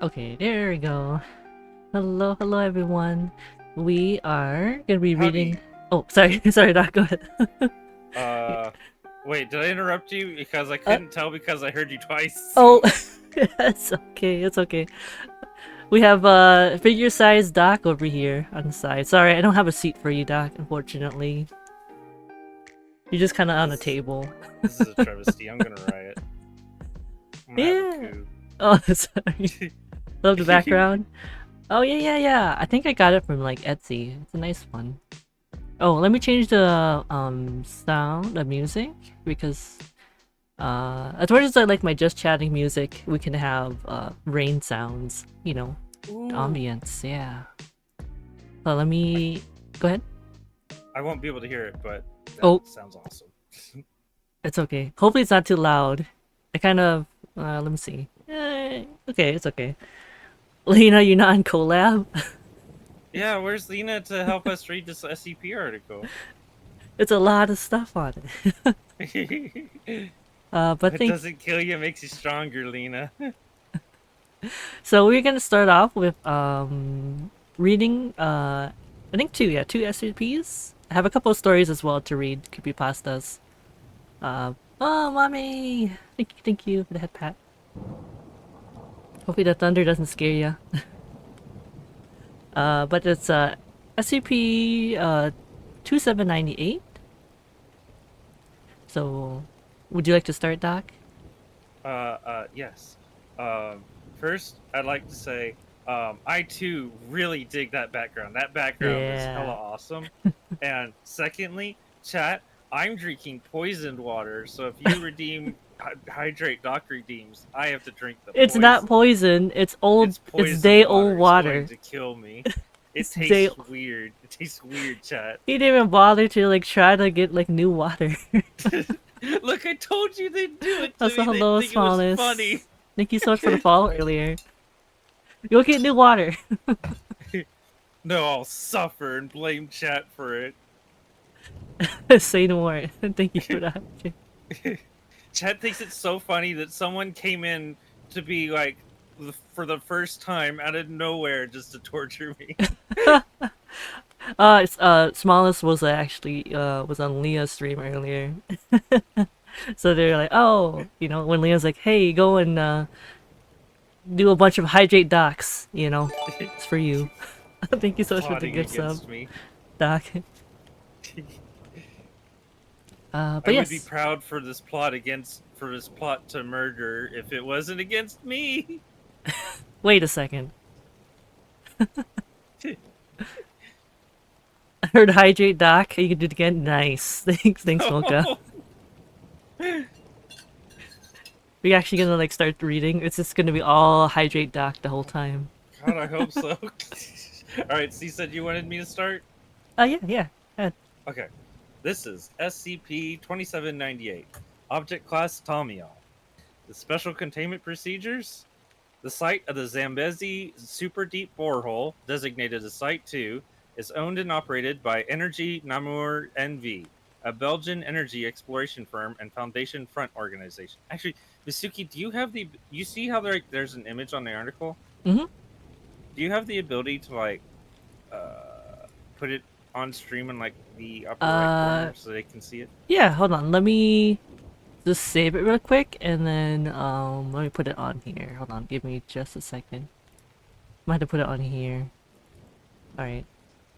Okay, there we go. Hello, hello everyone. We are gonna be reading. Howdy. Oh, sorry, sorry, Doc. Go ahead. Uh, Wait, did I interrupt you? Because I uh, couldn't tell because I heard you twice. oh, it's okay. It's okay. We have figure size Doc over here on the side. Sorry, I don't have a seat for you, Doc. Unfortunately, you're just kind of on a this table. this is a travesty. I'm gonna riot. I'm gonna have a Yeah. coup. Oh, sorry. Love the background. Oh yeah, yeah, yeah. I think I got it from like Etsy. It's a nice one. Oh, let me change the sound, the music, because as much as I like my just chatting music, we can have rain sounds, Ooh, ambience, yeah. So let me go ahead. I won't be able to hear it, but that Oh, sounds awesome. it's okay. Hopefully it's not too loud. I kind of let me see. Okay, it's okay. Lena, you're not on collab. Yeah, where's Lena to help us read this SCP article? It's a lot of stuff on it. But What think doesn't kill you makes you stronger, Lena. so. We're gonna start off with reading I think two SCPs. I have a couple of stories as well to read, creepypastas. Oh, mommy! Thank you for the head pat. Hopefully the thunder doesn't scare you. But it's SCP 2798. So, would you like to start, Doc? Yes. First, I'd like to say, I too really dig that background. That background is hella Yeah. awesome. And secondly, chat, I'm drinking poisoned water, so if you redeem hydrate doc redeems, I have to drink the It's not poison. poison. It's old. It's It's poisoned day old water. It's going water. to kill me. It It's day. tastes weird. It tastes weird, chat. He didn't even bother to like try to get like new water. Look, I told you they'd do it to Also, me. They'd hello, think it was smallness. funny. Thank you so much for the follow earlier. You'll get new water. No, I'll suffer and blame chat for it. Say no more. Thank you for that. Chad thinks it's so funny that someone came in to be like for the first time out of nowhere just to torture me. Smallest was actually was on Leah's stream earlier. So they're like, oh, when Leah's like, hey, go and do a bunch of hydrate docs, it's for you. Thank you so much for the Plotting gift sub, against me. Doc. I But would be yes. proud for this plot to murder if it wasn't against me. Wait a second. I heard hydrate doc. You can do it again. Nice. Thanks, Mocha. No. We're actually gonna like start reading. It's just gonna be all hydrate doc the whole time. God, I hope so. All right, so you said you wanted me to start? Yeah, yeah. Okay. This is SCP-2798. Object Class Tamiel. The Special Containment Procedures. The site of the Zambezi Super Deep Borehole, designated as Site 2, is owned and operated by Energy Namur NV, a Belgian energy exploration firm and Foundation Front organization. Actually, Misuki, do you have you see how there's an image on the article? Mm-hmm. Do you have the ability to put it on stream in like the upper right Uh, corner so they can see it? yeah. Hold on. Let me just save it real quick, and then let me put it on here. Hold on. Give me just a second. Might have to put it on here. All right.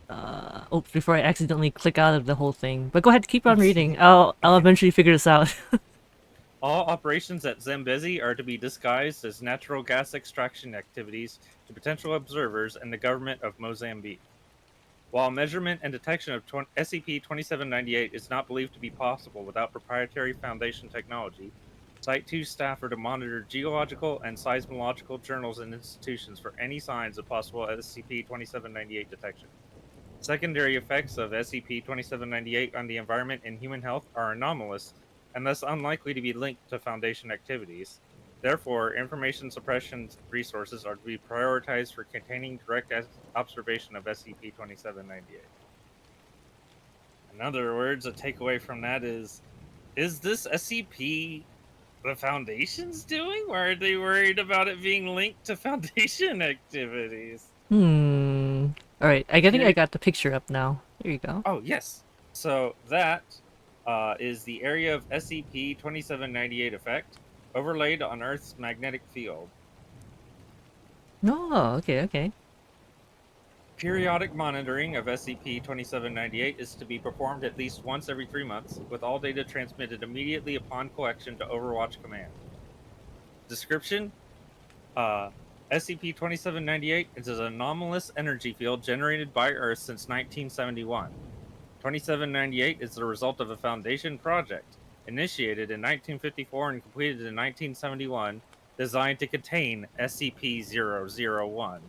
Oh, before I accidentally click out of the whole thing. But go ahead, keep on reading. I'll Okay. eventually figure this out. All operations at Zambezi are to be disguised as natural gas extraction activities to potential observers and the government of Mozambique. While measurement and detection of SCP-2798 is not believed to be possible without proprietary Foundation technology, Site 2 staff are to monitor geological and seismological journals and institutions for any signs of possible SCP-2798 detection. Secondary effects of SCP-2798 on the environment and human health are anomalous and thus unlikely to be linked to Foundation activities. Therefore, information suppression resources are to be prioritized for containing direct observation of SCP-2798. In other words, a takeaway from that is this SCP the Foundation's doing? Why are they worried about it being linked to Foundation activities? Hmm. All right. I think I Peri- got the picture up now. There you go. oh, yes. So that is the area of SCP 2798 effect overlaid on Earth's magnetic field. Oh, okay, okay. Periodic monitoring of SCP 2798 is to be performed at least once every 3 months, with all data transmitted immediately upon collection to Overwatch Command. Description: SCP 2798 is an anomalous energy field generated by Earth since 1971. 2798 is the result of a Foundation project initiated in 1954 and completed in 1971, designed to contain SCP 001.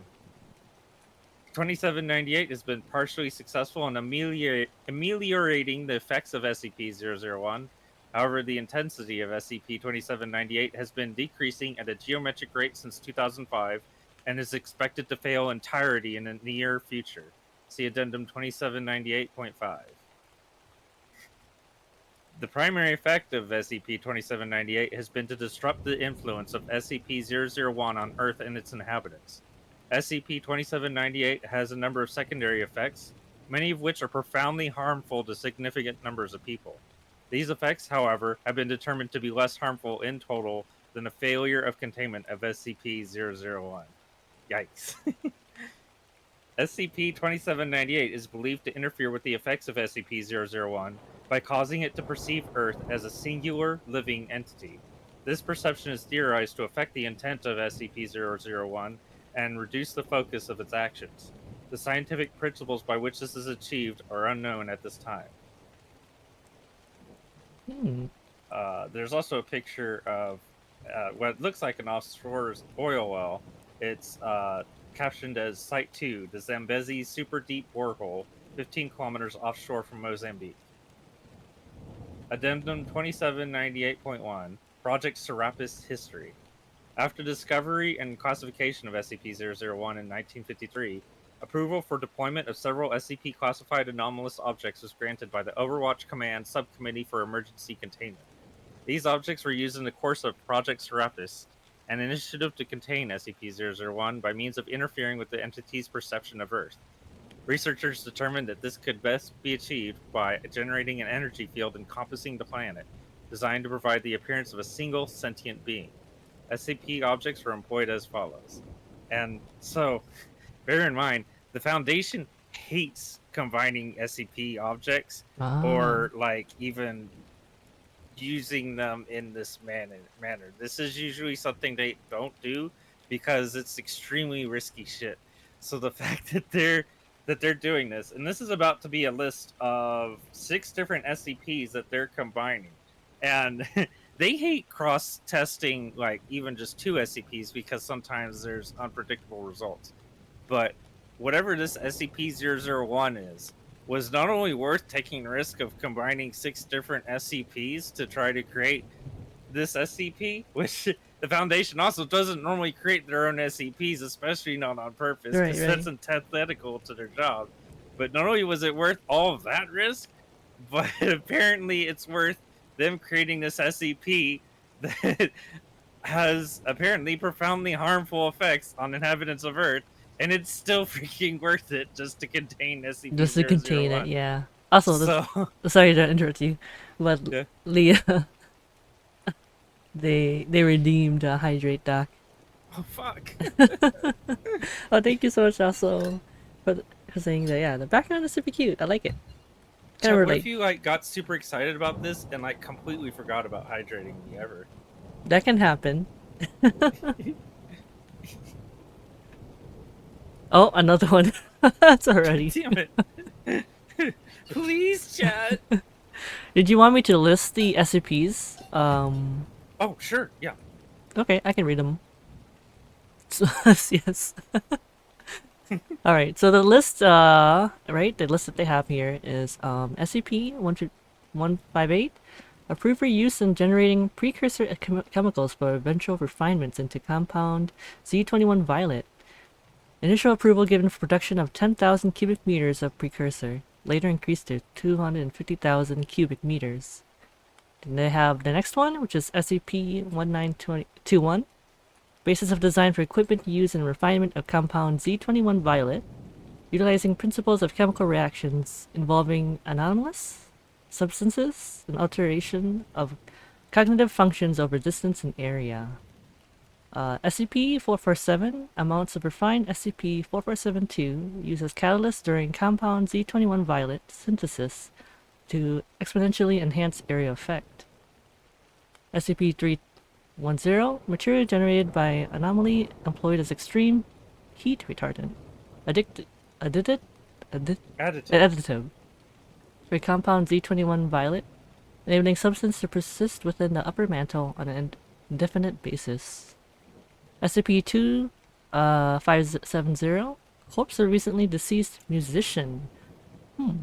2798 has been partially successful in ameliorating the effects of SCP 001. However, the intensity of SCP 2798 has been decreasing at a geometric rate since 2005 and is expected to fail entirety in the near future. See Addendum 2798.5. The primary effect of SCP 2798 has been to disrupt the influence of SCP 001 on Earth and its inhabitants. SCP 2798 has a number of secondary effects, many of which are profoundly harmful to significant numbers of people. These effects, however, have been determined to be less harmful in total than a failure of containment of SCP 001. Yikes. SCP 2798 is believed to interfere with the effects of SCP 001 by causing it to perceive Earth as a singular living entity. This perception is theorized to affect the intent of SCP 001 and reduce the focus of its actions. The scientific principles by which this is achieved are unknown at this time. Hmm. There's also a picture of what looks like an offshore oil well. It's captioned as Site 2, the Zambezi Super Deep Borehole, 15 kilometers offshore from Mozambique. Addendum 2798.1, Project Serapis History. After discovery and classification of SCP-001 in 1953, approval for deployment of several SCP classified anomalous objects was granted by the Overwatch Command Subcommittee for Emergency Containment. These objects were used in the course of Project Serapis, an initiative to contain SCP-001 by means of interfering with the entity's perception of Earth. Researchers determined that this could best be achieved by generating an energy field encompassing the planet, designed to provide the appearance of a single sentient being. SCP objects were employed as follows. And so, bear in mind, the Foundation hates combining SCP objects Ah. or like even using them in this manner. This is usually something they don't do because it's extremely risky shit. So the fact that they're doing this, and this is about to be a list of 6 different SCPs that they're combining, and they hate cross testing like even just 2 SCPs because sometimes there's unpredictable results. But whatever this SCP-001 is, was not only worth taking the risk of combining 6 different SCPs to try to create this SCP, which the Foundation also doesn't normally create their own SCPs, especially not on purpose, Right, because right. that's antithetical to their job. But not only was it worth all of that risk, but apparently it's worth them creating this SCP that has apparently profoundly harmful effects on inhabitants of Earth, and it's still freaking worth it just to contain Just to contain it, SCP-001. yeah. Also, this. So, Sorry to interrupt you, but yeah. Leah, they redeemed Hydrate Doc. Oh, fuck. Oh, thank you so much also for saying that. Yeah, the background is super cute. I like it. Kind Chad, of what if like you like got super excited about this and like completely forgot about hydrating me ever? that can happen. Oh, another one. That's already. Damn it. Please, Chad. Did you want me to list the SCPs? Oh, sure. Yeah. Okay, I can read them. So, yes. All right. So the list, right, the list that they have here is SCP-158, approved for use in generating precursor chemicals for eventual refinements into compound Z21 Violet. Initial approval given for production of 10,000 cubic meters of precursor, later increased to 250,000 cubic meters. Then they have the next one, which is SCP-1921, Basis of Design for Equipment Use in Refinement of Compound Z21 Violet, utilizing principles of chemical reactions involving anomalous substances and alteration of cognitive functions over distance and area. SCP-447, amounts of refined SCP-4472 used as catalyst during compound Z21 Violet synthesis to exponentially enhance area effect. SCP-310, material generated by anomaly employed as extreme heat retardant. Addicted, additive, Additive. additive for compound Z21 Violet, enabling substance to persist within the upper mantle on an indefinite basis. SCP-570, corpse of recently deceased musician. Django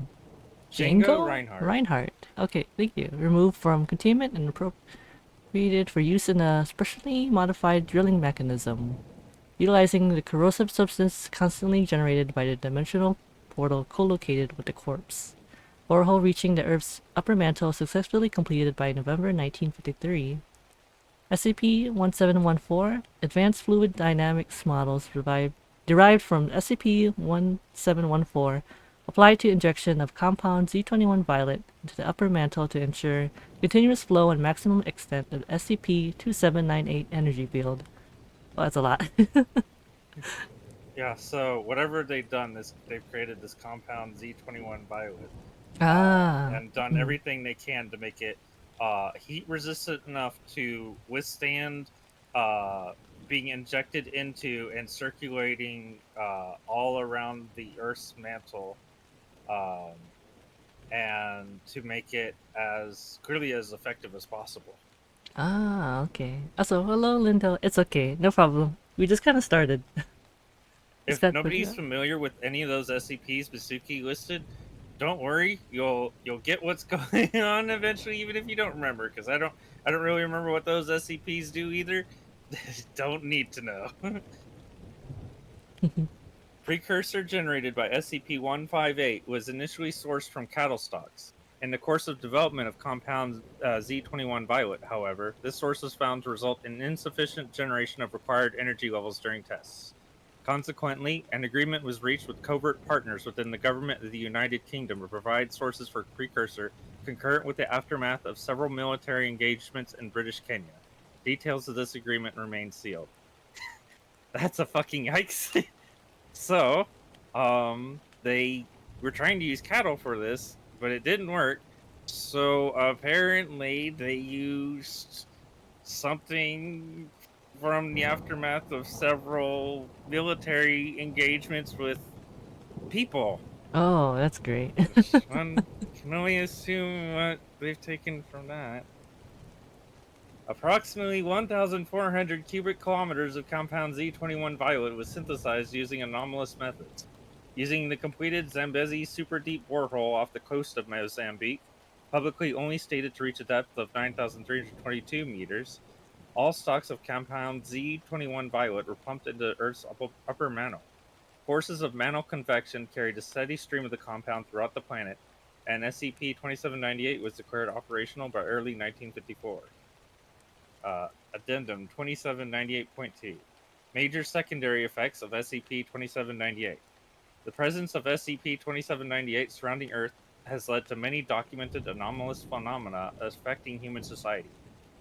Django Reinhardt. Reinhardt. Okay, thank you. Removed from containment and appropriated for use in a specially modified drilling mechanism, utilizing the corrosive substance constantly generated by the dimensional portal co-located with the corpse. Borehole reaching the Earth's upper mantle successfully completed by November 1953. SCP-1714, Advanced Fluid Dynamics Models derived from SCP-1714, applied to injection of compound Z21 Violet into the upper mantle to ensure continuous flow and maximum extent of SCP-2798 energy field. Well, that's a lot. Yeah, so whatever they've done, they've created this compound Z21 Violet, Ah. and done everything they can to make it heat resistant enough to withstand being injected into and circulating all around the Earth's mantle, um, and to make it as clearly as effective as possible. Ah, okay. Also, hello, Lindo. It's okay. No problem. We just kind of started. It's If got nobody's familiar with any of those SCPs Basuki listed, don't worry, you'll get what's going on eventually, even if you don't remember. Because I don't really remember what those SCPs do either. Don't need to know. Precursor generated by SCP-158 was initially sourced from cattle stocks. In the course of development of compound Z21 Violet, however, this source was found to result in insufficient generation of required energy levels during tests. Consequently, an agreement was reached with covert partners within the government of the United Kingdom to provide sources for Precursor concurrent with the aftermath of several military engagements in British Kenya. Details of this agreement remain sealed. That's a fucking yikes. So, they were trying to use cattle for this, but it didn't work. So apparently, they used something from the aftermath of several military engagements with people. Oh, that's great. Which one can only assume what they've taken from that. Approximately 1,400 cubic kilometers of compound Z21 Violet was synthesized using anomalous methods. Using the completed Zambezi super deep borehole off the coast of Mozambique, publicly only stated to reach a depth of 9,322 meters, all stocks of compound Z21 Violet were pumped into Earth's upper mantle. Forces of mantle convection carried a steady stream of the compound throughout the planet, and SCP-2798 was declared operational by early 1954. Addendum 2798.2. Major secondary effects of SCP-2798. The presence of SCP-2798 surrounding Earth has led to many documented anomalous phenomena affecting human society.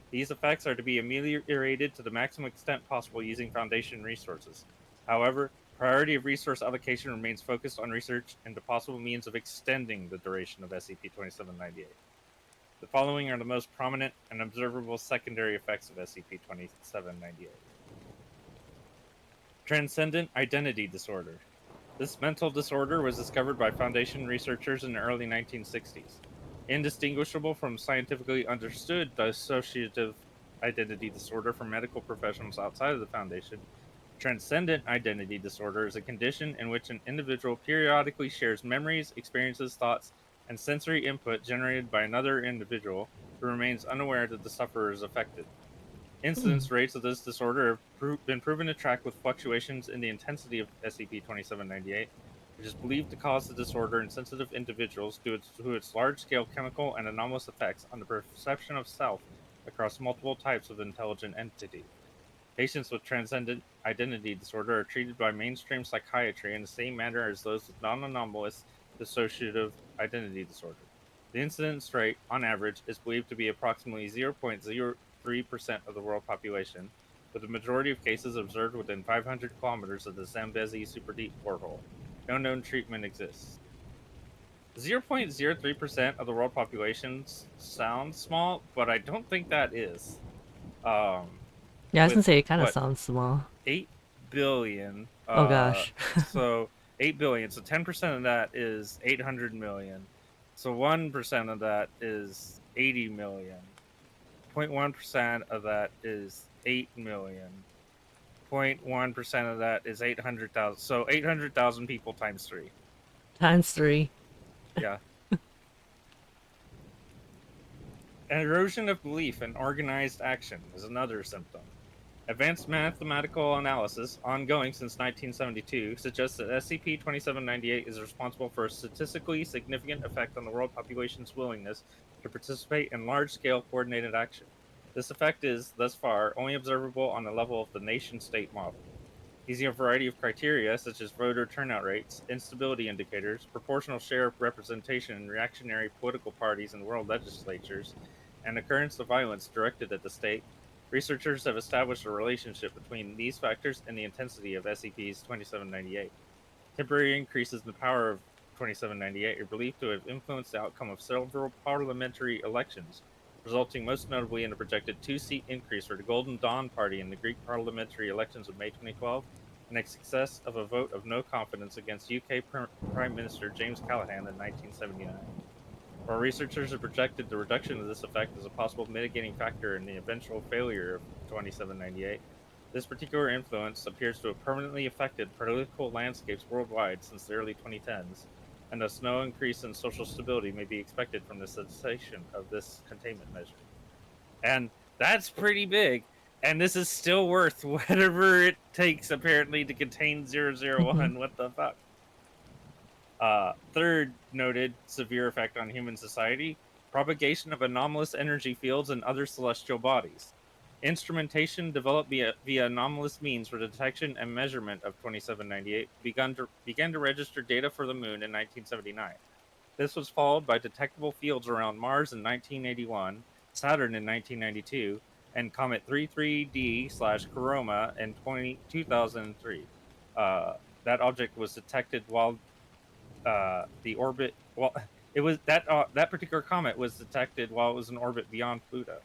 These effects are to be ameliorated to the maximum extent possible using Foundation resources. However, priority of resource allocation remains focused on research into possible means of extending the duration of SCP-2798. The following are the most prominent and observable secondary effects of SCP-2798. Transcendent Identity Disorder. This mental disorder was discovered by Foundation researchers in the early 1960s. Indistinguishable from scientifically understood dissociative identity disorder from medical professionals outside of the Foundation, transcendent identity disorder is a condition in which an individual periodically shares memories, experiences, thoughts, and sensory input generated by another individual who remains unaware that the sufferer is affected. Incidence rates of this disorder have been proven to track with fluctuations in the intensity of SCP-2798 It is believed to cause the disorder in sensitive individuals due to its large-scale chemical and anomalous effects on the perception of self across multiple types of intelligent entity. Patients with transcendent identity disorder are treated by mainstream psychiatry in the same manner as those with non-anomalous dissociative identity disorder. The incidence rate, on average, is believed to be approximately 0.03% of the world population, with the majority of cases observed within 500 kilometers of the Zambezi superdeep borehole. No known treatment exists. 0.03% of the world population sounds small, but I don't think that is. Um, Yeah, I was gonna with say it kind of what sounds small. 8 billion. Oh gosh. So 8 billion. So 10% of that is 800 million. So 1% of that is 80 million. 0.1% of that is 8 million. 0.1% of that is 800,000. So 800,000 people times 3. Times three. Yeah. An erosion of belief in organized action is another symptom. Advanced mathematical analysis, ongoing since 1972, suggests that SCP-2798 is responsible for a statistically significant effect on the world population's willingness to participate in large-scale coordinated action. This effect is, thus far, only observable on the level of the nation-state model. Using a variety of criteria, such as voter turnout rates, instability indicators, proportional share of representation in reactionary political parties in world legislatures, and occurrence of violence directed at the state, researchers have established a relationship between these factors and the intensity of SCP's 2798. Temporary increases in the power of 2798 are believed to have influenced the outcome of several parliamentary elections, resulting most notably in a projected 2-seat increase for the Golden Dawn Party in the Greek parliamentary elections of May 2012 and a success of a vote of no confidence against UK Prime Minister James Callaghan in 1979. While researchers have projected the reduction of this effect as a possible mitigating factor in the eventual failure of 2798, this particular influence appears to have permanently affected political landscapes worldwide since the early 2010s, and thus no increase in social stability may be expected from the cessation of this containment measure. And that's pretty big. And this is still worth whatever it takes, apparently, to contain 001. What the fuck? Third noted severe effect on human society: propagation of anomalous energy fields and other celestial bodies. Instrumentation developed via anomalous means for the detection and measurement of 2798 began to register data for the moon in 1979. This was followed by detectable fields around Mars in 1981, Saturn in 1992, and Comet 33D/Koroma in 2003. That object was detected while the orbit. Well, it was that particular comet was detected while it was in orbit beyond Pluto,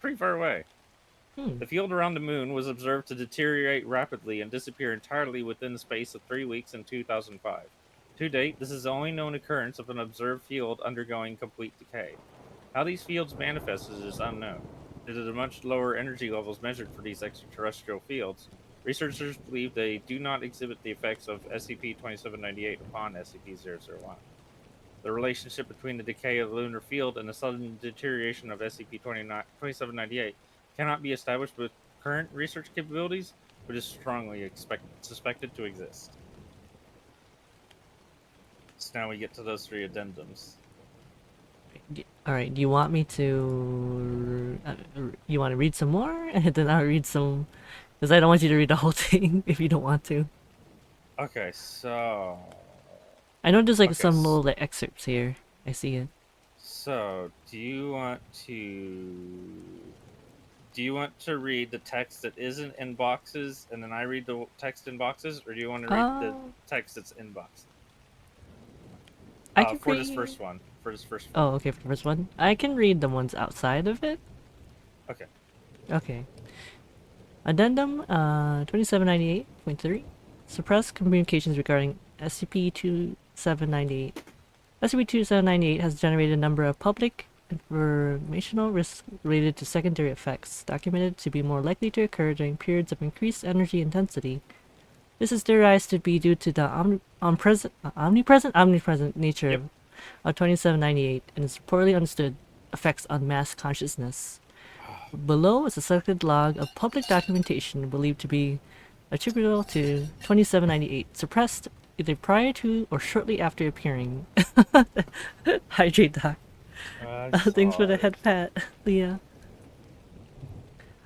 pretty far away. Hmm. The field around the moon was observed to deteriorate rapidly and disappear entirely within the space of 3 weeks in 2005. To date, this is the only known occurrence of an observed field undergoing complete decay. How these fields manifested is unknown. Due to the much lower energy levels measured for these extraterrestrial fields, researchers believe they do not exhibit the effects of SCP-2798 upon SCP-001. The relationship between the decay of the lunar field and the sudden deterioration of SCP-2798 cannot be established with current research capabilities, but is strongly suspected to exist. So now we get to those 3 addendums. All right. Do you want me to? You want to read some more, and then I'll read some, because I don't want you to read the whole thing if you don't want to. Okay, so I know there's like okay, some little like excerpts here. I see it. so do you want to read the text that isn't in boxes and then I read the text in boxes, or do you want to read the Uh, text that's in boxes? I can For this read. first one. For this first one. Oh, okay. For the first one, I can read the ones outside of it. Okay. Okay. Addendum 2798.3. Suppress communications regarding SCP-2798. SCP-2798 has generated a number of public informational risks related to secondary effects, documented to be more likely to occur during periods of increased energy intensity. This is theorized to be due to the omnipresent nature Yep. of 2798 and its poorly understood effects on mass consciousness. Below is a selected log of public documentation believed to be attributable to 2798, suppressed either prior to or shortly after appearing. Hydrate Doc. I Thanks for saw the it. head pat, Leah.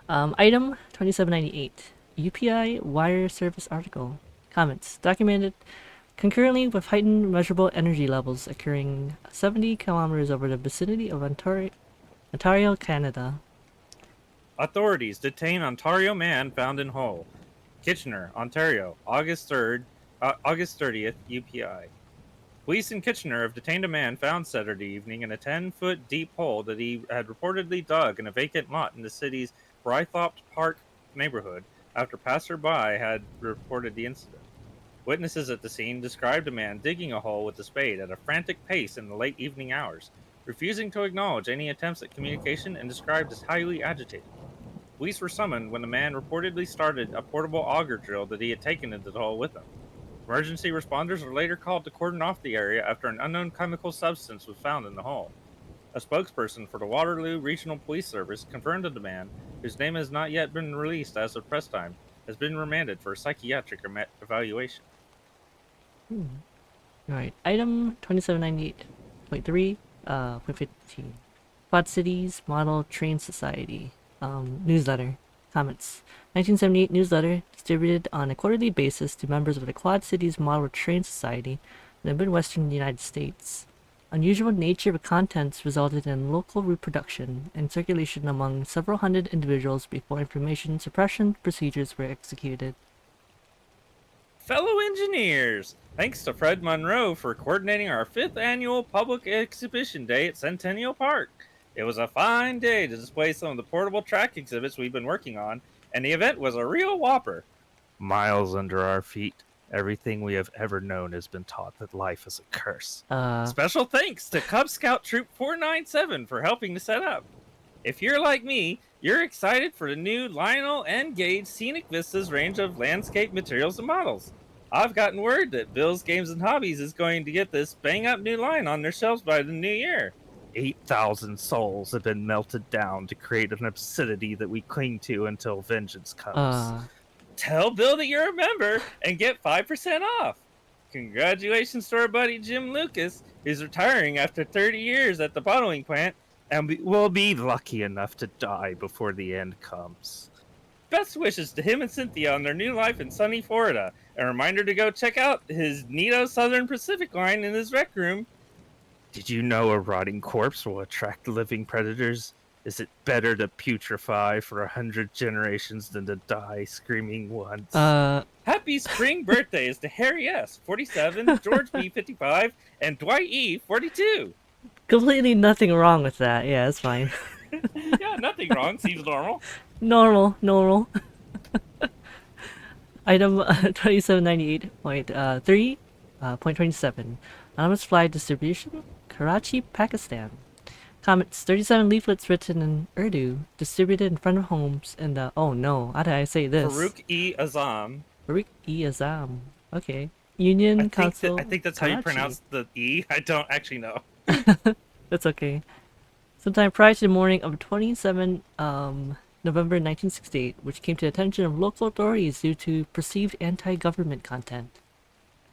Item 2798. UPI wire service article. Comments. Documented concurrently with heightened measurable energy levels occurring 70 kilometers over the vicinity of Ontario, Canada. Authorities detain Ontario man found in hole. Kitchener, Ontario, August 30th, UPI. Police in Kitchener have detained a man found Saturday evening in a 10-foot deep hole that he had reportedly dug in a vacant lot in the city's Brythorpe Park neighborhood after passerby had reported the incident. Witnesses at the scene described a man digging a hole with a spade at a frantic pace in the late evening hours, refusing to acknowledge any attempts at communication and described as highly agitated. Police were summoned when the man reportedly started a portable auger drill that he had taken into the hole with him. Emergency responders were later called to cordon off the area after an unknown chemical substance was found in the hole. A spokesperson for the Waterloo Regional Police Service confirmed that the man, whose name has not yet been released as of press time, has been remanded for a psychiatric evaluation. Alright, item 2798.3, point 15. Quad Cities Model Train Society. Newsletter. Comments. 1978 newsletter distributed on a quarterly basis to members of the Quad Cities Model Train Society in the Midwestern United States. Unusual nature of contents resulted in local reproduction and circulation among several hundred individuals before information suppression procedures were executed. Fellow engineers, thanks to Fred Monroe for coordinating our 5th annual public exhibition day at Centennial Park. It was a fine day to display some of the portable track exhibits we've been working on, and the event was a real whopper. Miles under our feet, everything we have ever known has been taught that life is a curse. Special thanks to Cub Scout Troop 497 for helping to set up. If you're like me, you're excited for the new Lionel and Gage Scenic Vistas range of landscape materials and models. I've gotten word that Bill's Games and Hobbies is going to get this bang up new line on their shelves by the new year. 8,000 souls have been melted down to create an absurdity that we cling to until vengeance comes. Tell Bill that you're a member and get 5% off. Congratulations to our buddy Jim Lucas, who's retiring after 30 years at the bottling plant and will be lucky enough to die before the end comes. Best wishes to him and Cynthia on their new life in sunny Florida. A reminder to go check out his Neato Southern Pacific line in his rec room. Did you know a rotting corpse will attract living predators? Is it better to putrefy for 100 generations than to die screaming once? Happy spring birthdays to Harry S., 47, George B., 55, and Dwight E., 42. Completely nothing wrong with that. Yeah, it's fine. Yeah, nothing wrong. Seems normal. Normal. Item 2798.3, point 27. Anonymous flag distribution, Karachi, Pakistan. Comments. 37 leaflets written in Urdu, distributed in front of homes in the... Oh no, how did I say this? Farooq-e-Azam. Farooq-e-Azam. Okay. Union Council. I think that's how you pronounce the E. I don't actually know. That's okay. Sometime prior to the morning of 27 November 1968, which came to the attention of local authorities due to perceived anti-government content.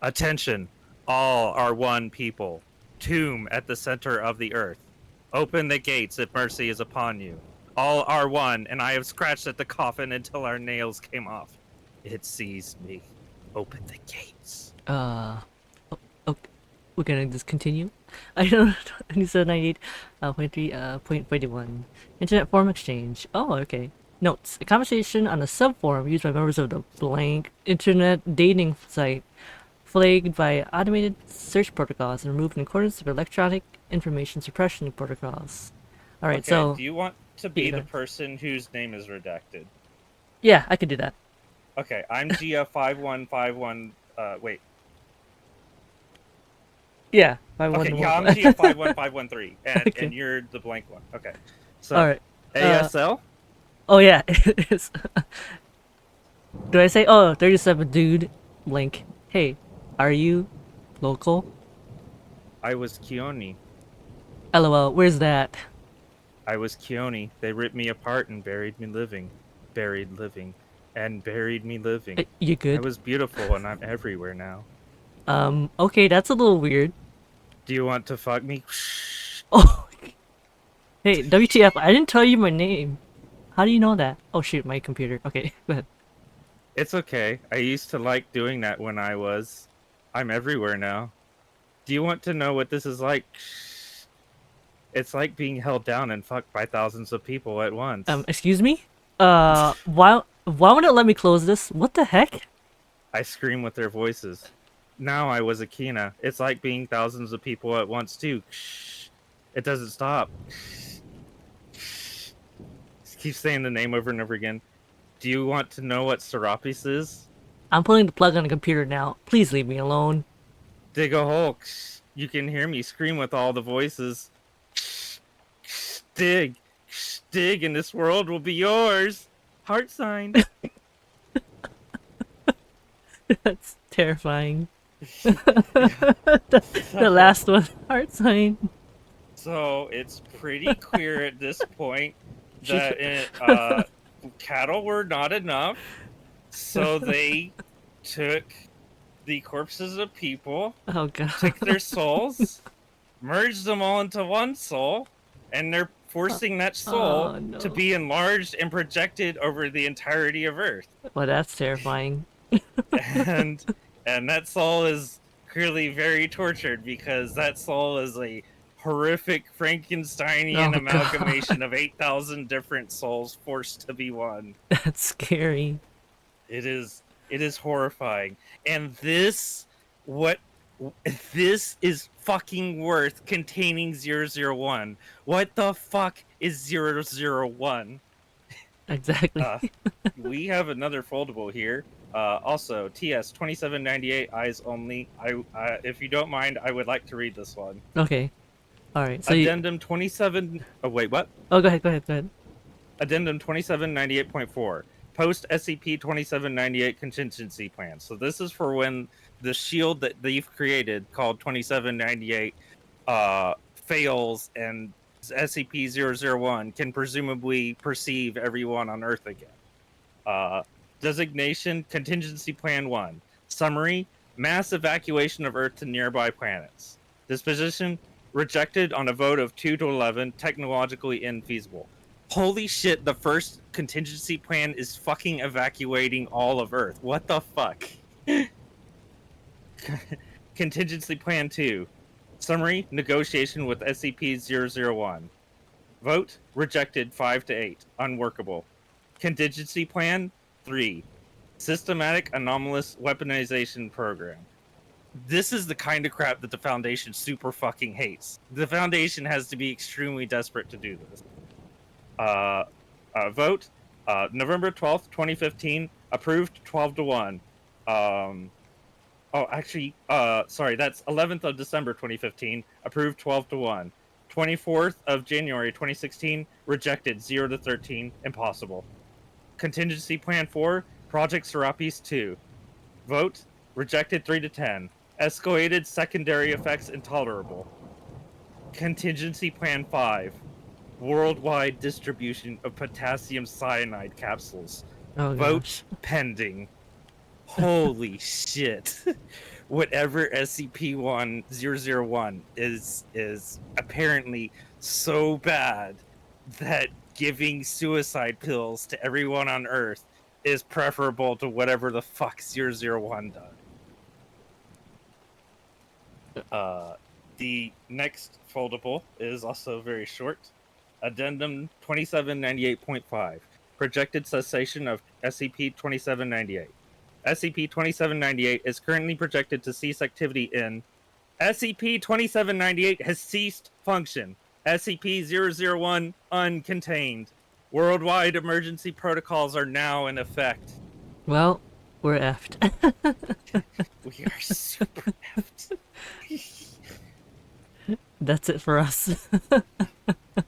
Attention, all are one people. Tomb at the center of the earth. Open the gates if mercy is upon you. All are one, and I have scratched at the coffin until our nails came off. It seized me. Open the gates. Okay. We're gonna just continue. Item 2798.3, point 41. Internet forum exchange. Oh, okay. Notes. A conversation on a subforum used by members of the blank internet dating site, flagged by automated search protocols and removed in accordance with electronic information suppression protocols. Alright, okay, so... do you want to be the person whose name is redacted? Yeah, I could do that. Okay, I'm Gia5151, wait. Yeah, okay, yeah, I'm Gia51513, and, okay. and you're the blank one. Okay. So, alright. ASL? Oh yeah, it is. Do I say, oh, 37 dude, link. Hey, are you local? I was Keone. LOL, where's that? I was Keone. They ripped me apart and buried me living. Buried living. And buried me living. You good? I was beautiful and I'm everywhere now. Okay, that's a little weird. Do you want to fuck me? Oh, hey, WTF, I didn't tell you my name. How do you know that? Oh shoot, my computer. Okay, go ahead. It's okay. I used to like doing that when I was. I'm everywhere now. Do you want to know what this is like? It's like being held down and fucked by thousands of people at once. Excuse me? Why won't it let me close this? What the heck? I scream with their voices. Now I was Akina. It's like being thousands of people at once too. It doesn't stop. Just keep saying the name over and over again. Do you want to know what Serapis is? I'm pulling the plug on the computer now. Please leave me alone. Dig a hole. You can hear me scream with all the voices. Dig. Dig, and this world will be yours. Heart sign. That's terrifying. The last one, heart sign. So it's pretty clear at this point that cattle were not enough. So they took the corpses of people, Oh god. took their souls, merged them all into one soul, and they're forcing that soul Oh, no. to be enlarged and projected over the entirety of Earth. Well, that's terrifying. and that soul is clearly very tortured because that soul is a horrific Frankensteinian Oh, amalgamation of 8,000 different souls forced to be one. That's scary. It is horrifying. And this is fucking worth containing 001. What the fuck is 001? Exactly. We have another foldable here. Also, TS 2798 eyes only. If you don't mind, I would like to read this one. Okay. All right. So Addendum 27. Oh wait, what? Oh, go ahead. Go ahead. Go ahead. Addendum 2798.4. Post SCP 2798 contingency plan. So this is for when the shield that they've created called 2798 fails and SCP-001 can presumably perceive everyone on Earth again. Designation Contingency Plan 1. Summary: mass evacuation of Earth to nearby planets. Disposition: rejected on a vote of 2 to 11, technologically infeasible. Holy shit, the first contingency plan is fucking evacuating all of Earth. What the fuck? Contingency Plan 2. Summary: negotiation with SCP-001. Vote: rejected 5 to 8, unworkable. Contingency Plan 3. Systematic anomalous weaponization program. This is the kind of crap that the Foundation super fucking hates. The Foundation has to be extremely desperate to do this. Vote: November 12th, 2015, approved 12 to 1. Sorry, that's 11th of December 2015, approved 12 to 1. 24th of January 2016, rejected 0 to 13, impossible. Contingency Plan 4, Project Serapis 2. Vote: rejected 3 to 10. Escalated secondary effects intolerable. Contingency Plan 5, worldwide distribution of potassium cyanide capsules. Oh Vote gosh. pending. Holy shit. Whatever SCP-1001 is apparently so bad that giving suicide pills to everyone on Earth is preferable to whatever the fuck 001 does. The next foldable is also very short. Addendum 2798.5. Projected cessation of SCP-2798. SCP-2798 is currently projected to cease activity in SCP-2798 has ceased function. SCP-001 uncontained. Worldwide emergency protocols are now in effect. Well, we're effed. We are super effed. That's it for us.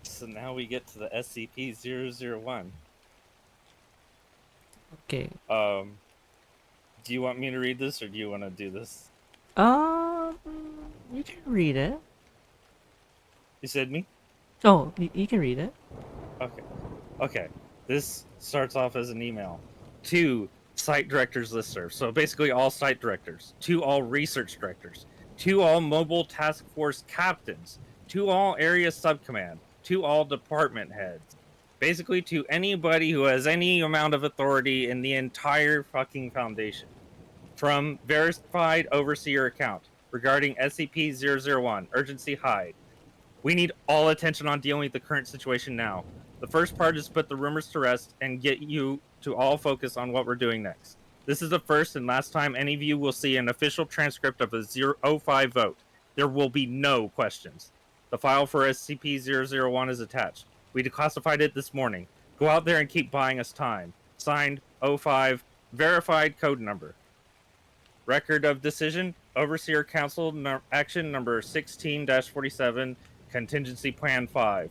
So now we get to the SCP-001. Okay. Do you want me to read this or do you want to do this? Um, you can read it. You said me? Oh, you can read it. Okay. This starts off as an email. To site directors listserv. So basically all site directors, to all research directors, to all mobile task force captains, to all area subcommand, to all department heads. Basically to anybody who has any amount of authority in the entire fucking foundation. From verified overseer account regarding SCP-001, urgency hide. We need all attention on dealing with the current situation now. The first part is put the rumors to rest and get you to all focus on what we're doing next. This is the first and last time any of you will see an official transcript of a 05 vote. There will be no questions. The file for SCP-001 is attached. We declassified it this morning. Go out there and keep buying us time. Signed, 05, verified code number. Record of decision, Overseer Council action number 16-47, Contingency Plan 5.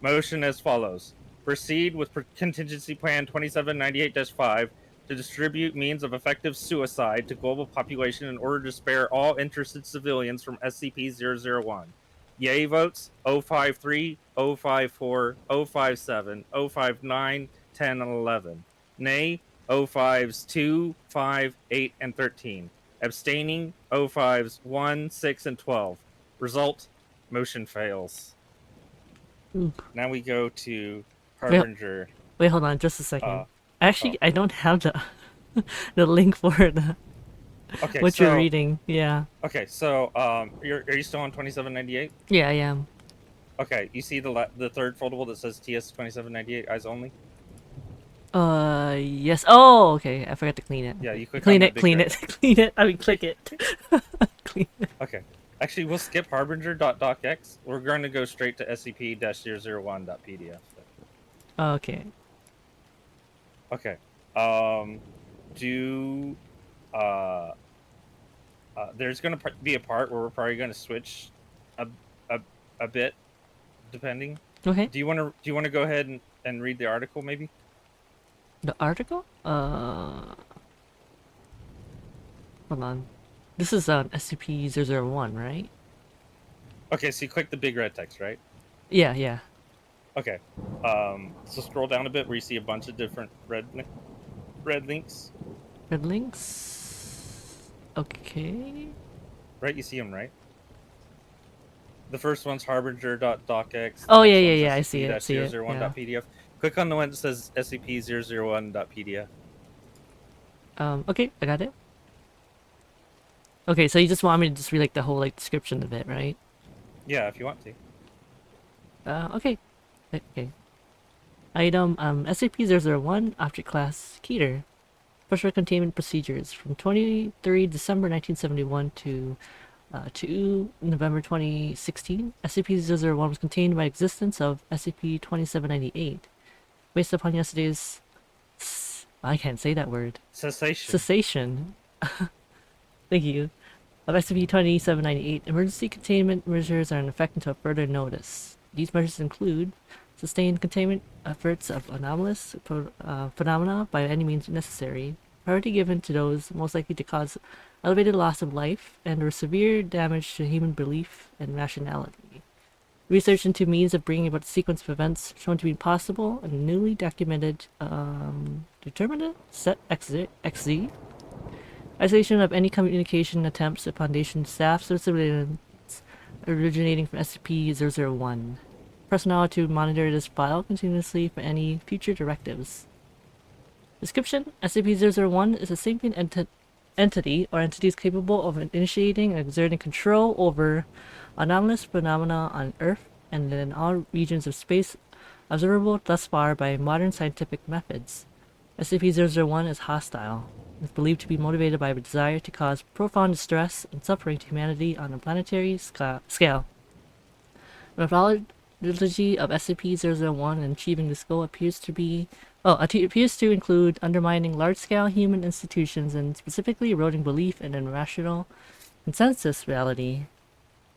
Motion as follows. Proceed with Contingency Plan 2798-5 to distribute means of effective suicide to global population in order to spare all interested civilians from SCP-001. Yay votes 053, 054, 057, 059, 10, and 11. Nay 05s 2, 5, 8, and 13. Abstaining 05s 1, 6, and 12. Result, motion fails. Ooh. Now we go to Harbinger. Wait, hold on, just a second. Actually, I don't have the the link for the Okay, what you're reading. Yeah. Okay, so are you still on 2798? Yeah, I am. Okay, you see the third foldable that says TS 2798 eyes only? Yes. Oh, okay. I forgot to clean it. Yeah, you click clean on it, clean it, clean it. I mean, click it. Clean it. Okay. Actually, we'll skip harbinger.docx. We're going to go straight to scp-001.pdf. Okay. Okay. There's going to be a part where we're probably going to switch a bit, depending. Okay. Do you want to go ahead and read the article, maybe? The article? Hold on. This is on SCP-001, right? Okay, so you click the big red text, right? Yeah, yeah. Okay. So scroll down a bit where you see a bunch of different red links. Red links. Okay. Right, you see them, right? The first one's harbinger.docx. Oh, yeah. I see it. See it. Yeah. .pdf. Click on the one that says scp-001.pdf. Okay, I got it. Okay, so you just want me to just read like the whole like description of it, right? Yeah, if you want to. Okay. Okay. Item SCP-001, Object Class Keter. Pressure Containment Procedures from 23 December 1971 to 2 November 2016. SCP-001 was contained by existence of SCP-2798. Based upon yesterday's... I can't say that word. Cessation. Thank you. Of SCP-2798, emergency containment measures are in effect until further notice. These measures include sustained containment efforts of anomalous phenomena by any means necessary, priority given to those most likely to cause elevated loss of life and or severe damage to human belief and rationality. Research into means of bringing about a sequence of events shown to be possible and newly documented determinant set XZ. Isolation of any communication attempts of Foundation staff or civilians originating from SCP-001. Personnel to monitor this file continuously for any future directives. Description: SCP-001 is a sentient entity or entities capable of initiating and exerting control over anomalous phenomena on Earth and in all regions of space observable thus far by modern scientific methods. SCP-001 is hostile. It is believed to be motivated by a desire to cause profound distress and suffering to humanity on a planetary scale. The methodology of SCP-001 in achieving this goal appears to include undermining large-scale human institutions and specifically eroding belief in an irrational consensus reality.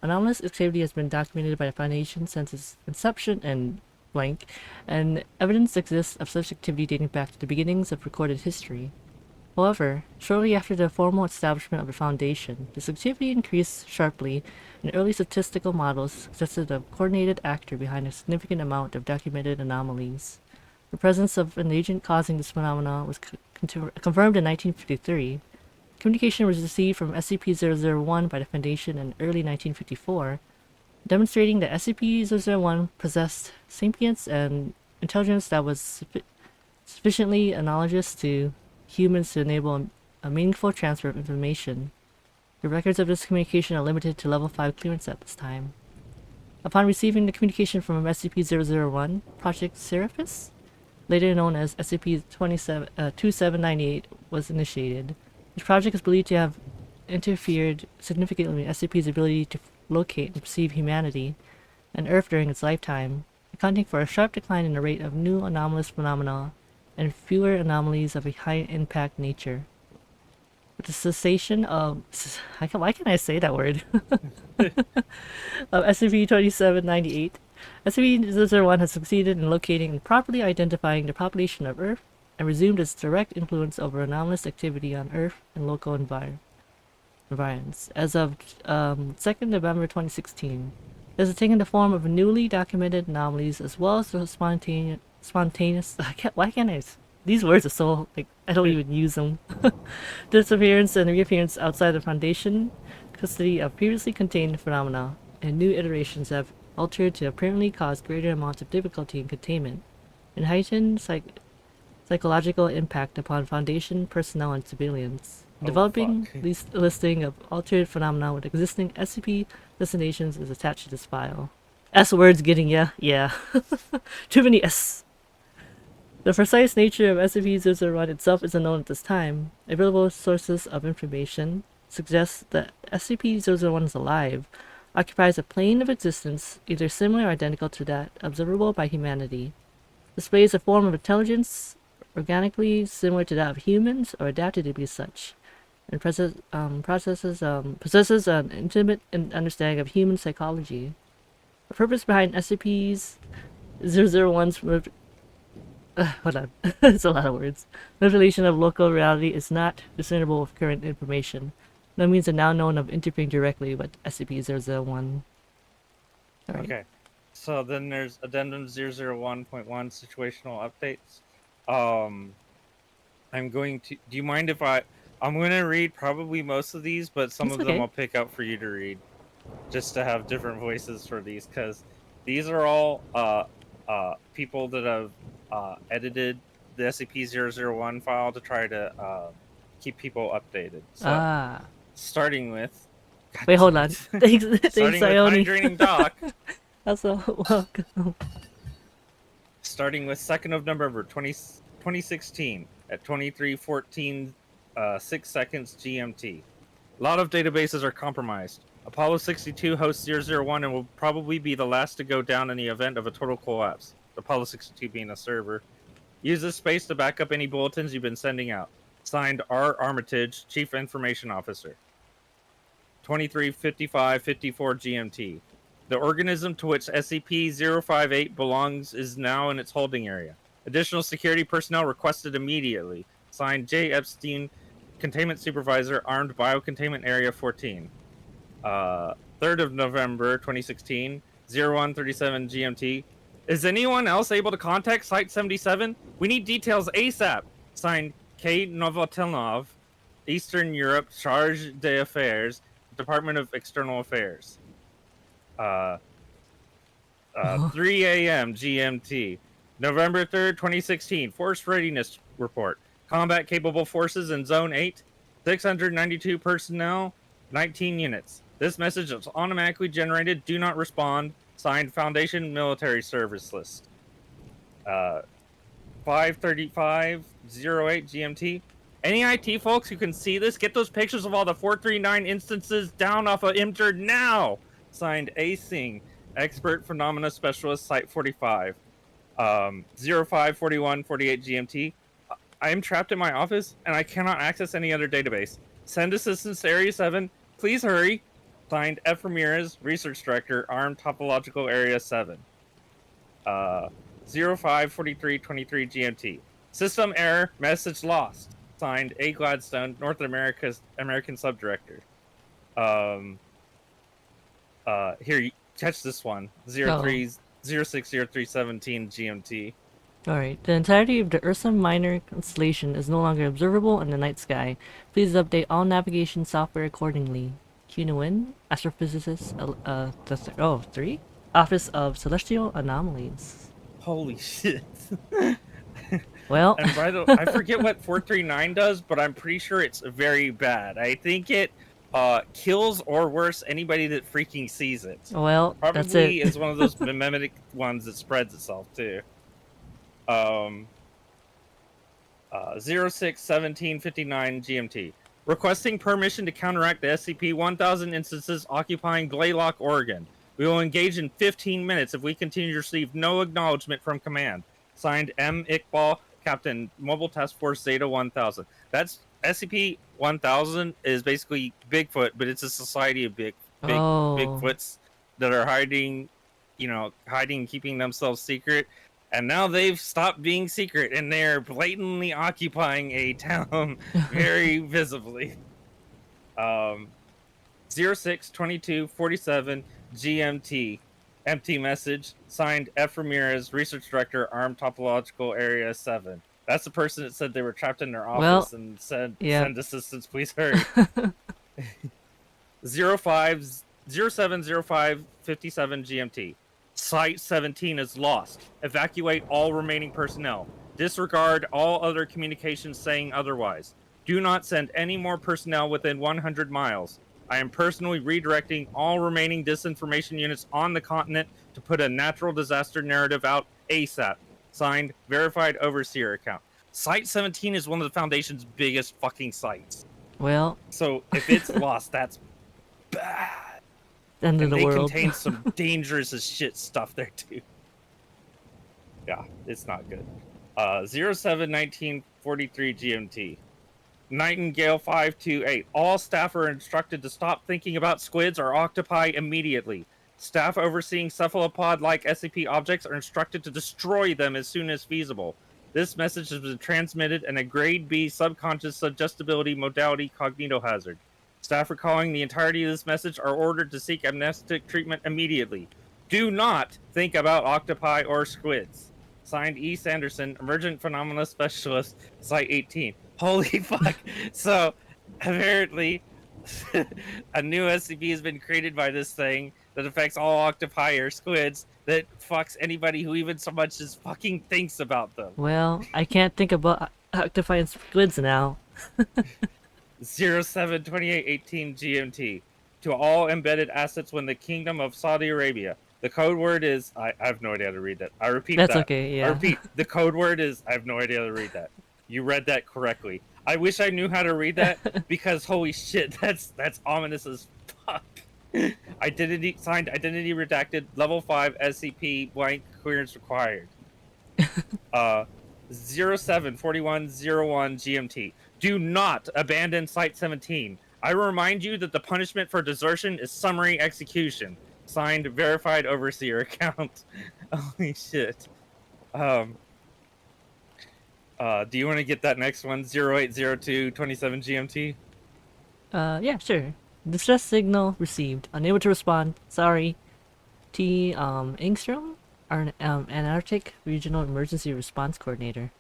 Anomalous activity has been documented by the Foundation since its inception and blank, and evidence exists of such activity dating back to the beginnings of recorded history. However, shortly after the formal establishment of the Foundation, this activity increased sharply, and early statistical models suggested a coordinated actor behind a significant amount of documented anomalies. The presence of an agent causing this phenomena was confirmed in 1953. Communication was received from SCP-001 by the Foundation in early 1954, demonstrating that SCP-001 possessed sapience and intelligence that was sufficiently analogous to humans to enable a meaningful transfer of information. The records of this communication are limited to Level 5 clearance at this time. Upon receiving the communication from SCP-001, Project Seraphis, later known as SCP-2798, was initiated. This project is believed to have interfered significantly with SCP's ability to locate and perceive humanity and Earth during its lifetime, accounting for a sharp decline in the rate of new anomalous phenomena and fewer anomalies of a high-impact nature. With the cessation of... Why can't I say that word? Of SCP-2798, SCP-001 has succeeded in locating and properly identifying the population of Earth and resumed its direct influence over anomalous activity on Earth and local environs. As of 2nd November 2016, it has taken the form of newly documented anomalies as well as the spontaneous why can't I? These words are so, like, I don't even use them. Disappearance and reappearance outside the Foundation custody of previously contained phenomena, and new iterations have altered to apparently cause greater amounts of difficulty in containment, and heightened psychological impact upon Foundation personnel and civilians. Developing this listing of altered phenomena with existing SCP destinations is attached to this file. S words getting ya? Yeah. Too many S. The precise nature of SCP-001 itself is unknown at this time. Available sources of information suggest that SCP-001 is alive, occupies a plane of existence either similar or identical to that observable by humanity, displays a form of intelligence organically similar to that of humans or adapted to be such, and possesses an intimate understanding of human psychology. The purpose behind SCP-001's hold on, it's a lot of words. Manipulation of local reality is not discernible with current information. No means are now known of interfering directly with SCP-001. Alright. Okay. So then there's Addendum 001.1 situational updates. I'm going to... Do you mind if I'm going to read probably most of these, but some It's of them okay. I'll pick out for you to read. Just to have different voices for these, because these are all people that have edited the SCP-001 file to try to keep people updated. So, starting with... God Wait, hold damn on. it. Thanks, Starting with Ione. Hydrating Doc. Also, welcome. Starting with 2nd of November 2016 at 23:14 6 seconds GMT. A lot of databases are compromised. Apollo 62 hosts 001 and will probably be the last to go down in the event of a total collapse. Apollo 62 being a server. Use this space to back up any bulletins you've been sending out. Signed, R. Armitage, Chief Information Officer. 23:55:54 GMT. The organism to which SCP-058 belongs is now in its holding area. Additional security personnel requested immediately. Signed, J. Epstein, Containment Supervisor, Armed Biocontainment Area 14. 3rd of November 2016, 0137 GMT. Is anyone else able to contact Site 77? We need details ASAP. Signed, K. Novotelnov, Eastern Europe, Charge d'Affaires, Department of External Affairs. 3 a.m. GMT. November 3rd, 2016. Force Readiness Report. Combat capable forces in Zone 8. 692 personnel, 19 units. This message is automatically generated. Do not respond. Signed, Foundation Military Service List. 5:35:08 GMT. Any IT folks who can see this, get those pictures of all the 439 instances down off of Imtur now. Signed, A. Singh, Expert Phenomena Specialist, Site 45. 05:41:48 GMT. I am trapped in my office, and I cannot access any other database. Send assistance to Area 7. Please hurry. Signed, F. Ramirez, Research Director, Armed Topological Area 7. 05:43:23 GMT. System error, message lost. Signed, A. Gladstone, North America's American Subdirector. Here, catch this one. 060317 GMT. Alright, the entirety of the Ursa Minor constellation is no longer observable in the night sky. Please update all navigation software accordingly. Nguyen, astrophysicist, 3? Office of Celestial Anomalies. Holy shit. Well, And by the I forget what 439 does, but I'm pretty sure it's very bad. I think it kills or worse anybody that freaking sees it. well, that's it. Probably is one of those mimetic ones that spreads itself too. 061759 GMT. Requesting permission to counteract the SCP-1000 instances occupying Blaylock, Oregon. We will engage in 15 minutes if we continue to receive no acknowledgement from command. Signed, M. Iqbal, Captain, Mobile Task Force Zeta 1000. That's SCP-1000 is basically Bigfoot, but it's a society of Oh. Bigfoots that are hiding, keeping themselves secret. And now they've stopped being secret and they're blatantly occupying a town very visibly. 062247 GMT. Empty message. Signed, F. Ramirez, Research Director, Armed Topological Area 7. That's the person that said they were trapped in their office and said, yeah. send assistance, please hurry. 070557 GMT. Site 17 is lost. Evacuate all remaining personnel. Disregard all other communications saying otherwise. Do not send any more personnel within 100 miles. I am personally redirecting all remaining disinformation units on the continent to put a natural disaster narrative out ASAP. Signed, Verified Overseer account. Site 17 is one of the Foundation's biggest fucking sites. Well. So if it's lost, that's bad. End of the world. They contain some dangerous as shit stuff there too. Yeah, it's not good. 071943 GMT. Nightingale 528. All staff are instructed to stop thinking about squids or octopi immediately. Staff overseeing cephalopod-like SCP objects are instructed to destroy them as soon as feasible. This message has been transmitted in a Grade B subconscious suggestibility modality cognitohazard. Staff recalling the entirety of this message are ordered to seek amnestic treatment immediately. Do not think about octopi or squids. Signed, E. Sanderson, Emergent Phenomena Specialist, Site 18. Holy fuck. So, apparently, a new SCP has been created by this thing that affects all octopi or squids that fucks anybody who even so much as fucking thinks about them. Well, I can't think about octopi and squids now. 072818 GMT. To all embedded assets within the Kingdom of Saudi Arabia. The code word is... I have no idea how to read that. I repeat That's that. okay, yeah. I repeat, the code word is... I have no idea how to read that. You read that correctly. I wish I knew how to read that, because holy shit, that's ominous as fuck. Identity signed, identity redacted, level 5 SCP, blank, clearance required. 074101 GMT. Do not abandon Site 17. I remind you that the punishment for desertion is summary execution. Signed, Verified Overseer account. Holy shit. Do you want to get that next one? 080227 GMT? Yeah, sure. Distress signal received. Unable to respond. Sorry. T. Engstrom? Antarctic Regional Emergency Response Coordinator.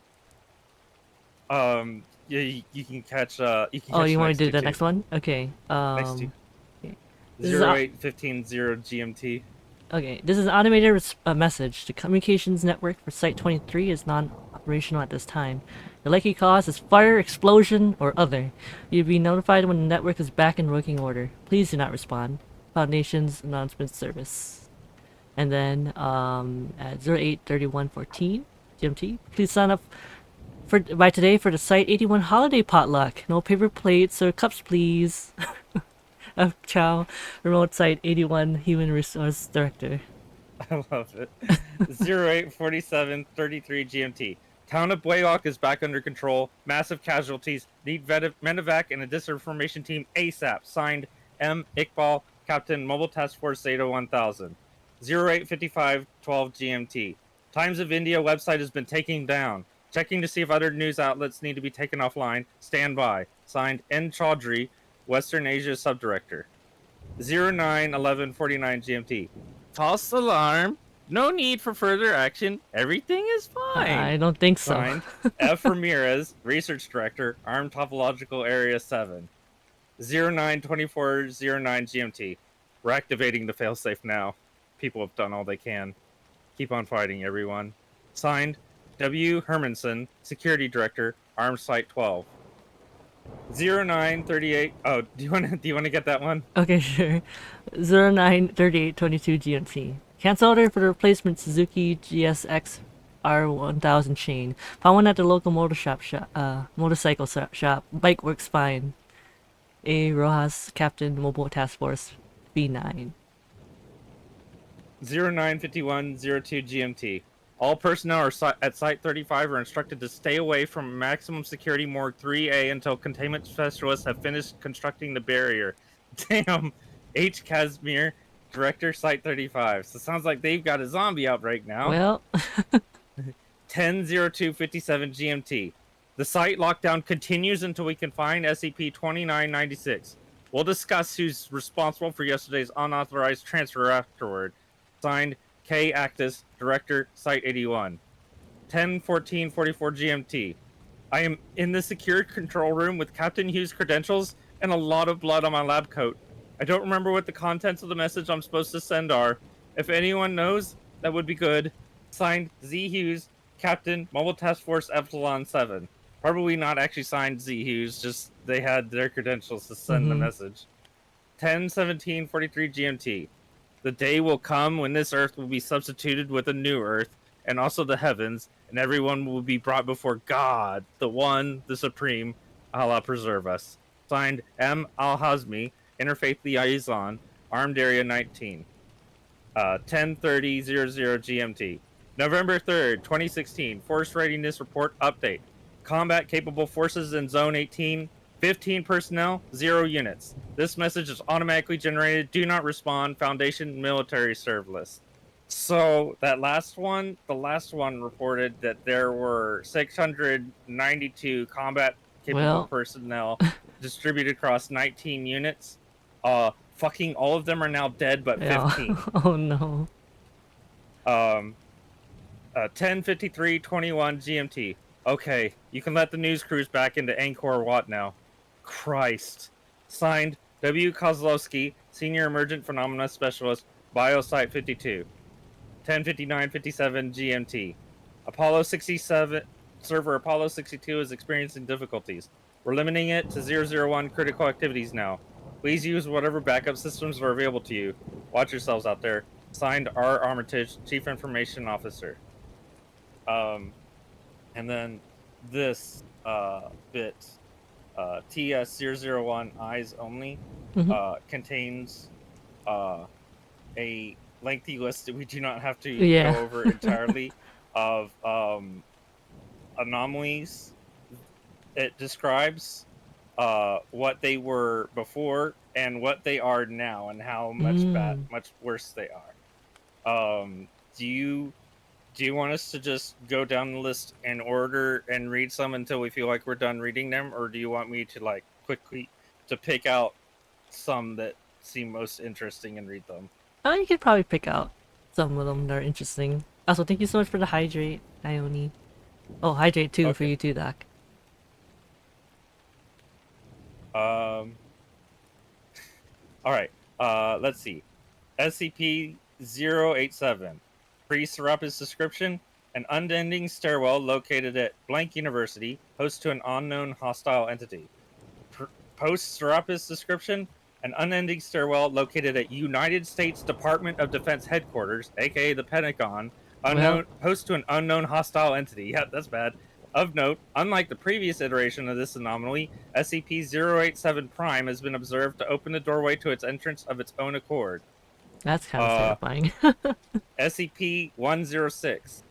Yeah, you can catch. You can Oh, catch you want me to do the too. next one? Okay. Next two. Okay. 08150 GMT. Okay, this is an automated message. The communications network for Site 23 is non-operational at this time. The likely cause is fire, explosion, or other. You'll be notified when the network is back in working order. Please do not respond. Foundation's announcement service. And then at 083114 GMT, please sign up by today for the Site 81 holiday potluck. No paper plates or cups, please. Chow, Remote Site 81 Human Resource Director. I love it. 084733 GMT. Town of Blaylock is back under control. Massive casualties. Need medevac and a disinformation team ASAP. Signed, M. Iqbal, Captain, Mobile Task Force Zeta 1000. 085512 GMT. Times of India website has been taken down. Checking to see if other news outlets need to be taken offline. Stand by. Signed, N. Chaudhry, Western Asia Subdirector. 091149 GMT. False alarm. No need for further action. Everything is fine. I don't think so. Signed, F. Ramirez, Research Director, Armed Topological Area 7. 092409 GMT. We're activating the failsafe now. People have done all they can. Keep on fighting, everyone. Signed, W. Hermanson, Security Director, Armed Site 12. 0938. Oh, do you want to get that one? Okay, sure. 093822 GMT. Cancel order for the replacement Suzuki GSX R1000 chain. Found one at the local motorcycle shop. Bike works fine. A. Rojas, Captain, Mobile Task Force B9. 095102 GMT. All personnel are at Site 35 are instructed to stay away from maximum security morgue 3A until containment specialists have finished constructing the barrier. Damn. H. Casimir, Director, Site 35. So it sounds like they've got a zombie outbreak now. Well, 100257 GMT. The site lockdown continues until we can find SCP-2996. We'll discuss who's responsible for yesterday's unauthorized transfer afterward. Signed, K. Actus, Director, Site 81. 101444 GMT. I am in the secure control room with Captain Hughes' credentials and a lot of blood on my lab coat. I don't remember what the contents of the message I'm supposed to send are. If anyone knows, that would be good. Signed, Z. Hughes, Captain, Mobile Task Force Epsilon 7. Probably not actually signed Z. Hughes, just they had their credentials to send the message. 101743 GMT. The day will come when this Earth will be substituted with a new Earth, and also the heavens, and everyone will be brought before God, the One, the Supreme. Allah preserve us. Signed, M. Al-Hazmi, Interfaith Liaison, Armed Area 19. 10:30:00 GMT. November 3rd, 2016. Force Readiness Report Update. Combat capable forces in Zone 18. 15 personnel, 0 units. This message is automatically generated. Do not respond. Foundation military serve list. So that last one, the last one reported that there were 692 combat capable personnel distributed across 19 units. Fucking all of them are now dead, but 15. Oh no. 10:53:21 GMT. Okay, you can let the news crews back into Angkor Wat now. Christ. Signed, W. Kozlowski, Senior Emergent Phenomena Specialist, Biosite 52. 10:59:57 GMT. Apollo 67 server Apollo 62 is experiencing difficulties. We're limiting it to 001 critical activities now. Please use whatever backup systems are available to you. Watch yourselves out there. Signed, R. Armitage, Chief Information Officer. And then this bit, TS001 Eyes Only, contains a lengthy list that we do not have to go over entirely of anomalies. It describes what they were before and what they are now, and how much worse they are. Do you want us to just go down the list in order and read some until we feel like we're done reading them, or do you want me to like quickly to pick out some that seem most interesting and read them? You could probably pick out some of them that are interesting. Also, thank you so much for the hydrate, Ione. Oh, hydrate too for you too, Doc. All right. Let's see. SCP-087. Pre-Serapis description: an unending stairwell located at blank university, host to an unknown hostile entity. Post-Serapis description: an unending stairwell located at United States Department of Defense headquarters, aka the Pentagon, host to an unknown hostile entity. Yeah, that's bad. Of note, unlike the previous iteration of this anomaly, SCP-087 Prime has been observed to open the doorway to its entrance of its own accord. That's kind of terrifying. SCP-106.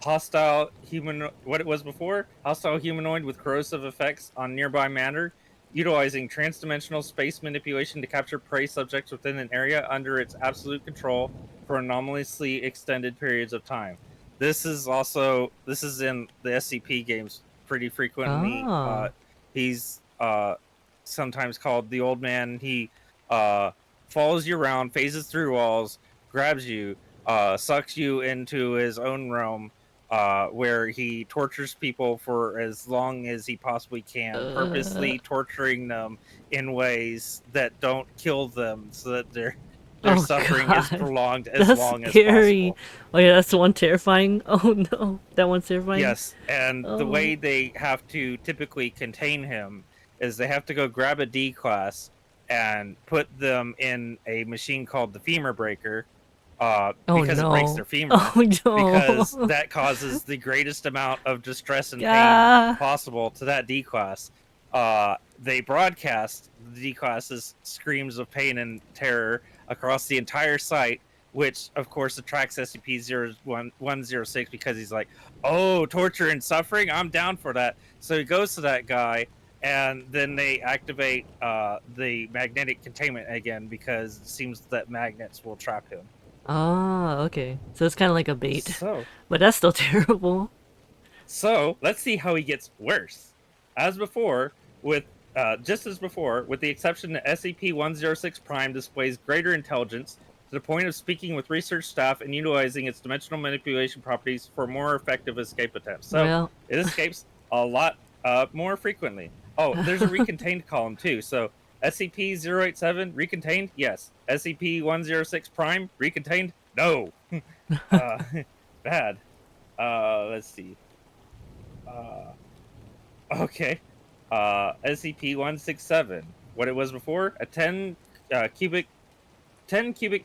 Hostile humanoid. What it was before? Hostile humanoid with corrosive effects on nearby matter, utilizing transdimensional space manipulation to capture prey subjects within an area under its absolute control for anomalously extended periods of time. This is in the SCP games pretty frequently. He's sometimes called the Old Man. He follows you around, phases through walls, grabs you, sucks you into his own realm, where he tortures people for as long as he possibly can, Uh, purposely torturing them in ways that don't kill them, so that their oh suffering is god, prolonged as that's long as scary. possible. Oh yeah, that's the one terrifying. Oh no, that one's terrifying. Yes, and the Oh, way they have to typically contain him is they have to go grab a D class and put them in a machine called the femur breaker, oh because it breaks no, their femur, oh because no. that causes the greatest amount of distress and pain Ah, possible to that D class. They broadcast the D class's screams of pain and terror across the entire site, which of course attracts SCP-01106 because he's like, oh, torture and suffering, I'm down for that. So he goes to that guy, and then they activate the magnetic containment again because it seems that magnets will trap him. ah, okay. So it's kind of like a bait, So, but that's still terrible. so let's see how he gets worse. As before, with just as before, with the exception that SCP-106 Prime displays greater intelligence to the point of speaking with research staff and utilizing its dimensional manipulation properties for more effective escape attempts. So Well, it escapes a lot more frequently. Oh, there's a recontained column too. So SCP-087 recontained, yes. SCP-106 Prime recontained, no. uh, bad. Let's see. Uh, okay. SCP-167. What it was before? A 10 cubic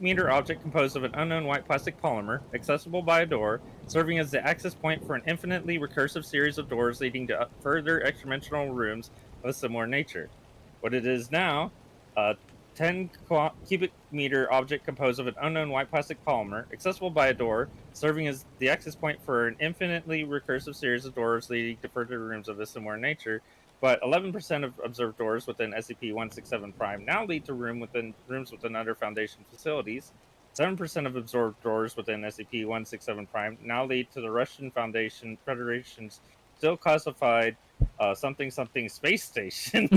meter object composed of an unknown white plastic polymer, accessible by a door, serving as the access point for an infinitely recursive series of doors leading to further extra-dimensional rooms of a similar nature. What it is now, a 10 cubic meter object composed of an unknown white plastic polymer, accessible by a door, serving as the access point for an infinitely recursive series of doors leading to further rooms of a similar nature. But 11% of observed doors within SCP-167 Prime now lead to rooms within other Foundation facilities. 7% of absorbed doors within SCP-167 Prime now lead to the Russian Federation's still classified something something space station.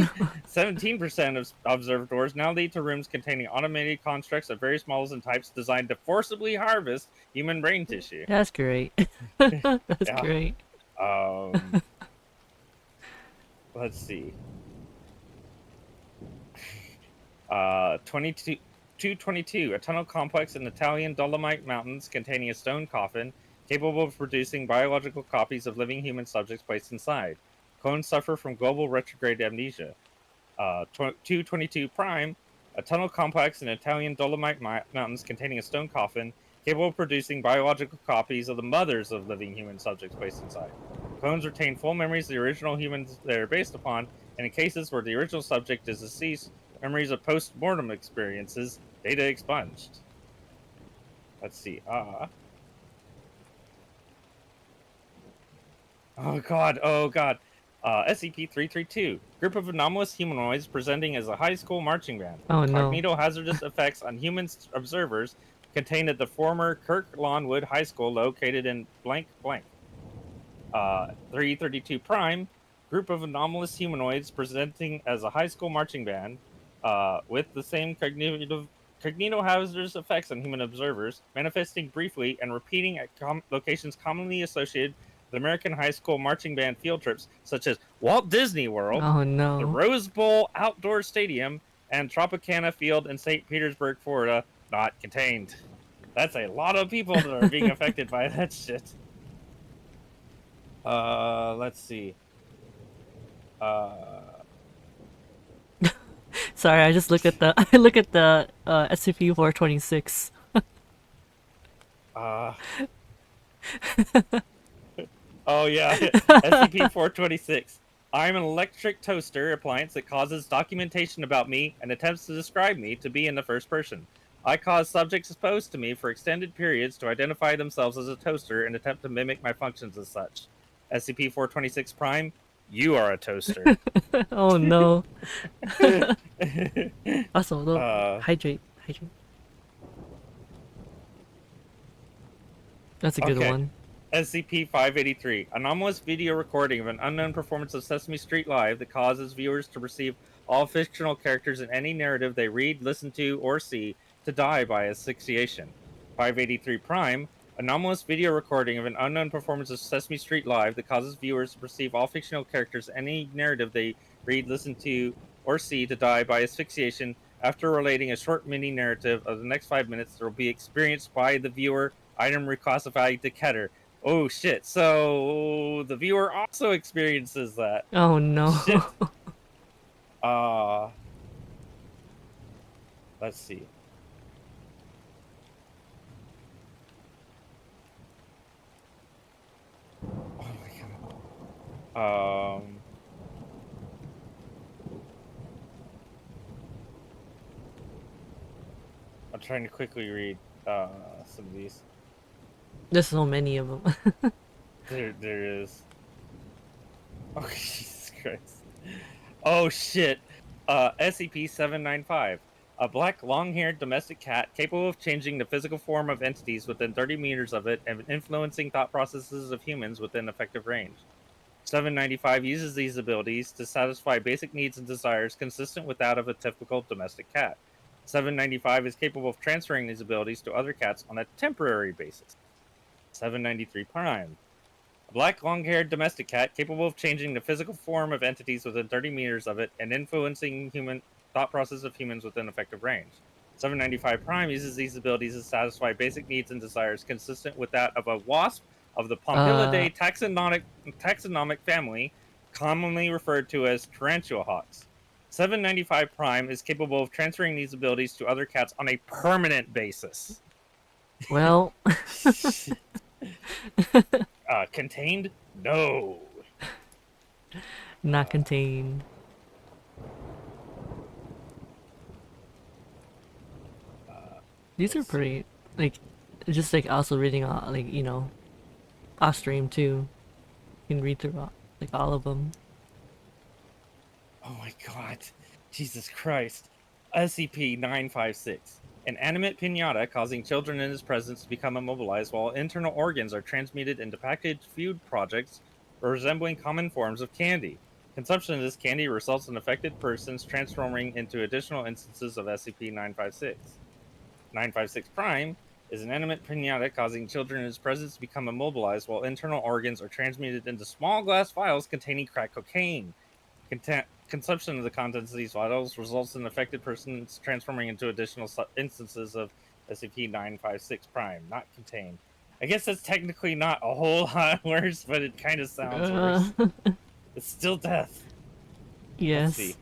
17% of observed doors now lead to rooms containing automated constructs of various models and types designed to forcibly harvest human brain tissue. that's great. That's Yeah. great. Um, let's see. 22, 222, a tunnel complex in Italian Dolomite Mountains containing a stone coffin capable of producing biological copies of living human subjects placed inside. Clones suffer from global retrograde amnesia. 222 Prime, a tunnel complex in Italian Dolomite Mountains containing a stone coffin capable of producing biological copies of the mothers of living human subjects placed inside. Clones retain full memories of the original humans they are based upon, and in cases where the original subject is deceased, memories of post-mortem experiences, data expunged. Let's see. Oh god, oh god. SCP-332, group of anomalous humanoids presenting as a high school marching band. Oh no. Cognito-hazardous effects on human observers contained at the former Kirk Lawnwood High School located in blank blank. 332 Prime, group of anomalous humanoids presenting as a high school marching band, with the same cognito-hazardous effects on human observers, manifesting briefly and repeating at locations commonly associated with American high school marching band field trips, such as Walt Disney World, Oh the no. Rose Bowl Outdoor Stadium, and Tropicana Field in St. Petersburg, Florida, not contained. That's a lot of people that are being affected by that shit. Let's see. Uh, Sorry, I just look at the I look at the SCP-426. uh, oh yeah, SCP-426. I'm an electric toaster appliance that causes documentation about me and attempts to describe me to be in the first person. I cause subjects exposed to me for extended periods to identify themselves as a toaster and attempt to mimic my functions as such. SCP-426 Prime, you are a toaster. Oh no. Also, look, uh, hydrate, hydrate. That's a good okay. one. SCP-583, anomalous video recording of an unknown performance of Sesame Street Live that causes viewers to perceive all fictional characters in any narrative they read, listen to, or see to die by asphyxiation. 583 Prime, anomalous video recording of an unknown performance of Sesame Street Live that causes viewers to perceive all fictional characters, any narrative they read, listen to, or see to die by asphyxiation. After relating a short mini narrative of the next 5 minutes, there will be experienced by the viewer. Item reclassified to Keter. Oh shit! So the viewer also experiences that. Oh no. Shit. Uh let's see. Oh my god. I'm trying to quickly read some of these. There's so many of them. There is. Oh Jesus Christ. Oh shit. SCP-795. A black, long-haired domestic cat capable of changing the physical form of entities within 30 meters of it and influencing thought processes of humans within effective range. 795 uses these abilities to satisfy basic needs and desires consistent with that of a typical domestic cat. 795 is capable of transferring these abilities to other cats on a temporary basis. 793 Prime. A black, long-haired domestic cat capable of changing the physical form of entities within 30 meters of it and influencing human thought process of humans within effective range. 795 Prime uses these abilities to satisfy basic needs and desires consistent with that of a wasp of the Pompilidae taxonomic family, commonly referred to as tarantula hawks. 795 Prime is capable of transferring these abilities to other cats on a permanent basis. Well, Contained? No. not contained. These are pretty, like, just like also reading, like, you know, off stream too. You can read through like all of them. Oh my god. Jesus Christ. SCP-956. An animate pinata causing children in his presence to become immobilized while internal organs are transmuted into packaged food projects resembling common forms of candy. Consumption of this candy results in affected persons transforming into additional instances of SCP-956. 956 Prime is an animate pinata causing children in his presence to become immobilized while internal organs are transmuted into small glass vials containing crack cocaine. Consumption of the contents of these vials results in affected persons transforming into additional instances of SCP-956 Prime, not contained. I guess that's technically not a whole lot worse, but it kind of sounds worse. It's still death. Let's see.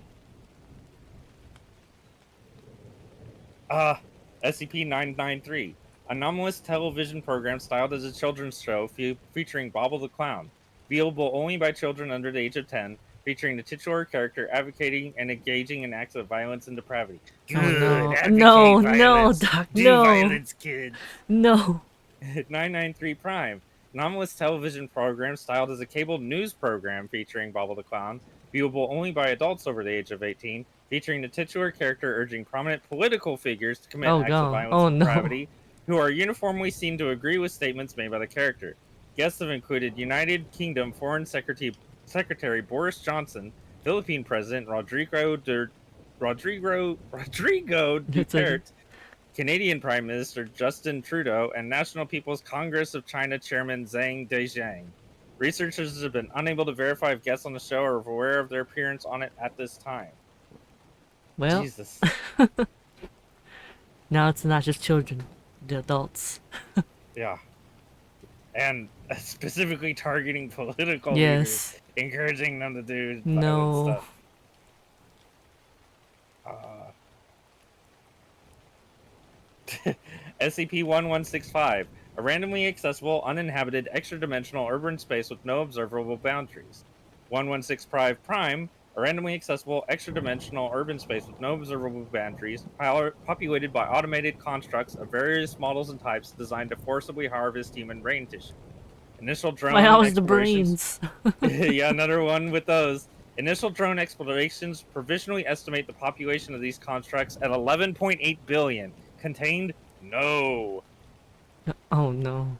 Yes. SCP-993. Anomalous television program styled as a children's show featuring Bobble the Clown. Viewable only by children under the age of 10, featuring the titular character advocating and engaging in acts of violence and depravity. Oh Good. no. Advocate No, violence. no, Doc, Do no. violence, kid. No. 993 Prime. Anomalous television program styled as a cable news program featuring Bobble the Clown. Viewable only by adults over the age of 18, featuring the titular character urging prominent political figures to commit Oh acts of no. violence Oh and no. depravity, who are uniformly seen to agree with statements made by the character. Guests have included United Kingdom Foreign Secretary Boris Johnson, Philippine President Rodrigo It's okay. Duterte, Canadian Prime Minister Justin Trudeau, and National People's Congress of China Chairman Zhang Dejiang. Researchers have been unable to verify if guests on the show are aware of their appearance on it at this time. Well, Jesus. now it's not just children, the adults. Yeah. And specifically targeting political Yes. leaders, encouraging them to do violent No. stuff. SCP-1165, a randomly accessible, uninhabited, extra-dimensional urban space with no observable boundaries. 116 Prime, a randomly accessible, extra-dimensional urban space with no observable boundaries, populated by automated constructs of various models and types designed to forcibly harvest human brain tissue. Initial drone My house the explorations. brains. Yeah, another one with those. Initial drone explorations provisionally estimate the population of these constructs at 11.8 billion. Contained? No. Oh no.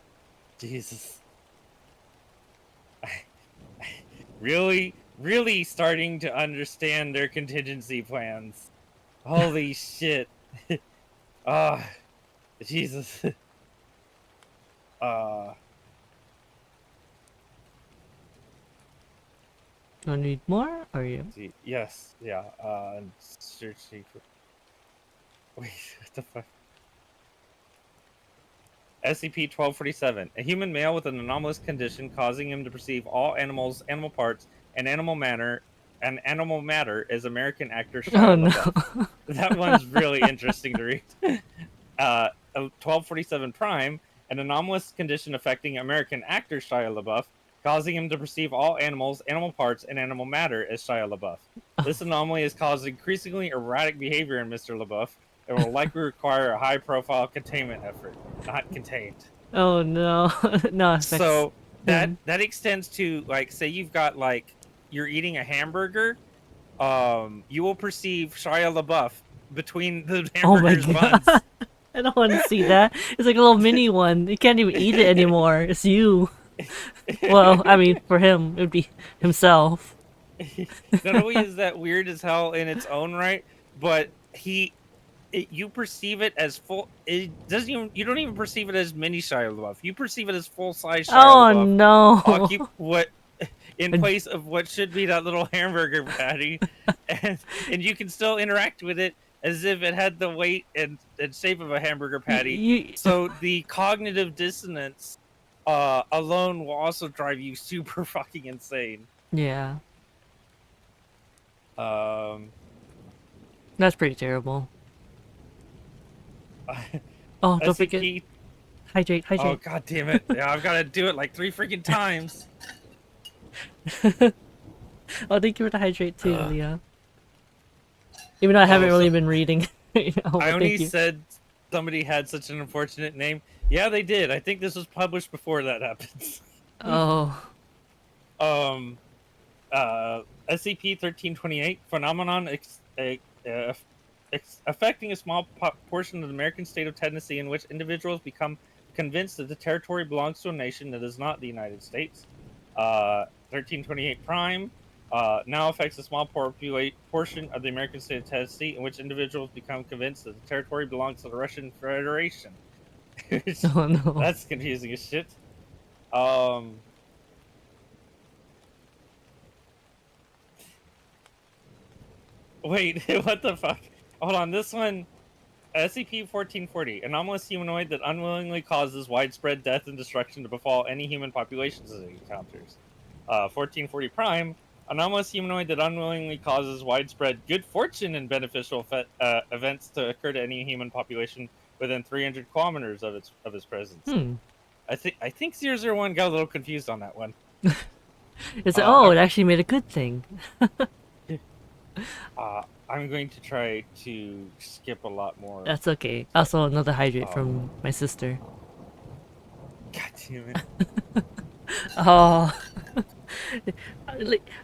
Jesus. Really, really starting to understand their contingency plans. Holy shit. Ah, Jesus. Uh, Do you need more? Or you? see, yes, yeah. Searching for. Wait, what the fuck? SCP-1247, a human male with an anomalous condition causing him to perceive all animals, animal parts, and animal matter as American actor Oh Shia no. LaBeouf. That one's really interesting to read. 1247 Prime, an anomalous condition affecting American actor Shia LaBeouf, causing him to perceive all animals, animal parts, and animal matter as Shia LaBeouf. This anomaly has caused increasingly erratic behavior in Mr. LaBeouf and will likely require a high profile containment effort, not contained. Oh no. No effects. So that Him. that extends to, like, say you've got, like, you're eating a hamburger, you will perceive Shia LaBeouf between the Oh my hamburger's god. buns. I don't want to see that. It's like a little mini one. You can't even eat it anymore. It's you. Well, I mean, for him, it would be himself. Not only is that weird as hell in its own right, but you perceive it as full. It doesn't even. You don't even perceive it as mini Shia LaBeouf. You perceive it as full size Shia Oh LaBeouf. Occup no. what in place of what should be that little hamburger patty, and you can still interact with it as if it had the weight and shape of a hamburger patty. You. So the cognitive dissonance alone will also drive you super fucking insane. Yeah. Um, That's pretty terrible. Oh, don't forget. SCP. Hydrate, Oh hydrate. god damn it! Yeah, I've got to do it like 3 freaking times. Oh, thank you for the hydrate too, Ugh. Leah. Even though I haven't Oh, so really been reading right now, I but only thank you. said somebody had such an unfortunate name. Yeah, they did. I think this was published before that happens. Oh. um, SCP-1328 phenomenon affecting a small portion of the American state of Tennessee, in which individuals become convinced that the territory belongs to a nation that is not the United States. 1328 Prime now affects a small portion of the American state of Tennessee, in which individuals become convinced that the territory belongs to the Russian Federation. Oh no. That's confusing as shit. Um, Wait, what the fuck? Hold on, this one, SCP-1440, anomalous humanoid that unwillingly causes widespread death and destruction to befall any human populations it encounters. 1440 Prime, anomalous humanoid that unwillingly causes widespread good fortune and beneficial events to occur to any human population within 300 kilometers of its presence. Hmm. I think 001 got a little confused on that one. It's oh, Uh, it actually made a good thing. I'm going to try to skip a lot more. That's okay. Also, another hydrate Oh, from my sister. God damn it. Oh.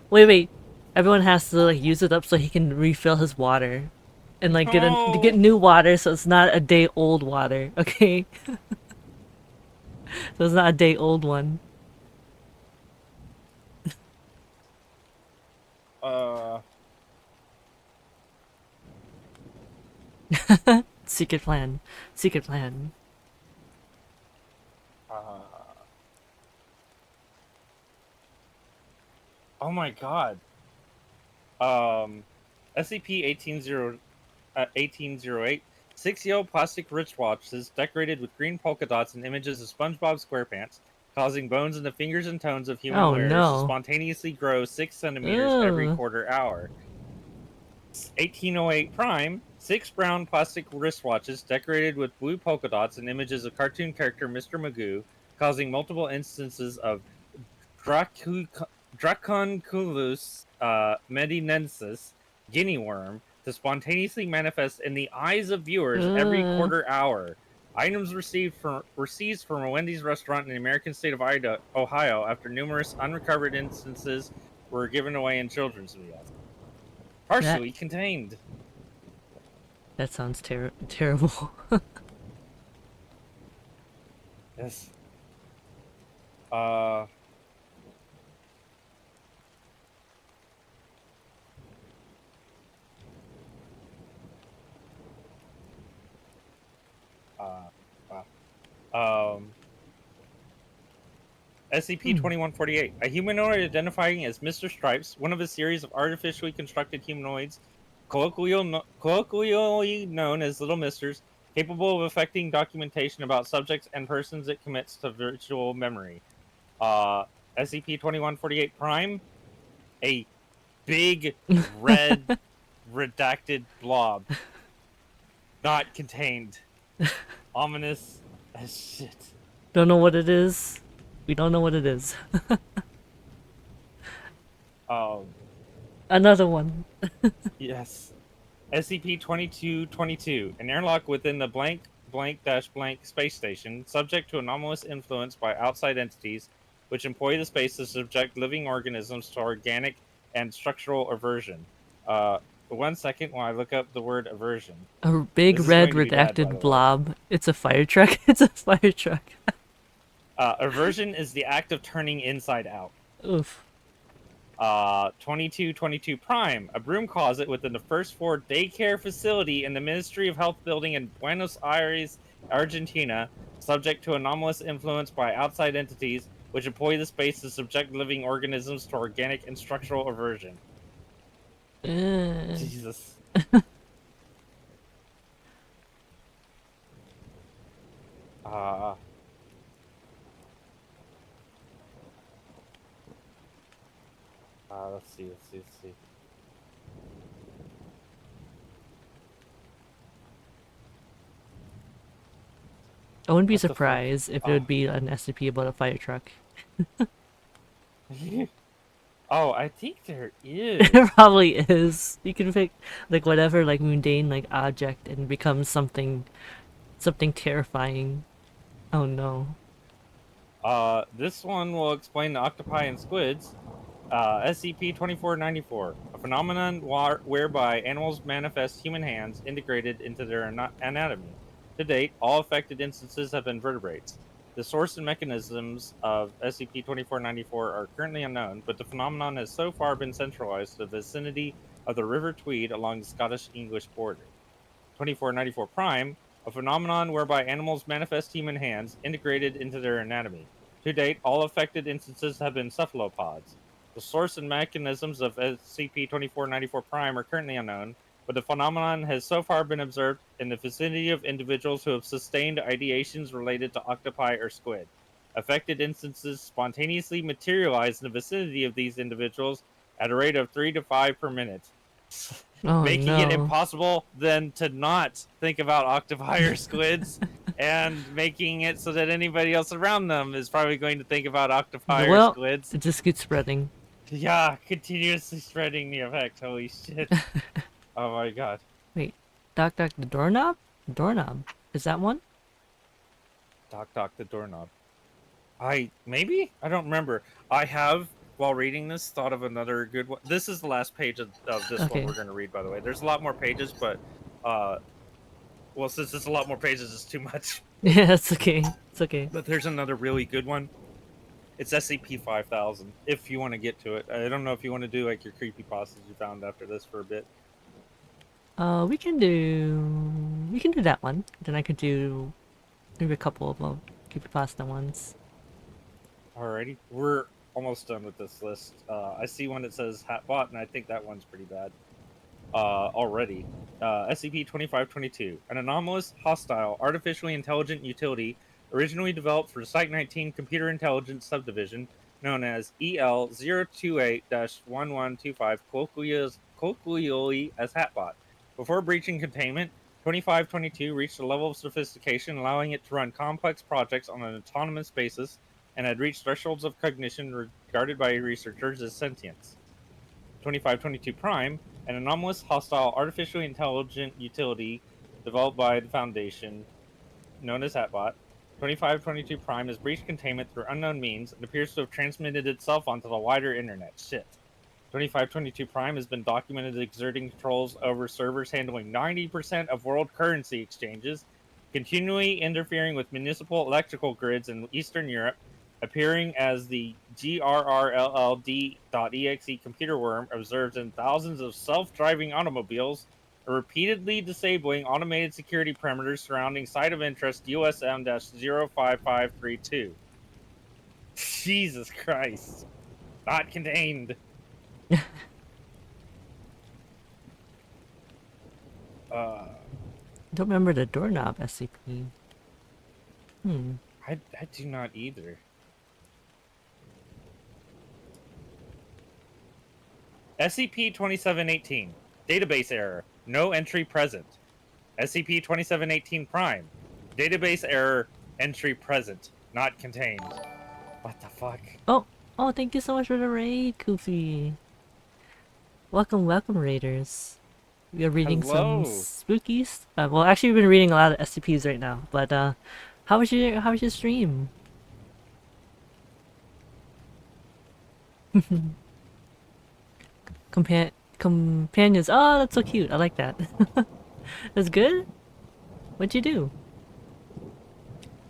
Wait, wait. Everyone has to like use it up so he can refill his water, and like get Oh, new water so it's not a day old water. Okay, so it's not a day old one. uh, Secret plan. Secret plan. uh, oh my God. Um, SCP-1808, 6 yellow plastic wristwatches decorated with green polka dots and images of SpongeBob SquarePants, causing bones in the fingers and toes of human Oh wearers to no. spontaneously grow 6 centimeters every Ugh. quarter hour. 1808 Prime, 6 brown plastic wristwatches decorated with blue polka dots and images of cartoon character Mr. Magoo, causing multiple instances of Dracu- Dracunculus medinensis, guinea worm, to spontaneously manifest in the eyes of viewers every Ugh. quarter hour. Items received from a Wendy's restaurant in the American state of Ohio after numerous unrecovered instances were given away in children's meals. That Partially contained. that sounds terrible. Yes. Uh. Uh. uh, Um. SCP-2148, a humanoid identifying as Mr. Stripes, one of a series of artificially constructed humanoids, colloquially known as Little Misters, capable of affecting documentation about subjects and persons it commits to virtual memory. Uh, SCP-2148 Prime, a big red redacted blob, not contained. Ominous as shit. Don't know what it is. We don't know what it is. Um, Another one. yes. SCP-2222, an airlock within the blank space station, subject to anomalous influence by outside entities, which employ the space to subject living organisms to organic and structural aversion. Uh, 1 second while I look up the word aversion. A big This is red going to be bad, by the redacted way. blob. It's a fire truck. It's a fire truck. Aversion is the act of turning inside out. Oof. 2222 Prime, a broom closet within the first floor daycare facility in the Ministry of Health building in Buenos Aires, Argentina, subject to anomalous influence by outside entities, which employ the space to subject living organisms to organic and structural aversion. Jesus. Uh, let's see. I wouldn't be What the fuck? surprised if it would be an SCP about a fire truck. Oh, I think there is. It probably is. You can pick like whatever like mundane like object and become something terrifying. Oh no. This one will explain the octopi and squids. SCP-2494, a phenomenon whereby animals manifest human hands integrated into their anatomy. To date, all affected instances have been vertebrates. The source and mechanisms of SCP-2494 are currently unknown, but the phenomenon has so far been centralized to the vicinity of the River Tweed along the Scottish-English border. 2494 Prime, a phenomenon whereby animals manifest human hands integrated into their anatomy. To date, all affected instances have been cephalopods. The source and mechanisms of SCP-2494 Prime are currently unknown, but the phenomenon has so far been observed in the vicinity of individuals who have sustained ideations related to octopi or squid. Affected instances spontaneously materialize in the vicinity of these individuals at a rate of 3 to 5 per minute. Oh Making it no. impossible then to not think about octopi or squids and making it so that anybody else around them is probably going to think about octopi or Well, squids. it just keeps spreading. Yeah, continuously spreading the effect. Holy shit. Oh my god. Wait, Doc the doorknob? Doorknob. Is that one? Doc the doorknob. Maybe? I don't remember. I have, while reading this, thought of another good one. This is the last page of this one Okay. we're going to read, by the way. There's a lot more pages, but, well, since it's a lot more pages, it's too much. Yeah, it's okay. It's okay. But there's another really good one. It's SCP-5000, if you want to get to it. I don't know if you want to do, like, your creepypastas you found after this for a bit. We can do that one. Then I could do maybe a couple of creepypasta ones. Alrighty. We're almost done with this list. I see one that says Hatbot, and I think that one's pretty bad. Already. SCP-2522, an anomalous, hostile, artificially intelligent utility originally developed for Site-19 Computer Intelligence Subdivision, known as EL-028-1125, colloquially as Hatbot. Before breaching containment, 2522 reached a level of sophistication allowing it to run complex projects on an autonomous basis and had reached thresholds of cognition regarded by researchers as sentience. 2522 Prime, an anomalous, hostile, artificially intelligent utility developed by the Foundation, known as Hatbot. 2522 Prime has breached containment through unknown means and appears to have transmitted itself onto the wider internet. Shit. 2522 Prime has been documented exerting controls over servers handling 90% of world currency exchanges, continually interfering with municipal electrical grids in Eastern Europe, appearing as the GRRLLD.exe computer worm observed in thousands of self-driving automobiles, repeatedly disabling automated security parameters surrounding site of interest USM-05532. Jesus Christ. Not contained. Uh, Don't remember the doorknob SCP. Hmm. I do not either. SCP-2718. Database error. No entry present. SCP-2718 Prime. Database error. Entry present. Not contained. What the fuck? Oh, oh, thank you so much for the raid, Koofy. Welcome, welcome, raiders. We are reading some Hello. spookies. Well, actually, we've been reading a lot of SCPs right now. But how was your stream? Companions. Oh, that's so cute. I like that. That's good. What'd you do?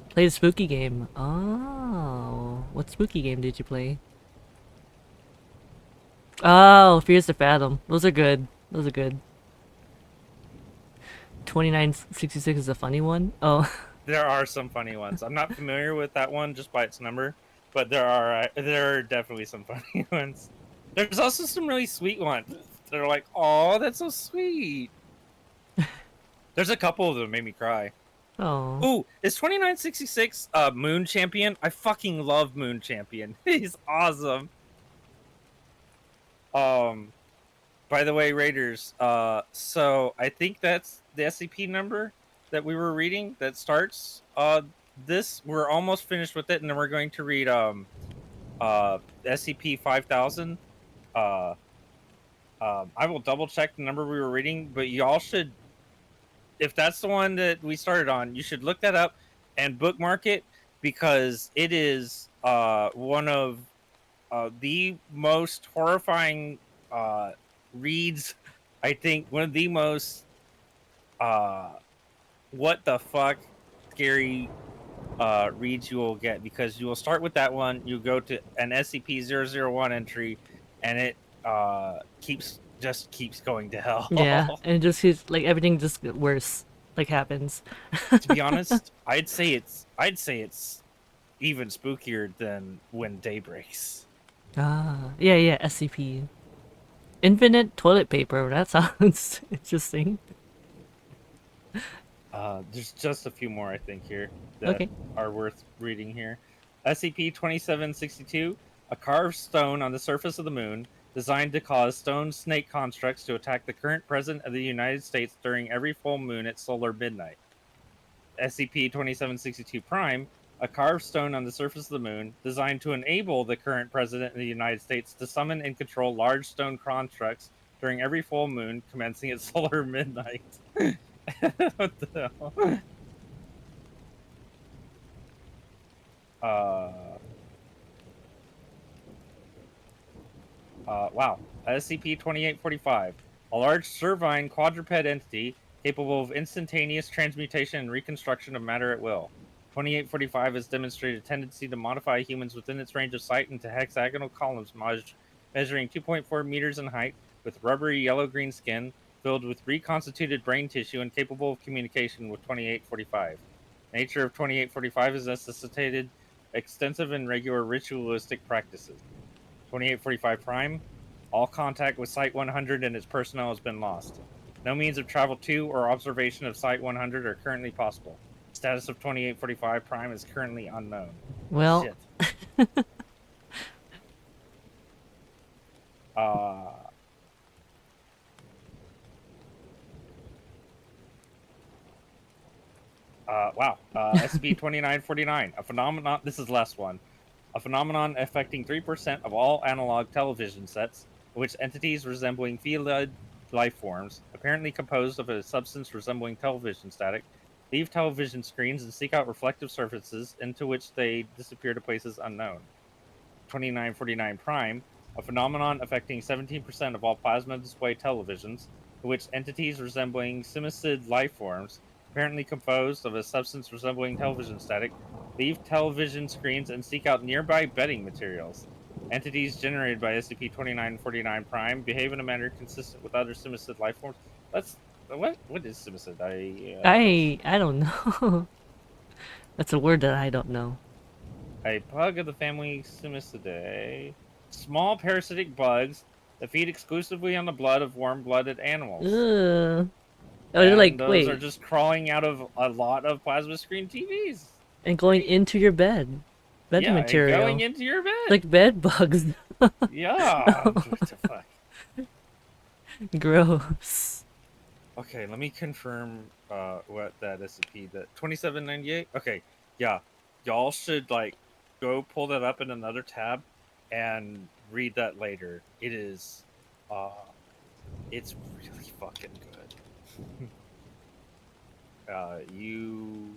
Played a spooky game. Oh, what spooky game did you play? Oh, Fears to Fathom. Those are good. Those are good. 2966 is a funny one. Oh, There are some funny ones. I'm not familiar with that one just by its number, but there are definitely some funny ones. There's also some really sweet ones. They're like, "Oh, that's so sweet." There's a couple of them made me cry. oh, Ooh, is 2966 Moon Champion? I fucking love Moon Champion. He's awesome. Um, by the way, Raiders, so I think that's the SCP number that we were reading that starts this. We're almost finished with it, and then we're going to read SCP 5000. Uh I will double check the number we were reading, but y'all should, if that's the one that we started on, you should look that up and bookmark it, because it is one of the most horrifying reads. I think one of the most uh, what the fuck scary reads you will get, because you will start with that one, you go to an SCP-001 entry, and it keeps going to yeah. hell. And it just is like everything just get worse. Like happens. To be honest, I'd say it's even spookier than When Day Breaks. Ah, yeah, yeah. SCP. Infinite toilet paper. That sounds interesting. There's just a few more, I think, here that Okay. are worth reading here. SCP-2762, a carved stone on the surface of the moon, designed to cause stone snake constructs to attack the current president of the United States during every full moon at solar midnight. SCP-2762 Prime, a carved stone on the surface of the moon, designed to enable the current president of the United States to summon and control large stone constructs during every full moon commencing at solar midnight. What the hell? Uh, wow. SCP-2845, a large cervine quadruped entity capable of instantaneous transmutation and reconstruction of matter at will. 2845 has demonstrated a tendency to modify humans within its range of sight into hexagonal columns measuring 2.4 meters in height, with rubbery yellow-green skin, filled with reconstituted brain tissue and capable of communication with 2845. Nature of 2845 has necessitated extensive and regular ritualistic practices. 2845 Prime, all contact with Site 100 and its personnel has been lost. No means of travel to or observation of Site 100 are currently possible. Status of 2845 Prime is currently unknown. Well, Shit. Uh, wow. SCP-2949, a phenomenon. This is the last one. A phenomenon affecting 3% of all analog television sets, in which entities resembling felid life forms, apparently composed of a substance resembling television static, leave television screens and seek out reflective surfaces into which they disappear to places unknown. 2949 Prime, a phenomenon affecting 17% of all plasma display televisions, in which entities resembling simicid life forms, apparently composed of a substance resembling television static, leave television screens and seek out nearby bedding materials. Entities generated by SCP-2949 Prime behave in a manner consistent with other simicid life forms. That's what is simicid? I don't know. That's a word that I don't know. A bug of the family Simistidae. Small parasitic bugs that feed exclusively on the blood of warm-blooded animals. Ugh. Oh, they're And like, those are wait, just crawling out of a lot of plasma screen TVs. and going Great. into your bed. Bedding Yeah, and going material. into your bed. Like bed bugs. Yeah. What the fuck? Gross. Okay, let me confirm what that SCP, that 2798. Okay, yeah. Y'all should like go pull that up in another tab and read that later. Uh it's really fucking good. You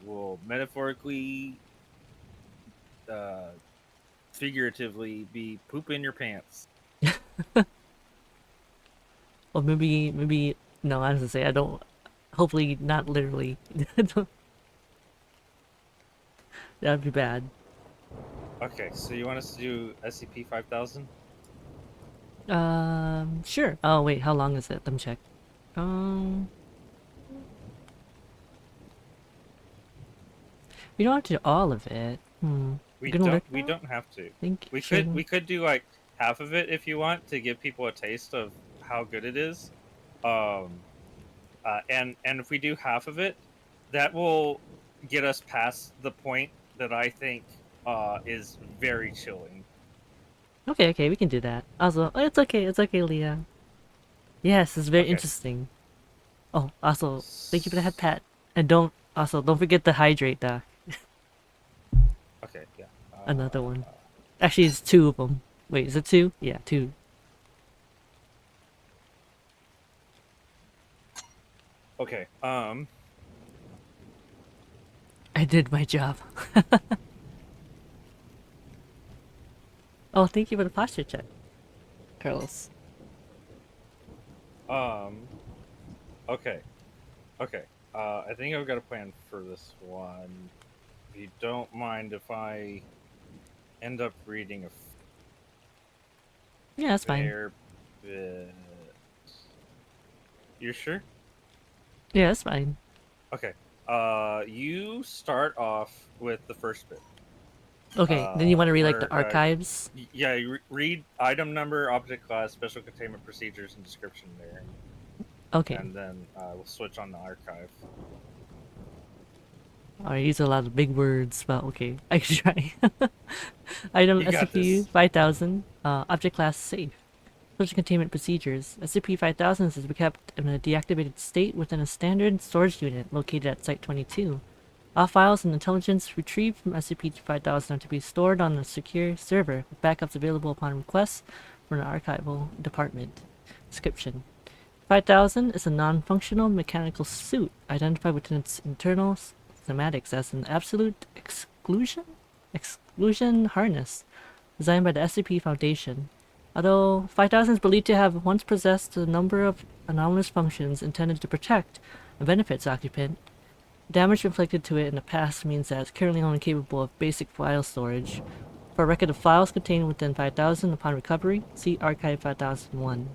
will metaphorically uh figuratively be pooping your pants. Or maybe, no, I was gonna say, I don't, hopefully not literally. That'd be bad. Okay, so you want us to do SCP-5000? Sure. Oh, wait, how long is it? Let me check. Um, we don't have to do all of it. We're gonna look We now? don't have to. Think We sure. could do like half of it if you want to give people a taste of how good it is. Um and if we do half of it, that will get us past the point that I think is very chilling. Okay, okay, we can do that. Also, it's okay, Leah. Yes, it's very Okay. interesting. Oh, also, thank you for the head pat. And don't forget to hydrate, Okay, yeah. another one. Actually, it's two of them. Wait, is it two? Yeah, two. Okay. I did my job. Oh, thank you for the posture check, Carlos. um okay. Okay. I think I've got a plan for this one. If you don't mind if I end up reading a Yeah, that's fine. fair bit. You sure? Yeah, that's fine. Okay. You start off with the first bit. Okay, then you want to read like the Where archives? yeah, you read item number, object class, special containment procedures, and description there, Okay. and then we'll switch on the archive. I use a lot of big words, but okay, I can try. Item You got this. SCP-5000, object class safe. Special containment procedures. SCP-5000 is to be kept in a deactivated state within a standard storage unit located at Site-22. All files and intelligence retrieved from SCP-5000 are to be stored on a secure server, with backups available upon request from the archival department. Description: 5000 is a non-functional mechanical suit identified within its internal schematics as an absolute exclusion harness designed by the SCP Foundation. Although 5000 is believed to have once possessed a number of anomalous functions intended to protect and benefit its occupant, damage inflicted to it in the past means that it's currently only capable of basic file storage. For a record of files contained within 5000 upon recovery, see Archive 5001.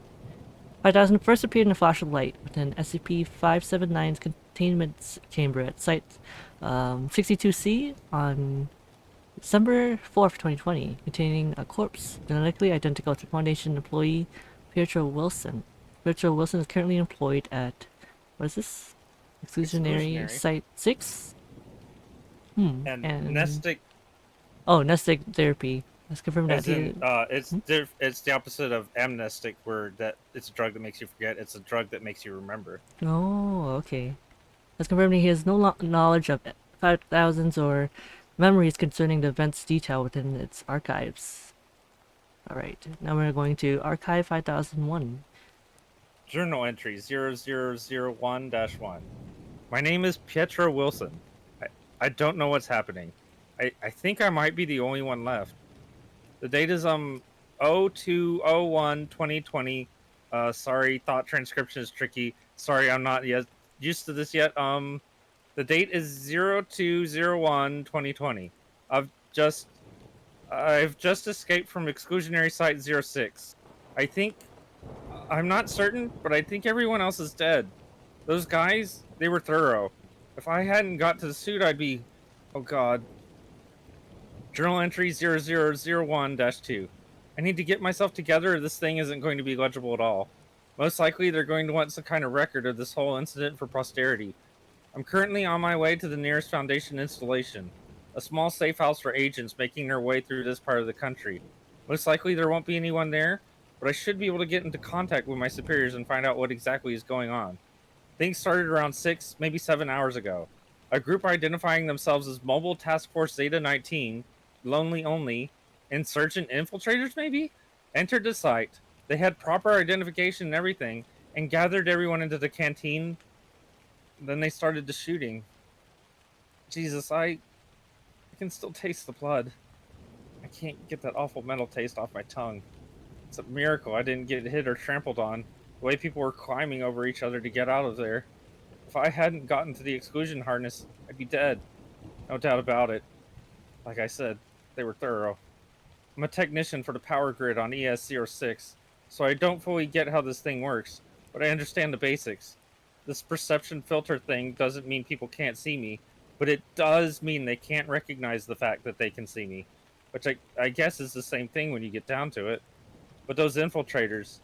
5000 first appeared in a flash of light within SCP-579's containment chamber at Site 62C on December 4th, 2020, containing a corpse genetically identical to Foundation employee Pietro Wilson. Pietro Wilson is currently employed at, what is this? Exclusionary Exclusionary Site 6? and And... nestic, Oh, Nestic Therapy. Let's confirm that as he... in it's the opposite of amnestic, where that it's a drug that makes you forget. It's a drug that makes you remember. Oh, okay. Let's confirm that he has no knowledge of 5000s or memories concerning the events detailed within its archives. Alright, now we're going to Archive 5001. Journal entry 0001-1. My name is Pietro Wilson. I don't know what's happening. I think I might be the only one left. The date is 0201-2020. Sorry, thought transcription is tricky. Sorry, I'm not yet used to this yet. The date is 0201-2020. I've just I've just escaped from exclusionary site 06. I think I'm not certain, but I think everyone else is dead. Those guys, they were thorough. If I hadn't got to the suit, I'd be Oh god. Journal entry 0001-2. I need to get myself together or this thing isn't going to be legible at all. Most likely they're going to want some kind of record of this whole incident for posterity. I'm currently on my way to the nearest Foundation installation, a small safe house for agents making their way through this part of the country. Most likely there won't be anyone there, but I should be able to get into contact with my superiors and find out what exactly is going on. Things started around 6, maybe 7 hours ago. A group identifying themselves as Mobile Task Force Zeta 19, Lonely Only, Insurgent Infiltrators maybe, entered the site. They had proper identification and everything, and gathered everyone into the canteen. Then they started the shooting. Jesus, I can still taste the blood. I can't get that awful metal taste off my tongue. It's a miracle I didn't get hit or trampled on. The way people were climbing over each other to get out of there. If I hadn't gotten to the exclusion harness, I'd be dead. No doubt about it. Like I said, they were thorough. I'm a technician for the power grid on ES-06, so I don't fully get how this thing works, but I understand the basics. This perception filter thing doesn't mean people can't see me, but it does mean they can't recognize the fact that they can see me, which I guess is the same thing when you get down to it. But those infiltrators,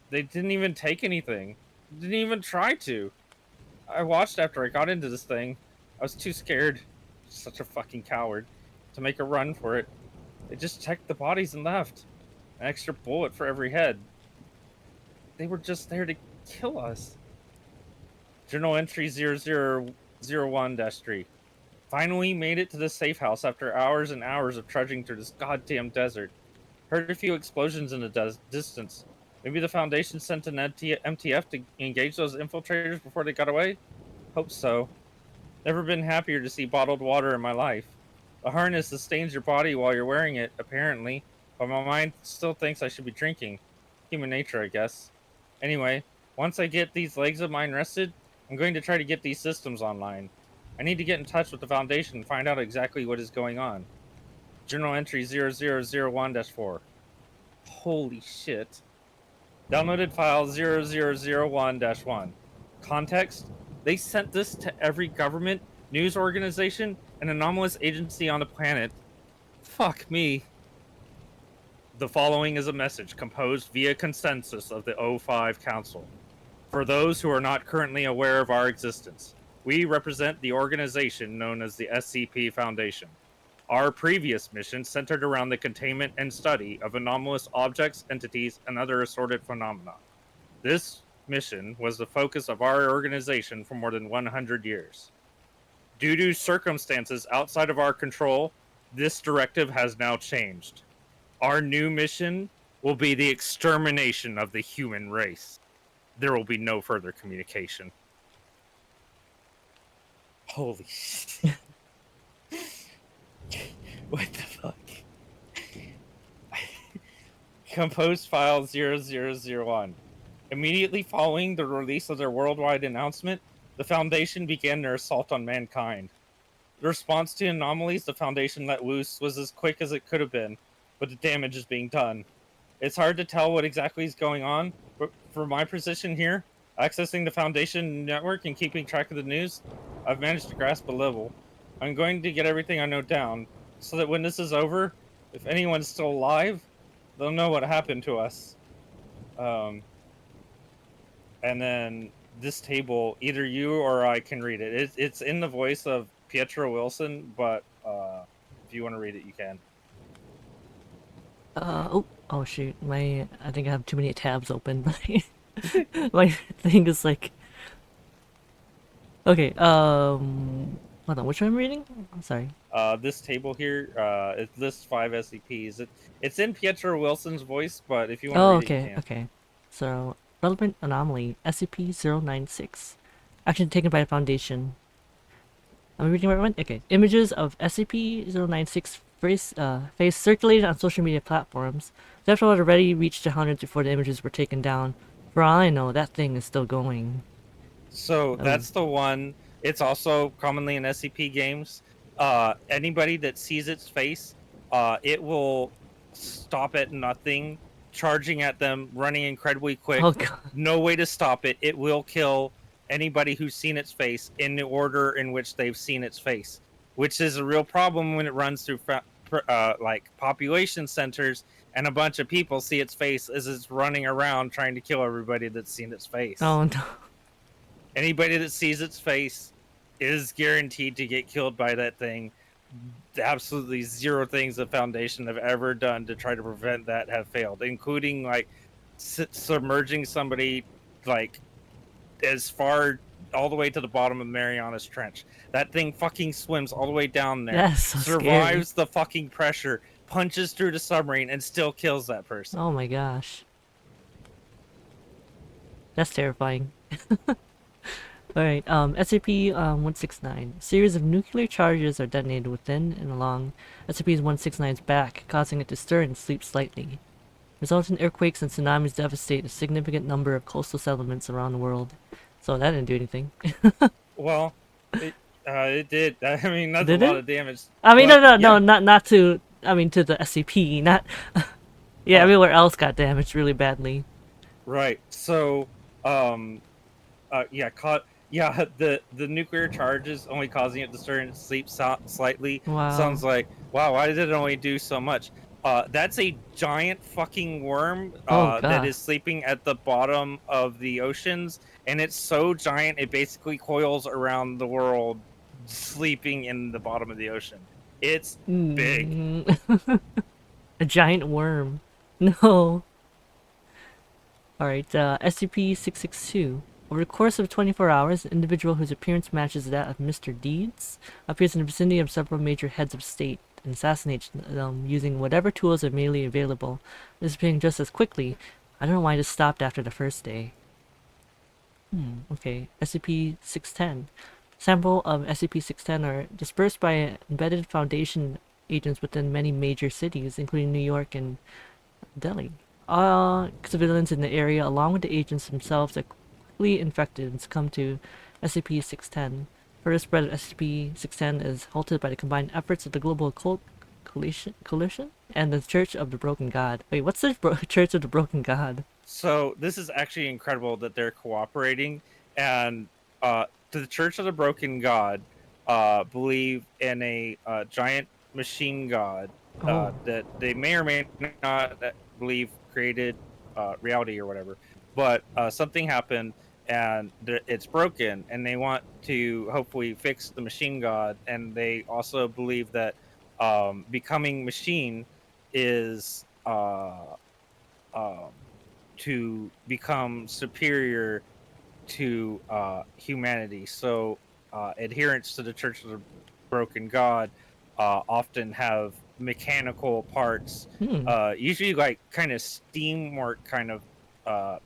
they didn't even take anything. Didn't even try to. I watched after I got into this thing. I was too scared, such a fucking coward, to make a run for it. They just checked the bodies and left. An extra bullet for every head. They were just there to kill us. Journal entry 0001-3. Finally made it to the safe house after hours and hours of trudging through this goddamn desert. Heard a few explosions in the distance. Maybe the Foundation sent an MTF to engage those infiltrators before they got away? Hope so. Never been happier to see bottled water in my life. A harness sustains your body while you're wearing it, apparently, but my mind still thinks I should be drinking. Human nature, I guess. Anyway, once I get these legs of mine rested, I'm going to try to get these systems online. I need to get in touch with the Foundation and find out exactly what is going on. Journal entry 0001-4. Holy shit. Downloaded file 0001-1. Context: they sent this to every government, news organization, and anomalous agency on the planet. Fuck me. The following is a message composed via consensus of the O5 Council. For those who are not currently aware of our existence, we represent the organization known as the SCP Foundation. Our previous mission centered around the containment and study of anomalous objects, entities, and other assorted phenomena. This mission was the focus of our organization for more than 100 years. Due to circumstances outside of our control, this directive has now changed. Our new mission will be the extermination of the human race. There will be no further communication. Holy shit. What the fuck? Composed file 0001. Immediately following the release of their worldwide announcement, the Foundation began their assault on mankind. The response to anomalies the Foundation let loose was as quick as it could have been, but the damage is being done. It's hard to tell what exactly is going on, but for my position here, accessing the Foundation network and keeping track of the news, I've managed to grasp a level. I'm going to get everything I know down, so that when this is over, if anyone's still alive, they'll know what happened to us. And then this table, either you or I can read it. It's in the voice of Pietro Wilson, but if you want to read it, you can. Oh shoot, I think I have too many tabs open. My thing is like, okay, hold on, which one am I reading? Sorry. This table here, it lists 5 SCPs. It's in Pietro Wilson's voice, but if you want to Oh, read it, you okay, can. okay. So, relevant anomaly, SCP-096. Action taken by the Foundation. Am I reading the right one? Okay. Images of SCP-096 face circulated on social media platforms. The afterward already reached the hundreds before the images were taken down. For all I know, that thing is still going. So that's the one. It's also commonly in SCP games. Anybody that sees its face, it will stop at nothing, charging at them, running incredibly quick. Oh god. No way to stop it. It will kill anybody who's seen its face in the order in which they've seen its face. which is a real problem when it runs through like population centers and a bunch of people see its face as it's running around trying to kill everybody that's seen its face. Oh no. Anybody that sees its face is guaranteed to get killed by that thing. Absolutely zero things the Foundation have ever done to try to prevent that have failed, including like submerging somebody like as far all the way to the bottom of Marianas Trench. That thing fucking swims all the way down there, That's so survives scary. the fucking pressure, punches through the submarine, and still kills that person. Oh my gosh. That's terrifying. Alright, SCP-169. A series of nuclear charges are detonated within and along SCP-169's back, causing it to stir and sleep slightly. Resultant earthquakes and tsunamis devastate a significant number of coastal settlements around the world. So that didn't do anything. Well, it did. I mean, that's Did a lot it? of damage. I mean, Well, no, yeah. not to. I mean, to the SCP, not. Yeah, Oh, everywhere else got damaged really badly. right. So, yeah, yeah, the nuclear charges only causing it to stir and sleep slightly Wow. sounds like, wow, why did it only do so much? That's a giant fucking worm Oh that god. is sleeping at the bottom of the oceans, and it's so giant it basically coils around the world, sleeping in the bottom of the ocean. It's big. Mm. A giant worm. No. Alright, SCP-662. Over the course of 24 hours, an individual whose appearance matches that of Mr. Deeds appears in the vicinity of several major heads of state and assassinates them using whatever tools are immediately available, disappearing just as quickly. I don't know why this stopped after the first day. Okay. SCP-610. Sample of SCP-610 are dispersed by embedded Foundation agents within many major cities, including New York and Delhi. All civilians in the area, along with the agents themselves, are quickly infected and succumb to SCP-610. Further spread of SCP-610 is halted by the combined efforts of the Global Occult Coalition and the Church of the Broken God. Wait, what's the Church of the Broken God? So this is actually incredible that they're cooperating, and the Church of the Broken God believe in a giant machine god Oh. that they may or may not believe created reality or whatever. But something happened and it's broken, and they want to hopefully fix the machine god. And they also believe that becoming machine is um, to become superior to humanity. So adherents to the Church of the Broken God often have mechanical parts, Hmm. usually like kind of steamwork kind of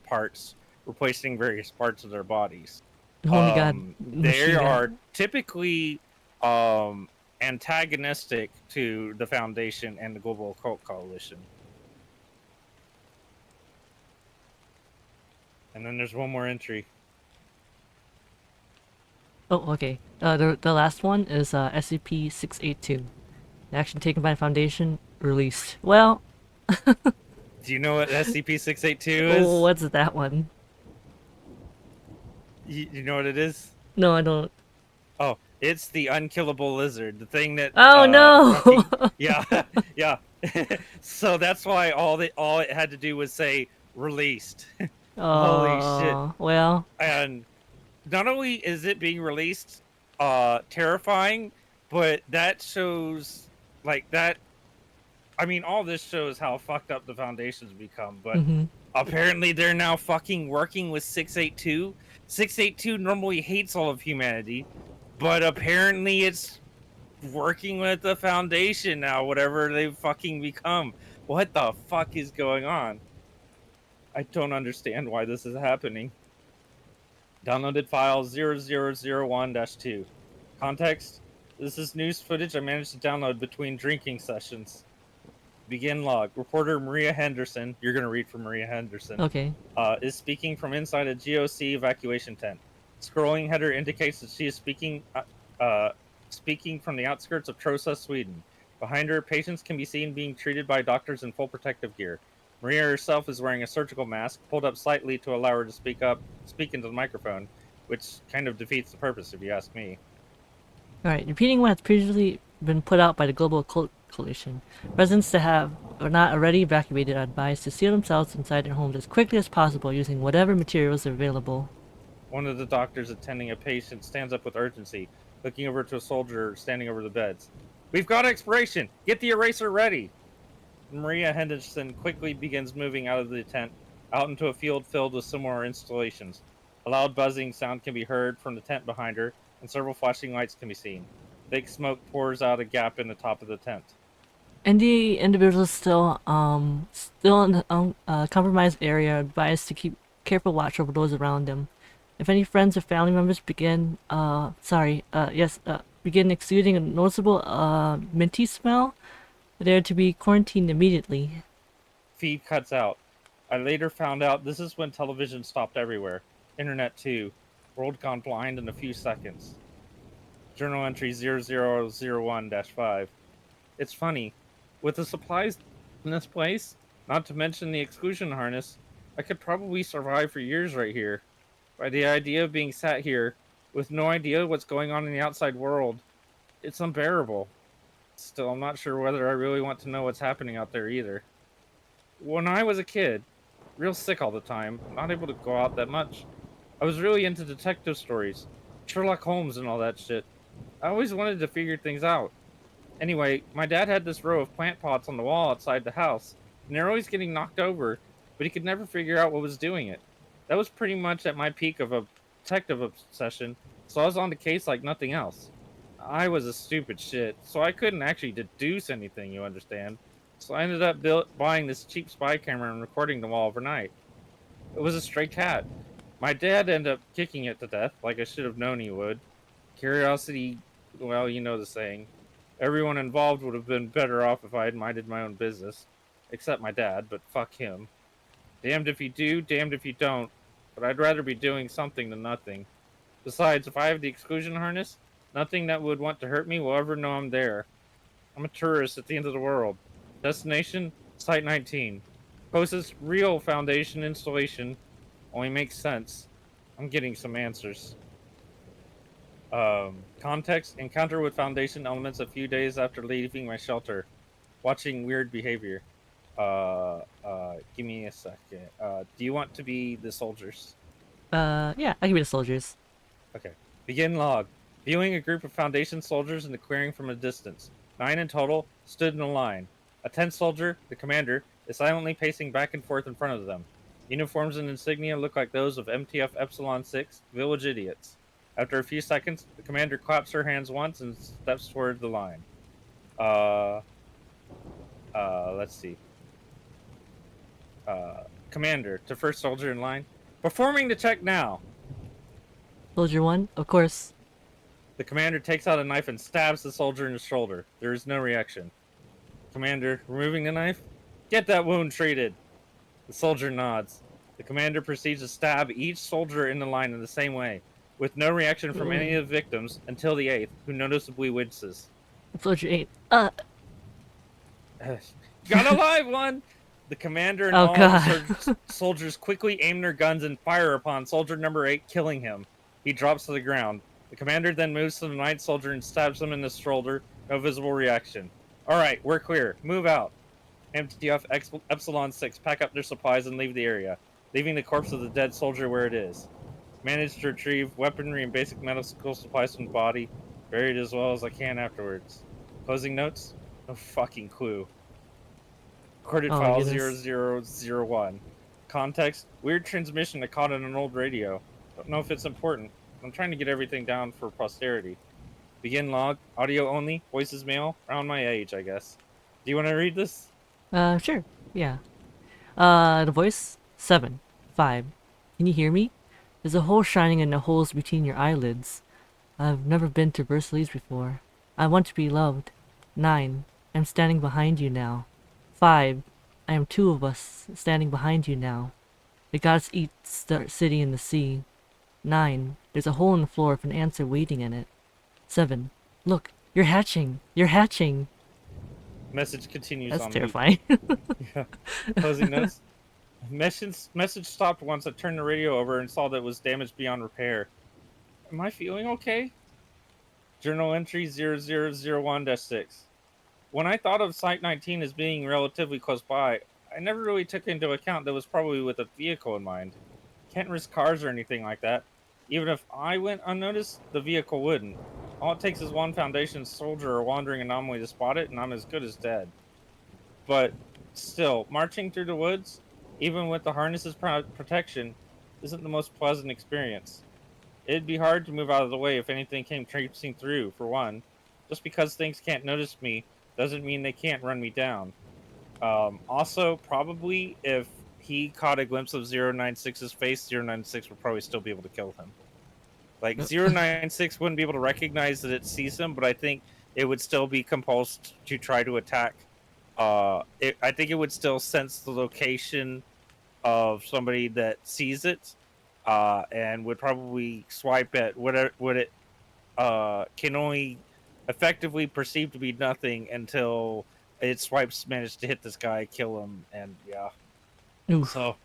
parts, replacing various parts of their bodies. Oh my god. They Machine are gun. typically um, antagonistic to the Foundation and the Global Occult Coalition. And then there's one more entry. Oh, okay. The last one is SCP-682. Action taken by the Foundation, released. Well, Do you know what SCP-682 oh, is? what's that one? You know what it is? No, I don't. Oh, it's the unkillable lizard, the thing that Oh no! fucking yeah, yeah. So that's why all it had to do was say released. Holy shit. Oh, well. And not only is it being released terrifying, but that shows like that I mean all this shows how fucked up the Foundation's become, but Mm-hmm. apparently they're now fucking working with 682. 682 normally hates all of humanity, but apparently it's working with the Foundation now, whatever they've fucking become. What the fuck is going on? I don't understand why this is happening. Downloaded file 0001-2. Context: this is news footage I managed to download between drinking sessions. Begin log. Reporter Maria Henderson, you're going to read from Maria Henderson, Okay. is speaking from inside a GOC evacuation tent. Scrolling header indicates that she is speaking from the outskirts of Trosa, Sweden. Behind her, patients can be seen being treated by doctors in full protective gear. Maria herself is wearing a surgical mask, pulled up slightly to allow her to speak into the microphone, which kind of defeats the purpose, if you ask me. Alright, repeating what has previously been put out by the Global Occult Coalition. Residents that have or not already evacuated are advised to seal themselves inside their homes as quickly as possible using whatever materials are available. One of the doctors attending a patient stands up with urgency, looking over to a soldier standing over the beds. We've got expiration! Get the eraser ready! Maria Henderson quickly begins moving out of the tent, out into a field filled with similar installations. A loud buzzing sound can be heard from the tent behind her, and several flashing lights can be seen. Thick smoke pours out a gap in the top of the tent. And the individuals still in the compromised area are advised to keep careful watch over those around them. If any friends or family members begin begin exuding a noticeable minty smell, they're to be quarantined immediately. Feed cuts out. I later found out this is when television stopped everywhere. Internet too. World gone blind in a few seconds. Journal entry 0001-5. It's funny. With the supplies in this place, not to mention the exclusion harness, I could probably survive for years right here. By the idea of being sat here with no idea what's going on in the outside world, it's unbearable. Still, I'm not sure whether I really want to know what's happening out there either. When I was a kid, real sick all the time, not able to go out that much, I was really into detective stories, Sherlock Holmes and all that shit. I always wanted to figure things out. Anyway, my dad had this row of plant pots on the wall outside the house, and they're always getting knocked over, but he could never figure out what was doing it. That was pretty much at my peak of a detective obsession, so I was on the case like nothing else. I was a stupid shit, so I couldn't actually deduce anything, you understand? So I ended up buying this cheap spy camera and recording them all overnight. It was a stray cat. My dad ended up kicking it to death, like I should have known he would. Curiosity, well, you know the saying. Everyone involved would have been better off if I had minded my own business. Except my dad, but fuck him. Damned if you do, damned if you don't. But I'd rather be doing something than nothing. Besides, if I have the exclusion harness, nothing that would want to hurt me will ever know I'm there. I'm a tourist at the end of the world. Destination, Site 19. Closest real Foundation installation. Only makes sense. I'm getting some answers. Context: encounter with Foundation elements a few days after leaving my shelter. Watching weird behavior. Give me a second. Do you want to be the soldiers? Yeah, I can be the soldiers. Okay. Begin log. Viewing a group of Foundation soldiers in the clearing from a distance. 9 in total stood in a line. A 10th soldier, the commander, is silently pacing back and forth in front of them. Uniforms and insignia look like those of MTF Epsilon 6, Village Idiots. After a few seconds, the commander claps her hands once and steps toward the line. Let's see. Commander, to first soldier in line. Performing the check now. Soldier 1, of course. The commander takes out a knife and stabs the soldier in the shoulder. There is no reaction. Commander, removing the knife. Get that wound treated. The soldier nods. The commander proceeds to stab each soldier in the line in the same way, with no reaction from any of the victims until the 8th, who noticeably winces. Soldier 8. Got a live one! The commander and Oh, all God. soldiers quickly aim their guns and fire upon soldier number 8, killing him. He drops to the ground. The commander then moves to the 9th soldier and stabs him in the shoulder. No visible reaction. Alright, we're clear. Move out. MTF Epsilon 6 pack up their supplies and leave the area, leaving the corpse of the dead soldier where it is. Manage to retrieve weaponry and basic medical supplies from the body, buried as well as I can afterwards. Closing notes? No fucking clue. Recorded Oh, file goodness. 0001. Context: weird transmission I caught on an old radio. Don't know if it's important. I'm trying to get everything down for posterity. Begin log. Audio only. Voices male. Around my age, I guess. Do you want to read this? Sure. Yeah. The voice? 7. 5. Can you hear me? There's a hole shining in the holes between your eyelids. I've never been to Versailles before. I want to be loved. 9. I'm standing behind you now. 5. I am 2 of us standing behind you now. The gods eat city in the sea. 9. There's a hole in the floor with an answer waiting in it. 7. Look, you're hatching. You're hatching. Message continues That's on terrifying. Yeah. Closing notes. Message stopped once I turned the radio over and saw that it was damaged beyond repair. Am I feeling okay? Journal entry 0001-6. When I thought of Site 19 as being relatively close by, I never really took into account that was probably with a vehicle in mind. Can't risk cars or anything like that. Even if I went unnoticed, the vehicle wouldn't. All it takes is one Foundation soldier or wandering anomaly to spot it, and I'm as good as dead. But still, marching through the woods, even with the harness's protection, isn't the most pleasant experience. It'd be hard to move out of the way if anything came traipsing through, for one. Just because things can't notice me doesn't mean they can't run me down. Also, probably if he caught a glimpse of 096's face, 096 would probably still be able to kill him. Like, 096 wouldn't be able to recognize that it sees him, but I think it would still be compulsed to try to attack. I think it would still sense the location of somebody that sees it, and would probably swipe at what it can only effectively perceive to be nothing until its swipes manage to hit this guy, kill him, and yeah. Oof. So,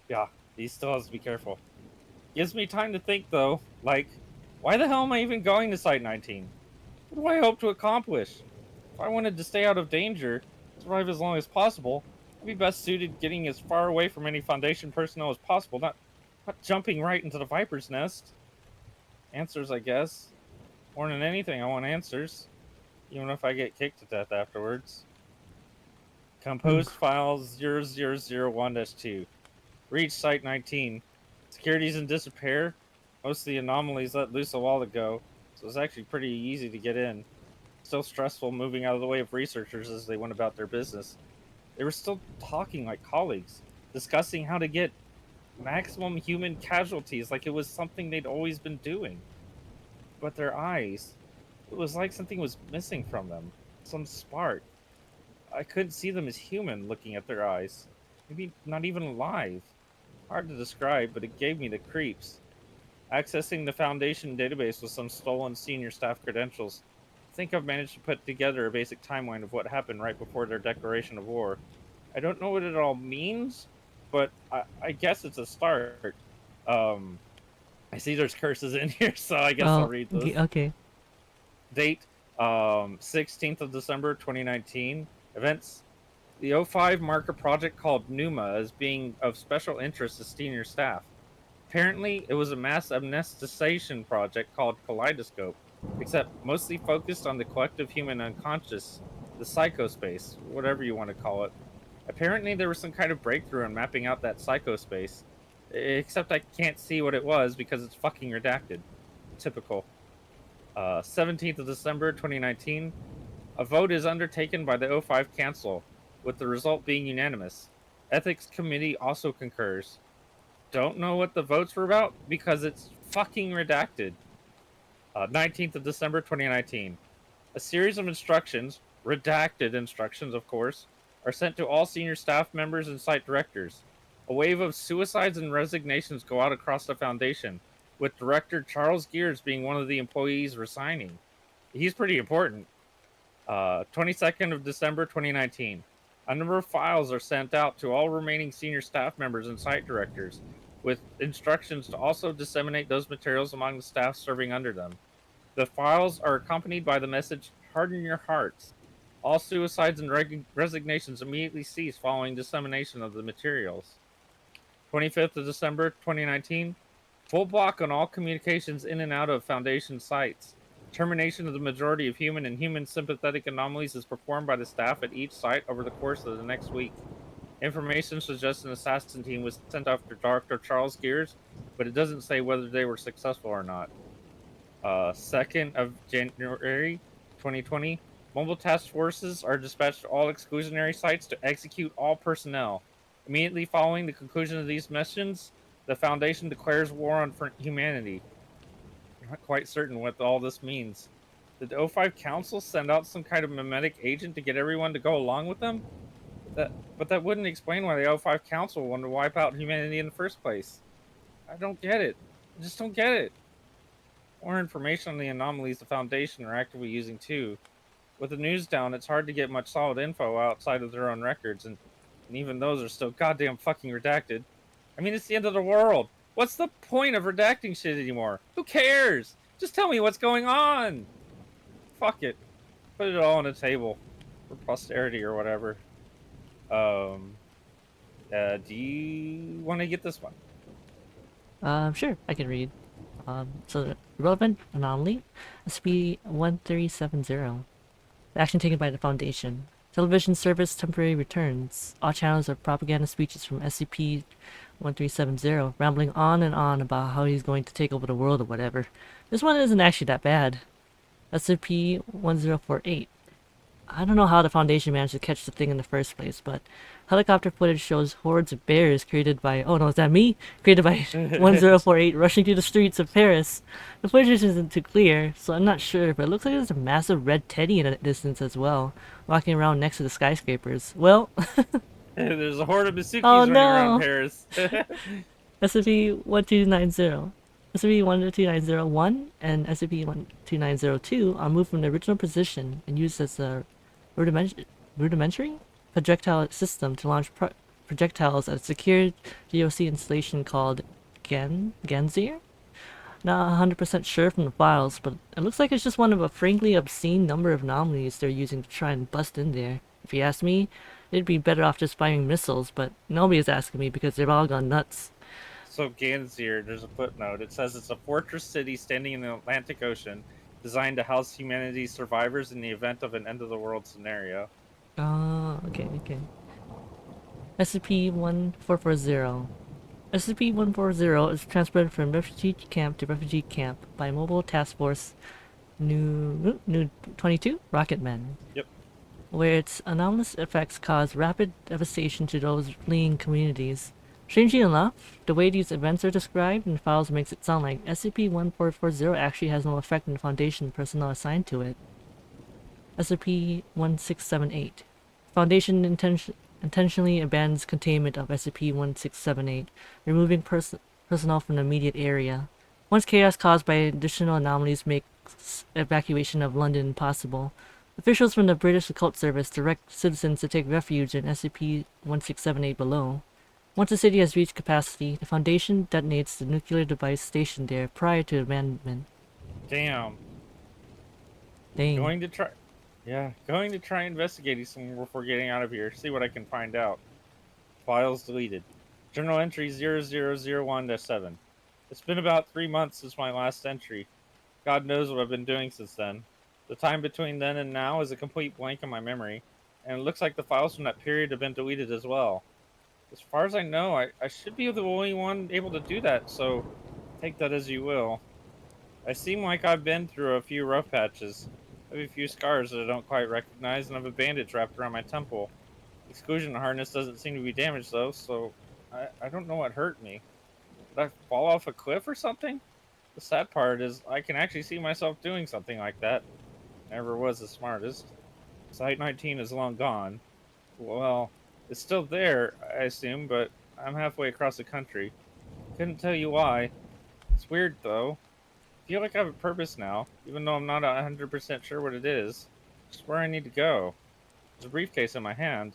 yeah, he still has to be careful. Gives me time to think though, like, why the hell am I even going to Site 19? What do I hope to accomplish? If I wanted to stay out of danger, survive as long as possible, I'd be best suited getting as far away from any Foundation personnel as possible, not jumping right into the Viper's nest. Answers, I guess. More than anything, I want answers, even if I get kicked to death afterwards. Composed Oof. files 0001-2. Reach Site 19. Security's in disrepair. Most of the anomalies let loose a while ago, so it's actually pretty easy to get in. Still stressful moving out of the way of researchers as they went about their business. They were still talking like colleagues, discussing how to get maximum human casualties like it was something they'd always been doing. But their eyes, it was like something was missing from them. Some spark. I couldn't see them as human looking at their eyes. Maybe not even alive. Hard to describe, but it gave me the creeps. Accessing the Foundation database with some stolen senior staff credentials, I think I've managed to put together a basic timeline of what happened right before their declaration of war. I don't know what it all means, but I guess it's a start. Um, I see there's curses in here, so I guess I'll Oh, read this. okay. Date 16th of December 2019. Events: the O5 marker project called Numa as being of special interest to senior staff. Apparently, it was a mass amnesticization project called Kaleidoscope, except mostly focused on the collective human unconscious, the psychospace, whatever you want to call it. Apparently, there was some kind of breakthrough in mapping out that psychospace, except I can't see what it was because it's fucking redacted. Typical. 17th of December 2019. A vote is undertaken by the O5 Council, with the result being unanimous. Ethics Committee also concurs. Don't know what the votes were about because it's fucking redacted. 19th of December 2019. A series of instructions, redacted instructions, of course, are sent to all senior staff members and site directors. A wave of suicides and resignations go out across the Foundation, with Director Charles Gears being one of the employees resigning. He's pretty important. 22nd of December 2019. A number of files are sent out to all remaining senior staff members and site directors, with instructions to also disseminate those materials among the staff serving under them. The files are accompanied by the message, "Harden your hearts." All suicides and resignations immediately cease following dissemination of the materials. 25th of December 2019. Full block on all communications in and out of Foundation sites. Termination of the majority of human and human sympathetic anomalies is performed by the staff at each site over the course of the next week. Information suggests an assassin team was sent after Dr. Charles Gears, but it doesn't say whether they were successful or not. 2nd of January 2020. Mobile task forces are dispatched to all exclusionary sites to execute all personnel. Immediately following the conclusion of these missions, the Foundation declares war on humanity. I'm not quite certain what all this means. Did the O5 Council send out some kind of mimetic agent to get everyone to go along with them? But that wouldn't explain why the O5 Council wanted to wipe out humanity in the first place. I don't get it. I just don't get it. More information on the anomalies the Foundation are actively using too. With the news down, it's hard to get much solid info outside of their own records, and even those are still goddamn fucking redacted. I mean, it's the end of the world. What's the point of redacting shit anymore? Who cares? Just tell me what's going on. fuck it. Put it all on a table for posterity or whatever. Um, do you want to get this one? Sure, I can read. So the relevant anomaly, SCP-1370. The action taken by the Foundation. Television service temporary returns. All channels of propaganda speeches from SCP-1370, rambling on and on about how he's going to take over the world or whatever. This one isn't actually that bad. SCP-1048. I don't know how the Foundation managed to catch the thing in the first place, but helicopter footage shows hordes of bears created by— oh no, is that me? Created by 1048 rushing through the streets of Paris. The footage isn't too clear, so I'm not sure, but it looks like there's a massive red teddy in the distance as well, walking around next to the skyscrapers. Well, There's a horde of Basukis oh running around no! Paris. SCP-1290. SCP-1290-1 and SCP-12902 are moved from the original position and used as a rudimentary projectile system to launch projectiles at a secure GOC installation called Ganzir? Not 100% sure from the files, but it looks like it's just one of a frankly obscene number of anomalies they're using to try and bust in there. If you ask me, they'd be better off just firing missiles, but nobody's asking me because they've all gone nuts. So Ganzir, there's a footnote. It says it's a fortress city standing in the Atlantic Ocean, designed to house humanity's survivors in the event of an end-of-the-world scenario. Okay. SCP-1440. SCP-140 is transported from refugee camp to refugee camp by Mobile Task Force New 22 Rocketmen, Yep. where its anomalous effects cause rapid devastation to those fleeing communities. Strangely enough, the way these events are described in files makes it sound like SCP-1440 actually has no effect on the Foundation personnel assigned to it. SCP-1678. Foundation intentionally abandons containment of SCP-1678, removing personnel from the immediate area. Once chaos caused by additional anomalies makes evacuation of London impossible, officials from the British Occult Service direct citizens to take refuge in SCP-1678 below. Once the city has reached capacity, the Foundation detonates the nuclear device stationed there prior to abandonment. Damn. Dang. Going to try investigating some before getting out of here. See what I can find out. Files deleted. Journal entry 0001-7. It's been about 3 months since my last entry. God knows what I've been doing since then. The time between then and now is a complete blank in my memory, and it looks like the files from that period have been deleted as well. As far as I know, I should be the only one able to do that, so take that as you will. I seem like I've been through a few rough patches. I have a few scars that I don't quite recognize, and I have a bandage wrapped around my temple. Exclusion harness doesn't seem to be damaged, though, so I don't know what hurt me. Did I fall off a cliff or something? The sad part is I can actually see myself doing something like that. Never was the smartest. Site 19 is long gone. Well, it's still there, I assume, but I'm halfway across the country. Couldn't tell you why. It's weird, though. I feel like I have a purpose now, even though I'm not 100% sure what it is. Just where I need to go. There's a briefcase in my hand.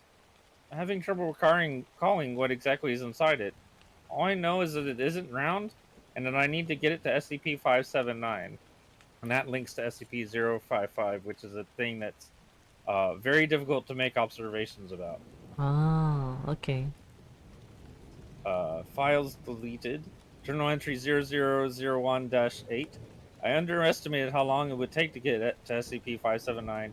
I'm having trouble calling what exactly is inside it. All I know is that it isn't round, and that I need to get it to SCP-579. And that links to SCP-055, which is a thing that's very difficult to make observations about. Oh, okay. Files deleted. Journal entry 0001-8. I underestimated how long it would take to get to SCP-579.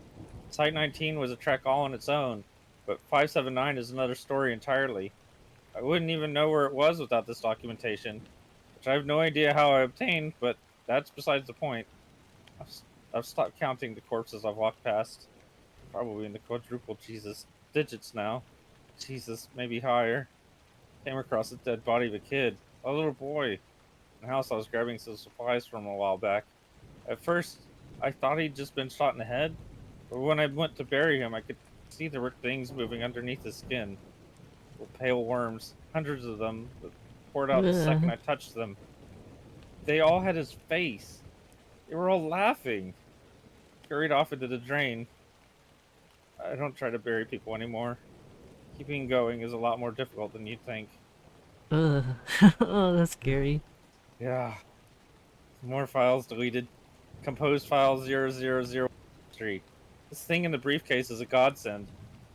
Site 19 was a trek all on its own, but 579 is another story entirely. I wouldn't even know where it was without this documentation, which I have no idea how I obtained, but that's besides the point. I've stopped counting the corpses I've walked past. Probably in the quadruple Jesus digits now. Jesus, maybe higher. Came across the dead body of a kid, a little boy, in the house I was grabbing some supplies from a while back. At first, I thought he'd just been shot in the head, but when I went to bury him, I could see there were things moving underneath his skin. Little pale worms, hundreds of them, that poured out the second Ugh. I touched them. They all had his face. They were all laughing. Carried off into the drain. I don't try to bury people anymore. Keeping going is a lot more difficult than you'd think. Ugh. Oh, that's scary. Yeah. More files deleted. Composed file 0002 -3. This thing in the briefcase is a godsend.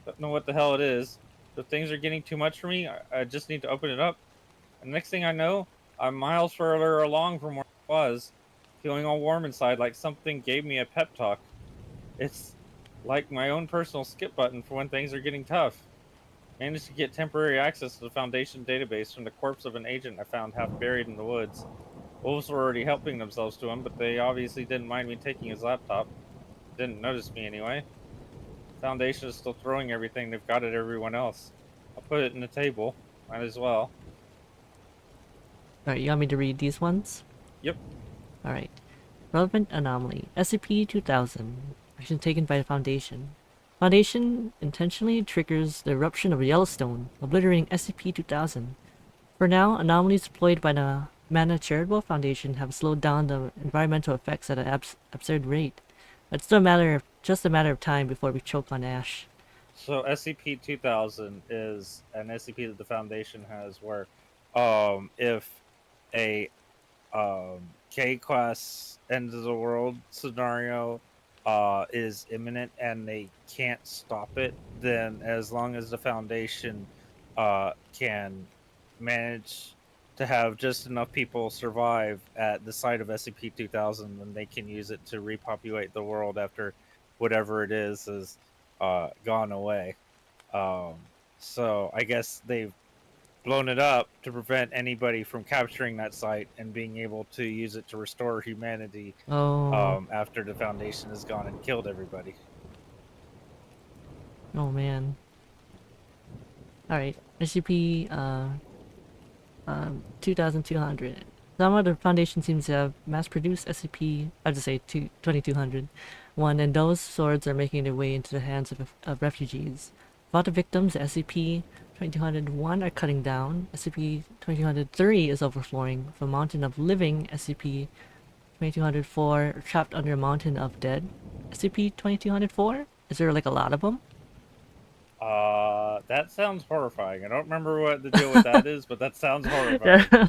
Don't know what the hell it is. If things are getting too much for me, I just need to open it up. And next thing I know, I'm miles further along from where I was, feeling all warm inside like something gave me a pep talk. It's like my own personal skip button for when things are getting tough. Managed to get temporary access to the Foundation database from the corpse of an agent I found half buried in the woods. Wolves were already helping themselves to him, but they obviously didn't mind me taking his laptop. Didn't notice me anyway. Foundation is still throwing everything they've got at everyone else. I'll put it in the table. Might as well. Alright, you want me to read these ones? Yep. Alright. Relevant anomaly. SCP-2000. Action taken by the Foundation. Foundation intentionally triggers the eruption of Yellowstone, obliterating SCP-2000. For now, anomalies deployed by the Mana Charitable Foundation have slowed down the environmental effects at an absurd rate. But it's still just a matter of time before we choke on ash. So SCP-2000 is an SCP that the Foundation has where, if a K-class end of the world scenario is imminent and they can't stop it, then as long as the Foundation can manage to have just enough people survive at the site of SCP-2000, then they can use it to repopulate the world after whatever it is gone away. Um, so I guess they've blown it up to prevent anybody from capturing that site and being able to use it to restore humanity Oh, after the Foundation has gone and killed everybody. oh man. Alright, SCP, 2200. Somehow the Foundation seems to have mass-produced SCP, I have to say 2200, one, and those swords are making their way into the hands of refugees. While the victims, SCP-2201, are cutting down, SCP-2203 is overflowing with a mountain of living. SCP-2204 are trapped under a mountain of dead. SCP-2204? Is there like a lot of them? That sounds horrifying. I don't remember what the deal with that is, but that sounds horrifying. Yeah.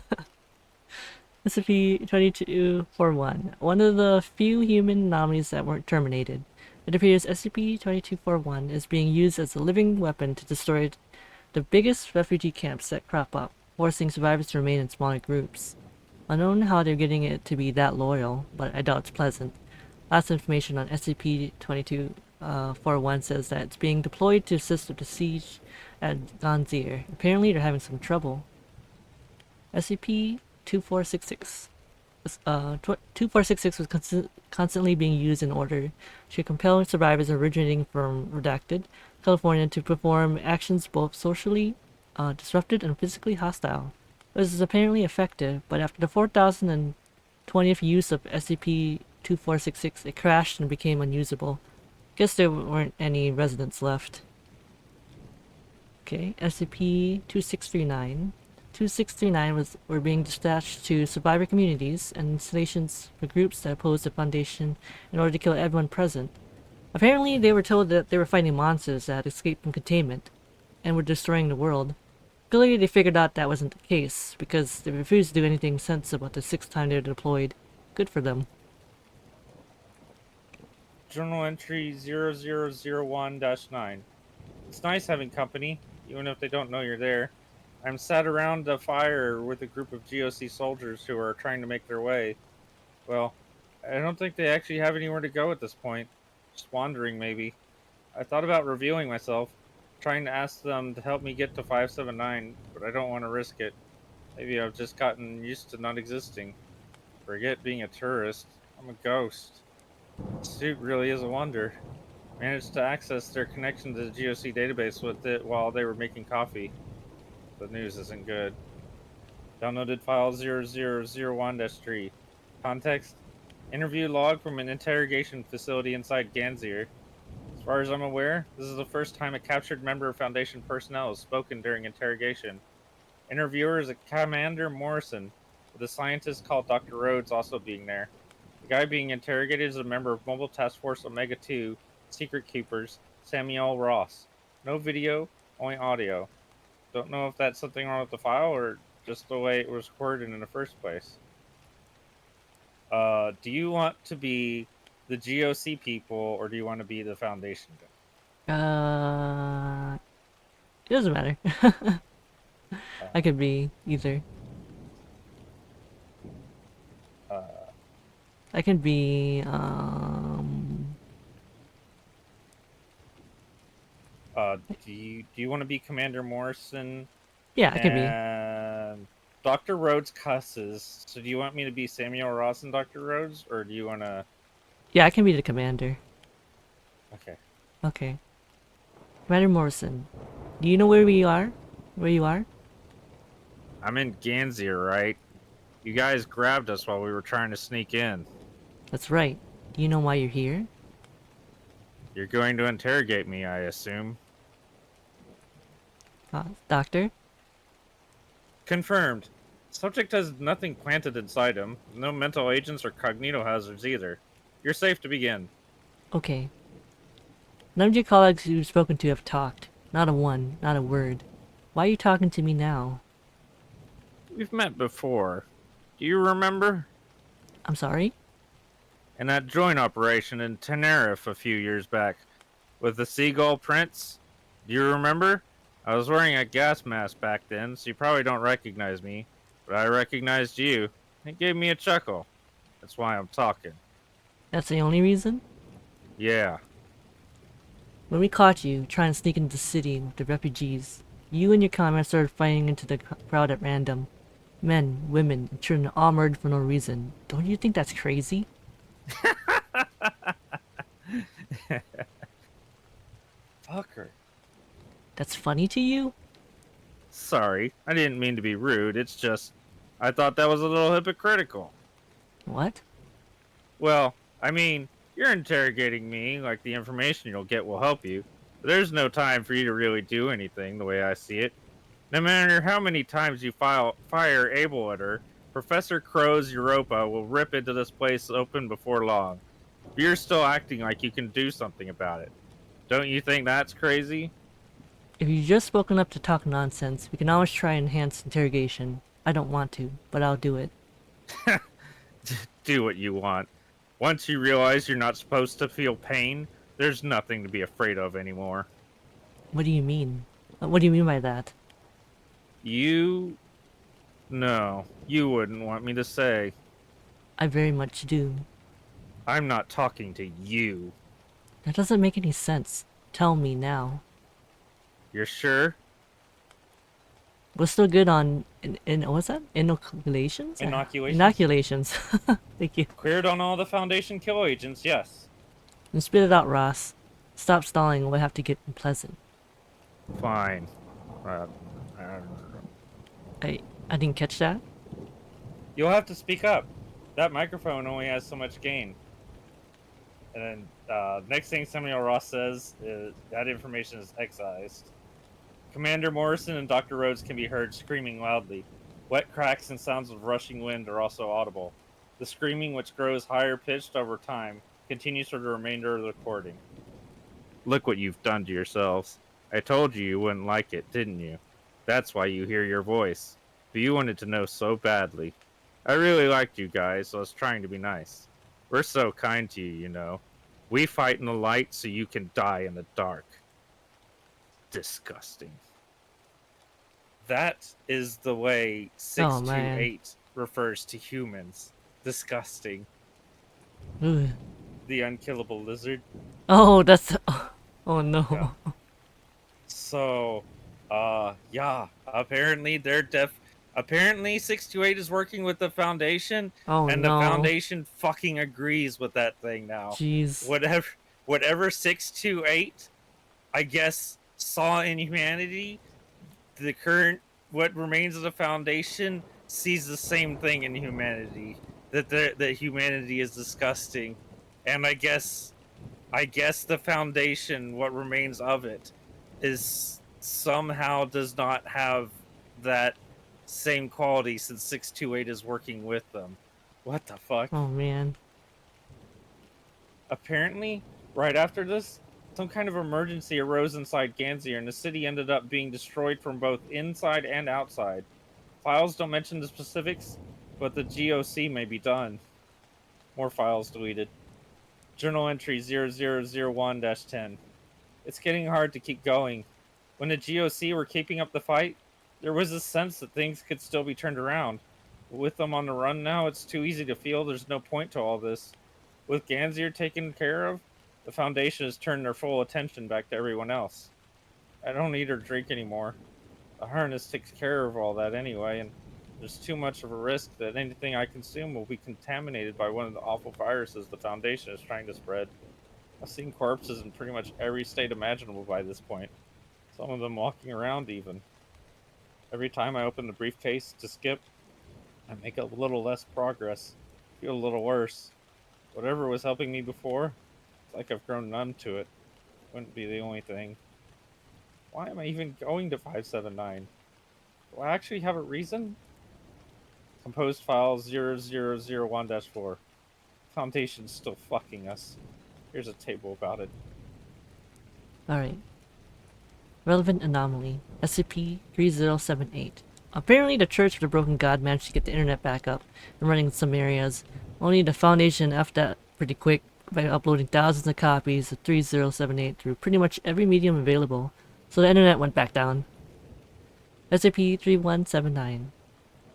SCP-2241, one of the few human anomalies that weren't terminated. It appears SCP-2241 is being used as a living weapon to destroy the biggest refugee camps that crop up, forcing survivors to remain in smaller groups. Unknown how they're getting it to be that loyal, but I doubt it's pleasant. Last information on SCP-2241 says that it's being deployed to assist with the siege at Ganzir. Apparently they're having some trouble. SCP-2466. 2466 was constantly being used in order to compel survivors originating from Redacted, California to perform actions both socially disruptive and physically hostile. This is apparently effective, but after the 4020th use of SCP-2466, it crashed and became unusable. Guess there weren't any residents left. Okay, SCP-2639. 2639 were being dispatched to survivor communities and installations for groups that opposed the Foundation in order to kill everyone present. Apparently, they were told that they were fighting monsters that had escaped from containment and were destroying the world. Clearly, they figured out that wasn't the case because they refused to do anything since about the 6th time they were deployed. Good for them. Journal entry 0001-9. It's nice having company, even if they don't know you're there. I'm sat around a fire with a group of GOC soldiers who are trying to make their way. Well, I don't think they actually have anywhere to go at this point. Just wandering, maybe. I thought about revealing myself, trying to ask them to help me get to 579, but I don't want to risk it. Maybe I've just gotten used to not existing. Forget being a tourist. I'm a ghost. The suit really is a wonder. Managed to access their connection to the GOC database with it while they were making coffee. The news isn't good. Downloaded file 0001-3. Context: interview log from an interrogation facility inside Ganzir. As far as I'm aware, this is the first time a captured member of Foundation personnel has spoken during interrogation. Interviewer is a Commander Morrison, with a scientist called Dr. Rhodes also being there. The guy being interrogated is a member of Mobile Task Force Omega 2, Secret Keepers, Samuel Ross. No video, only audio. Don't know if that's something wrong with the file or just the way it was recorded in the first place. Do you want to be the GOC people, or do you want to be the Foundation guy? It doesn't matter. Uh, I could be either. uh, I can be do you want to be Commander Morrison? yeah, I can be. And Dr. Rhodes cusses. So do you want me to be Samuel Ross and Dr. Rhodes, or do you want to? Yeah, I can be the commander. Okay. Okay. Commander Morrison, do you know where we are? Where you are? I'm in Ganzier, right? You guys grabbed us while we were trying to sneak in. That's right. Do you know why you're here? You're going to interrogate me, I assume. Doctor? Confirmed. Subject has nothing planted inside him. No mental agents or cognito hazards either. You're safe to begin. Okay. None of your colleagues you've spoken to have talked. Not a one, not a word. Why are you talking to me now? We've met before. Do you remember? I'm sorry? In that joint operation in Tenerife a few years back with the Seagull Prince. Do you remember? I was wearing a gas mask back then, so you probably don't recognize me, but I recognized you. It gave me a chuckle. That's why I'm talking. That's the only reason? Yeah. When we caught you trying to sneak into the city with the refugees, you and your comrades started fighting into the crowd at random. Men, women, and children all murdered for no reason. Don't you think that's crazy? Fucker. That's funny to you? Sorry, I didn't mean to be rude. It's just, I thought that was a little hypocritical. What? Well, I mean, you're interrogating me like the information you'll get will help you. But there's no time for you to really do anything the way I see it. No matter how many times you fire Abel at her, Professor Crow's Europa will rip into this place open before long. But you're still acting like you can do something about it. Don't you think that's crazy? If you've just spoken up to talk nonsense, we can always try and enhance interrogation. I don't want to, but I'll do it. Do what you want. Once you realize you're not supposed to feel pain, there's nothing to be afraid of anymore. What do you mean? What do you mean by that? You. No, you wouldn't want me to say. I very much do. I'm not talking to you. That doesn't make any sense. Tell me now. You're sure? We're still good on what's that? Inoculations? Inoculations? Inoculations. Thank you. Cleared on all the Foundation kill agents, yes. And spit it out, Ross. Stop stalling. We'll have to get unpleasant. Fine. I I didn't catch that. You'll have to speak up. That microphone only has so much gain. And then next thing Samuel Ross says is that information is excised. Commander Morrison and Dr. Rhodes can be heard screaming loudly. Wet cracks and sounds of rushing wind are also audible. The screaming, which grows higher pitched over time, continues for the remainder of the recording. Look what you've done to yourselves. I told you wouldn't like it, didn't you? That's why you hear your voice. But you wanted to know so badly. I really liked you guys, so I was trying to be nice. We're so kind to you, you know. We fight in the light so you can die in the dark. Disgusting. That is the way 628 refers to humans. Disgusting. Ugh. The unkillable lizard. Oh, that's. Oh no. Yeah. So, yeah. Apparently Apparently 628 is working with the Foundation, Oh and no. the Foundation fucking agrees with that thing now. Jeez. Whatever 628, I guess, saw in humanity, the current what remains of the Foundation sees the same thing in humanity. That humanity is disgusting, and I guess the Foundation, what remains of it, is somehow does not have that same quality since 628 is working with them. What the fuck? Oh man. Apparently, right after this, some kind of emergency arose inside Ganzier, and the city ended up being destroyed from both inside and outside. Files don't mention the specifics, but the GOC may be done. More files deleted. Journal entry 0001-10. It's getting hard to keep going. When the GOC were keeping up the fight, there was a sense that things could still be turned around. With them on the run now, it's too easy to feel there's no point to all this. With Ganzir taken care of, the Foundation has turned their full attention back to everyone else. I don't eat or drink anymore. The harness takes care of all that anyway, and there's too much of a risk that anything I consume will be contaminated by one of the awful viruses the Foundation is trying to spread. I've seen corpses in pretty much every state imaginable by this point. Some of them walking around even. Every time I open the briefcase to skip, I make a little less progress. Feel a little worse. Whatever was helping me before, it's like I've grown numb to it. Wouldn't be the only thing. Why am I even going to 579? Do I actually have a reason? Composed file 0001-4. Foundation's still fucking us. Here's a table about it. Alright. Relevant anomaly. SCP-3078. Apparently the Church of the Broken God managed to get the internet back up and running in some areas. Only the Foundation effed that pretty quick by uploading thousands of copies of 3078 through pretty much every medium available, so the internet went back down. SCP-3179.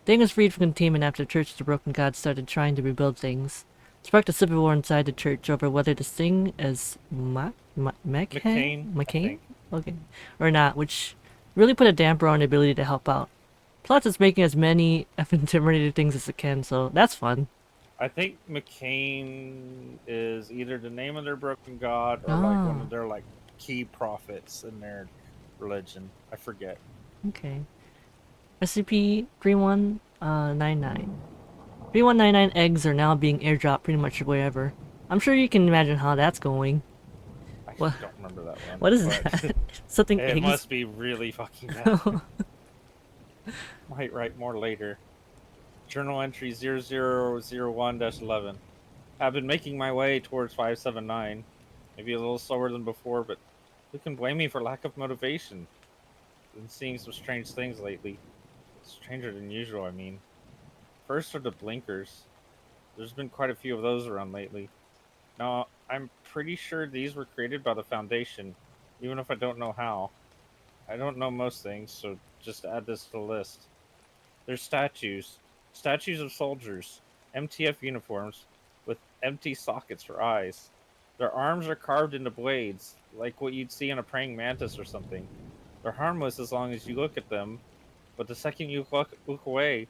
Thing was freed from containment after the Church of the Broken God started trying to rebuild things. Sparked a civil war inside the church over whether this thing is McCain, I think. Okay. Or not, which really put a damper on the ability to help out. Plus, it's making as many intimidating things as it can, so that's fun. I think McCain is either the name of their broken god or like one of their like key prophets in their religion. I forget. Okay. SCP-3199. 3199 eggs are now being airdropped pretty much wherever. I'm sure you can imagine how that's going. I What? don't remember that one. What is but that? Something It eggs? must be really fucking bad. Might write more later. Journal entry 0001-11. I've been making my way towards 579. Maybe a little slower than before, but who can blame me for lack of motivation? Been seeing some strange things lately. Stranger than usual, I mean. First are the blinkers. There's been quite a few of those around lately. Now, I'm pretty sure these were created by the Foundation, even if I don't know how. I don't know most things, so just add this to the list. There's statues. Statues of soldiers. MTF uniforms with empty sockets for eyes. Their arms are carved into blades, like what you'd see in a praying mantis or something. They're harmless as long as you look at them, but the second you look away,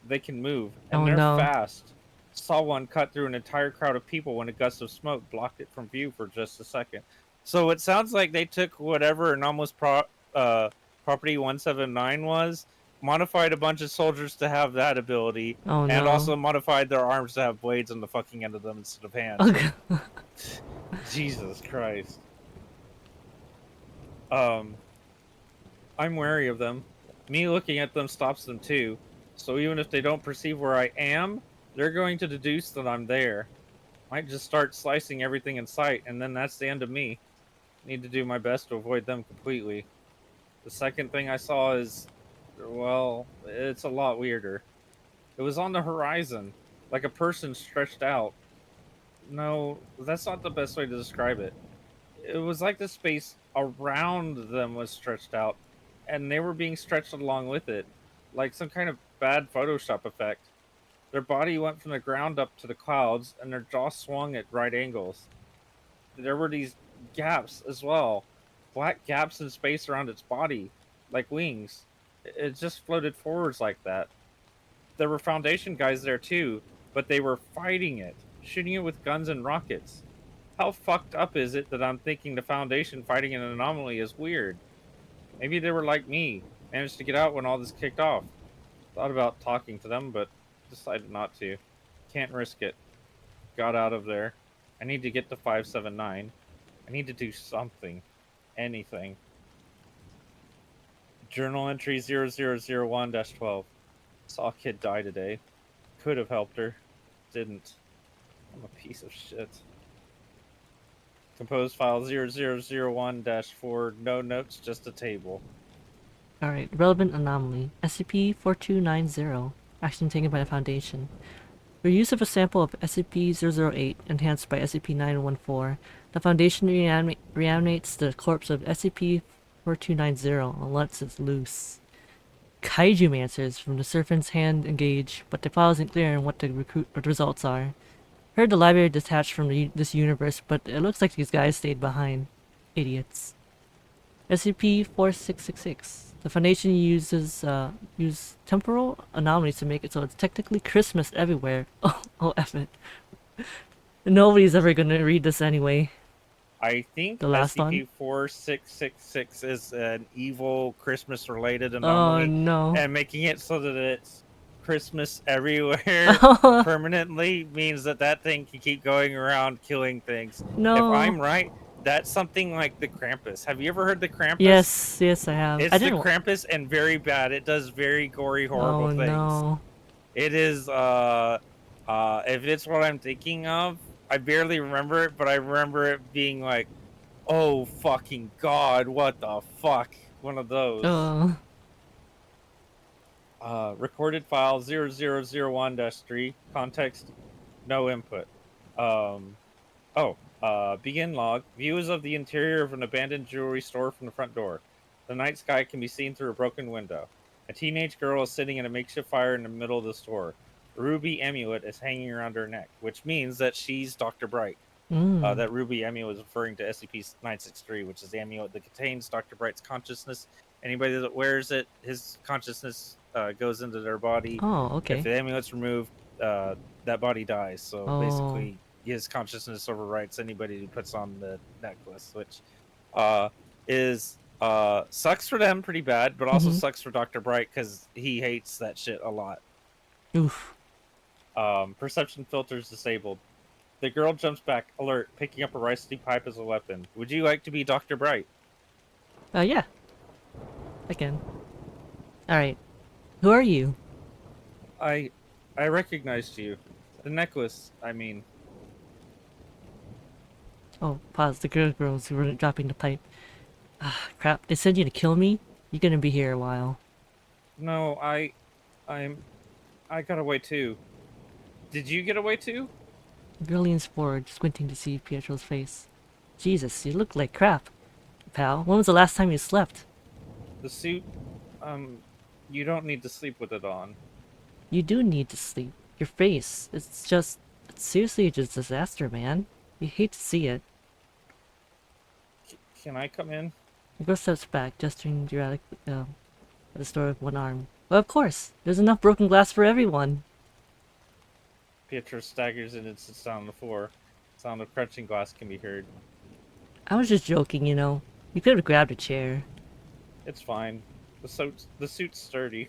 they can move, and Oh they're no. fast. Saw one cut through an entire crowd of people when a gust of smoke blocked it from view for just a second. So it sounds like they took whatever anomalous property 179 was, modified a bunch of soldiers to have that ability, Oh and no. also modified their arms to have blades on the fucking end of them instead of hands. Okay. Jesus Christ. I'm wary of them. Me looking at them stops them too. So even if they don't perceive where I am, they're going to deduce that I'm there. Might just start slicing everything in sight, and then that's the end of me. Need to do my best to avoid them completely. The second thing I saw is, well, it's a lot weirder. It was on the horizon, like a person stretched out. No, that's not the best way to describe it. It was like the space around them was stretched out, and they were being stretched along with it, like some kind of bad Photoshop effect. Their body went from the ground up to the clouds, and their jaw swung at right angles. There were these gaps as well, black gaps in space around its body, like wings. It just floated forwards like that. There were Foundation guys there too, but they were fighting it, shooting it with guns and rockets. How fucked up is it that I'm thinking the Foundation fighting an anomaly is weird? Maybe they were like me, managed to get out when all this kicked off. Thought about talking to them, but decided not to. Can't risk it. Got out of there. I need to get to 579. I need to do something. Anything. Journal entry 0001-12. Saw a kid die today. Could have helped her. Didn't. I'm a piece of shit. Composed file 0001-4. No notes, just a table. Alright, relevant anomaly. SCP-4290. Action taken by the Foundation. For use of a sample of SCP-008 enhanced by SCP-914, the Foundation reanimates the corpse of SCP-4290 and lets it loose. Kaiju Mancers from the Serpent's Hand engage, but the file isn't clear on what the results are. Heard the library detached from this universe, but it looks like these guys stayed behind. Idiots. SCP-4666. The Foundation uses temporal anomalies to make it so it's technically Christmas everywhere. Oh, F it. Nobody's ever gonna read this anyway. I think The last one? SCP-4666 is an evil Christmas-related Oh anomaly, no. and making it so that it's Christmas everywhere permanently means that that thing can keep going around killing things. If I'm No. right, that's something like the Krampus. Have you ever heard the Krampus? Yes, I have. It's the Krampus and very bad. It does very gory, horrible Oh things. no. It is if it's what I'm thinking of, I barely remember it, but I remember it being like, oh fucking god, what the fuck? One of those. Recorded file 0001-3, context, no input. Begin log. Views of the interior of an abandoned jewelry store from the front door. The night sky can be seen through a broken window. A teenage girl is sitting in a makeshift fire in the middle of the store. A ruby amulet is hanging around her neck, which means that she's Dr. Bright. That ruby amulet is referring to SCP-963, which is the amulet that contains Dr. Bright's consciousness. Anybody that wears it, his consciousness goes into their body. Oh, okay. If the amulet's removed, that body dies. So basically, his consciousness overwrites anybody who puts on the necklace, which is sucks for them pretty bad, but also sucks for Dr. Bright because he hates that shit a lot. Oof. Perception filters disabled. The girl jumps back, alert, picking up a rusty pipe as a weapon. Would you like to be Dr. Bright? Yeah. I can. Alright. Who are you? I recognized you. The necklace, I mean. Oh, pause. The girls who were dropping the pipe. Ah, crap. They sent you to kill me? You're gonna be here a while. No, I got away too. Did you get away too? The girl leans forward, squinting to see Pietro's face. Jesus, you look like crap. Pal, when was the last time you slept? The suit, you don't need to sleep with it on. You do need to sleep. Your face, it's seriously just a disaster, man. You hate to see it. Can I come in? The girl steps back, gesturing dramatically at the store with one arm. Well, of course. There's enough broken glass for everyone. Pietro staggers in and sits down on the floor. Sound of crunching glass can be heard. I was just joking, you know. You could have grabbed a chair. It's fine. The suit's sturdy.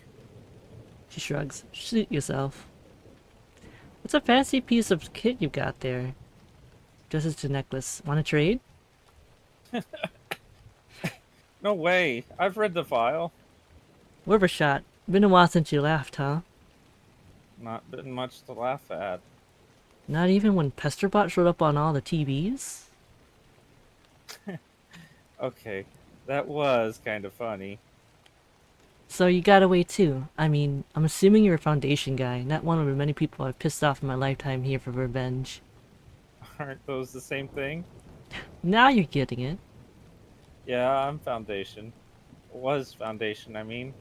She shrugs. Shoot yourself. What's a fancy piece of kit you got there? Just as the necklace. Want to trade? No way. I've read the file. Shot. Been a while since you laughed, huh? Not been much to laugh at. Not even when Pesterbot showed up on all the TVs? Okay, that was kind of funny. So you got away too. I mean, I'm assuming you're a Foundation guy, not one of the many people I've pissed off in my lifetime here for revenge. Aren't those the same thing? Now you're getting it. Yeah, I'm Foundation. Was Foundation, I mean.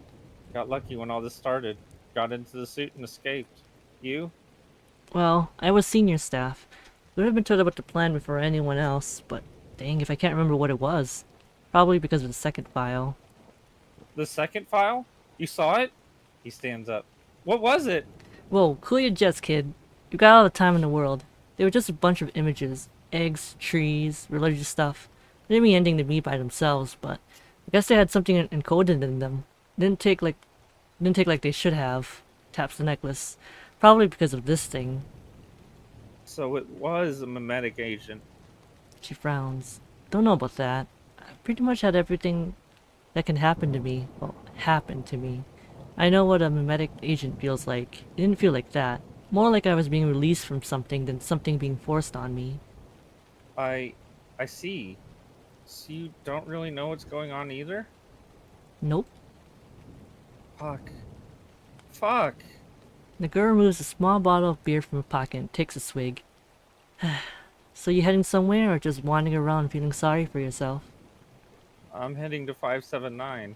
Got lucky when all this started. Got into the suit and escaped. You? Well, I was senior staff. Would have been told about the plan before anyone else, but dang if I can't remember what it was. Probably because of the second file. The second file? You saw it? He stands up. What was it? Whoa, cool your jets, kid. You got all the time in the world. They were just a bunch of images. Eggs, trees, religious stuff. They didn't mean anything to me by themselves, but I guess they had something encoded in them. Didn't take like they should have. Taps the necklace. Probably because of this thing. So it was a mimetic agent. She frowns. Don't know about that. I pretty much had everything that can happen to me. Well, happen to me. I know what a mimetic agent feels like. It didn't feel like that. More like I was being released from something than something being forced on me. I see. So you don't really know what's going on either? Nope. Fuck. Nagura removes a small bottle of beer from her pocket and takes a swig. So you heading somewhere or just wandering around feeling sorry for yourself? I'm heading to 579.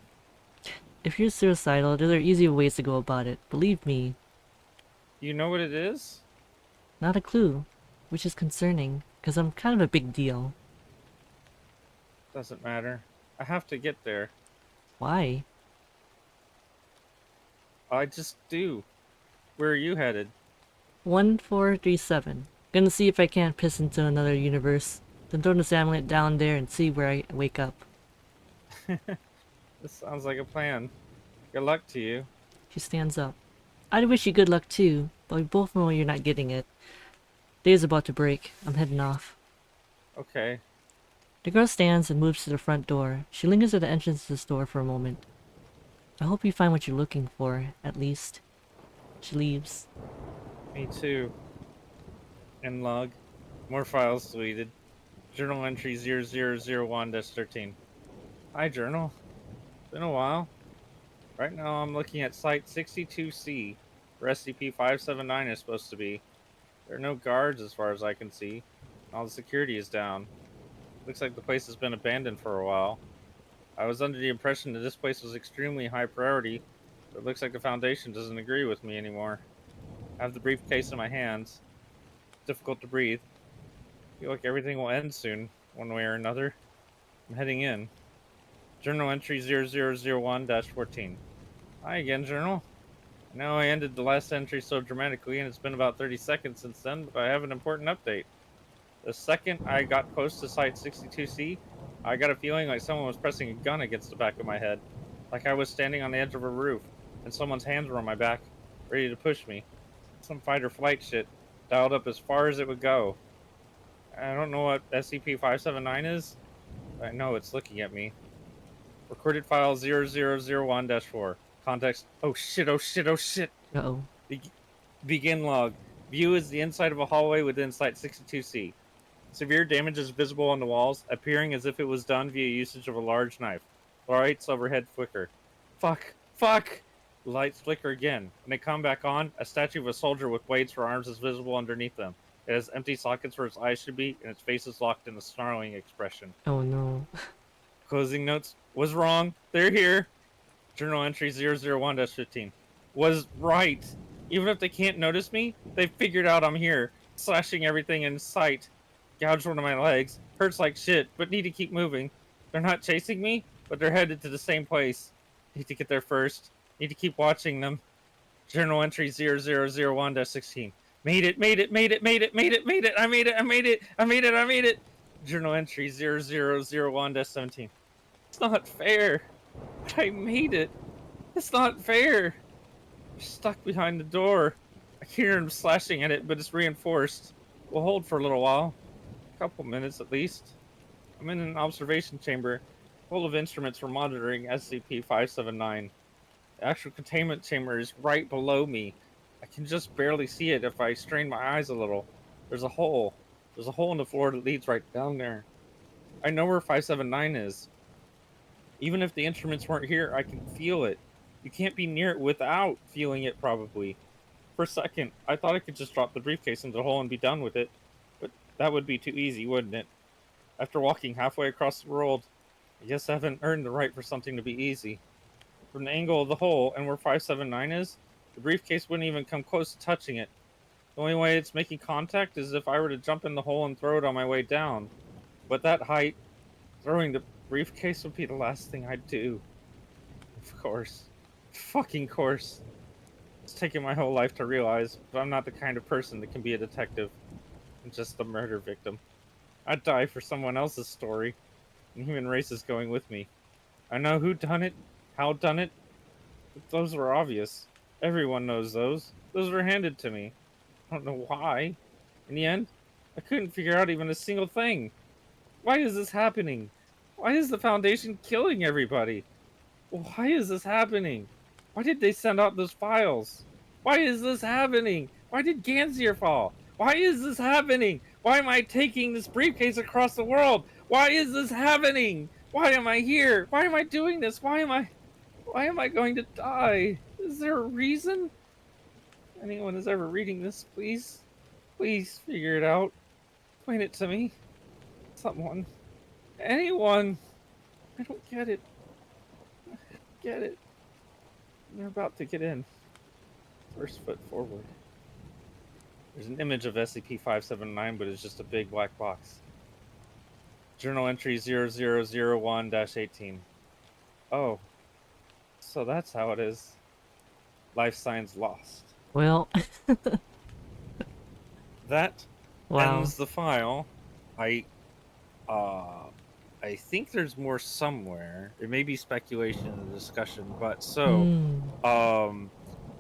If you're suicidal, there are easier ways to go about it. Believe me, You know what it is? not a clue. Which is concerning, because I'm kind of a big deal. Doesn't matter. I have to get there. Why? I just do. Where are you headed? 1437. Gonna see if I can't piss into another universe. Then throw this amulet down there and see where I wake up. This sounds like a plan. Good luck to you. She stands up. I'd wish you good luck too, but we both know you're not getting it. Day's about to break. I'm heading off. Okay. The girl stands and moves to the front door. She lingers at the entrance to the store for a moment. I hope you find what you're looking for, at least. She leaves. Me too. End log. More files deleted. Journal entry 0001-13. Hi, journal. Been a while. Right now I'm looking at site 62C, where SCP-579 is supposed to be. There are no guards as far as I can see. All the security is down. Looks like the place has been abandoned for a while. I was under the impression that this place was extremely high priority, but it looks like the Foundation doesn't agree with me anymore. I have the briefcase in my hands. It's difficult to breathe. I feel like everything will end soon, one way or another. I'm heading in. Journal entry 0001-14. Hi again, Journal. I know I ended the last entry so dramatically, and it's been about 30 seconds since then, but I have an important update. The second I got close to Site 62C, I got a feeling like someone was pressing a gun against the back of my head, like I was standing on the edge of a roof, and someone's hands were on my back, ready to push me. Some fight or flight shit, dialed up as far as it would go. I don't know what SCP-579 is, but I know it's looking at me. Recorded file 0001-4. Context: oh shit, oh shit, oh shit. Uh-oh. Begin log. View is the inside of a hallway within Site 62C. Severe damage is visible on the walls, appearing as if it was done via usage of a large knife. Lights overhead flicker. Fuck! Fuck! The lights flicker again. When they come back on, a statue of a soldier with blades for arms is visible underneath them. It has empty sockets where its eyes should be, and its face is locked in a snarling expression. Oh no. Closing notes. Was wrong. They're here. Journal entry 001-15. Was right. Even if they can't notice me, they've figured out I'm here. Slashing everything in sight. Gouged one of my legs. Hurts like shit, but need to keep moving. They're not chasing me, but they're headed to the same place. Need to get there first. Need to keep watching them. Journal entry 0001-16. Made it, made it, made it, made it, made it, made it. I made it, I made it, I made it, I made it. Journal entry 0001-17. It's not fair. But I made it. It's not fair. I'm stuck behind the door. I hear him slashing at it, but it's reinforced. We'll hold for a little while. A couple minutes at least. I'm in an observation chamber full of instruments for monitoring SCP-579. The actual containment chamber is right below me. I can just barely see it if I strain my eyes a little. There's a hole. There's a hole in the floor that leads right down there. I know where 579 is. Even if the instruments weren't here, I can feel it. You can't be near it without feeling it, probably. For a second, I thought I could just drop the briefcase into the hole and be done with it. But that would be too easy, wouldn't it? After walking halfway across the world, I guess I haven't earned the right for something to be easy. From the angle of the hole and where 579 is, the briefcase wouldn't even come close to touching it. The only way it's making contact is if I were to jump in the hole and throw it on my way down. But that height, throwing the briefcase would be the last thing I'd do. Of course. Fucking course. It's taken my whole life to realize, but I'm not the kind of person that can be a detective. I'm just a murder victim. I'd die for someone else's story. The human race is going with me. I know who done it, how done it, but those were obvious. Everyone knows those. Those were handed to me. I don't know why. In the end, I couldn't figure out even a single thing. Why is this happening? Why is the Foundation killing everybody? Why is this happening? Why did they send out those files? Why is this happening? Why did Gansier fall? Why is this happening? Why am I taking this briefcase across the world? Why is this happening? Why am I here? Why am I doing this? Why am I going to die? Is there a reason? anyone is ever reading this, please figure it out. Explain it to me. Someone. Anyone. I don't get it. Get it. They're about to get in. First foot forward. There's an image of SCP-579, but it's just a big black box. Journal entry 0001-18. Oh, so that's how it is. Life signs lost. Well, That wow. ends the file. I uh I think there's more somewhere. It may be speculation and discussion, but so Hmm. um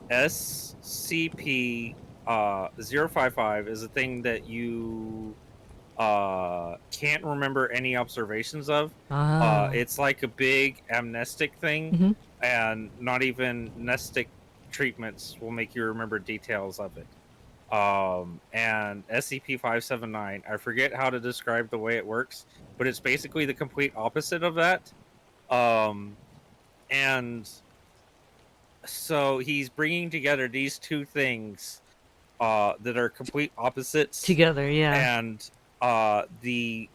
SCP 055 is a thing that you can't remember any observations of. Ah. It's like a big amnestic thing, Mm-hmm. and not even nestic treatments will make you remember details of it. And SCP-579, I forget how to describe the way it works, but it's basically the complete opposite of that. Um and so he's bringing together these two things that are complete opposites, Together, yeah. and the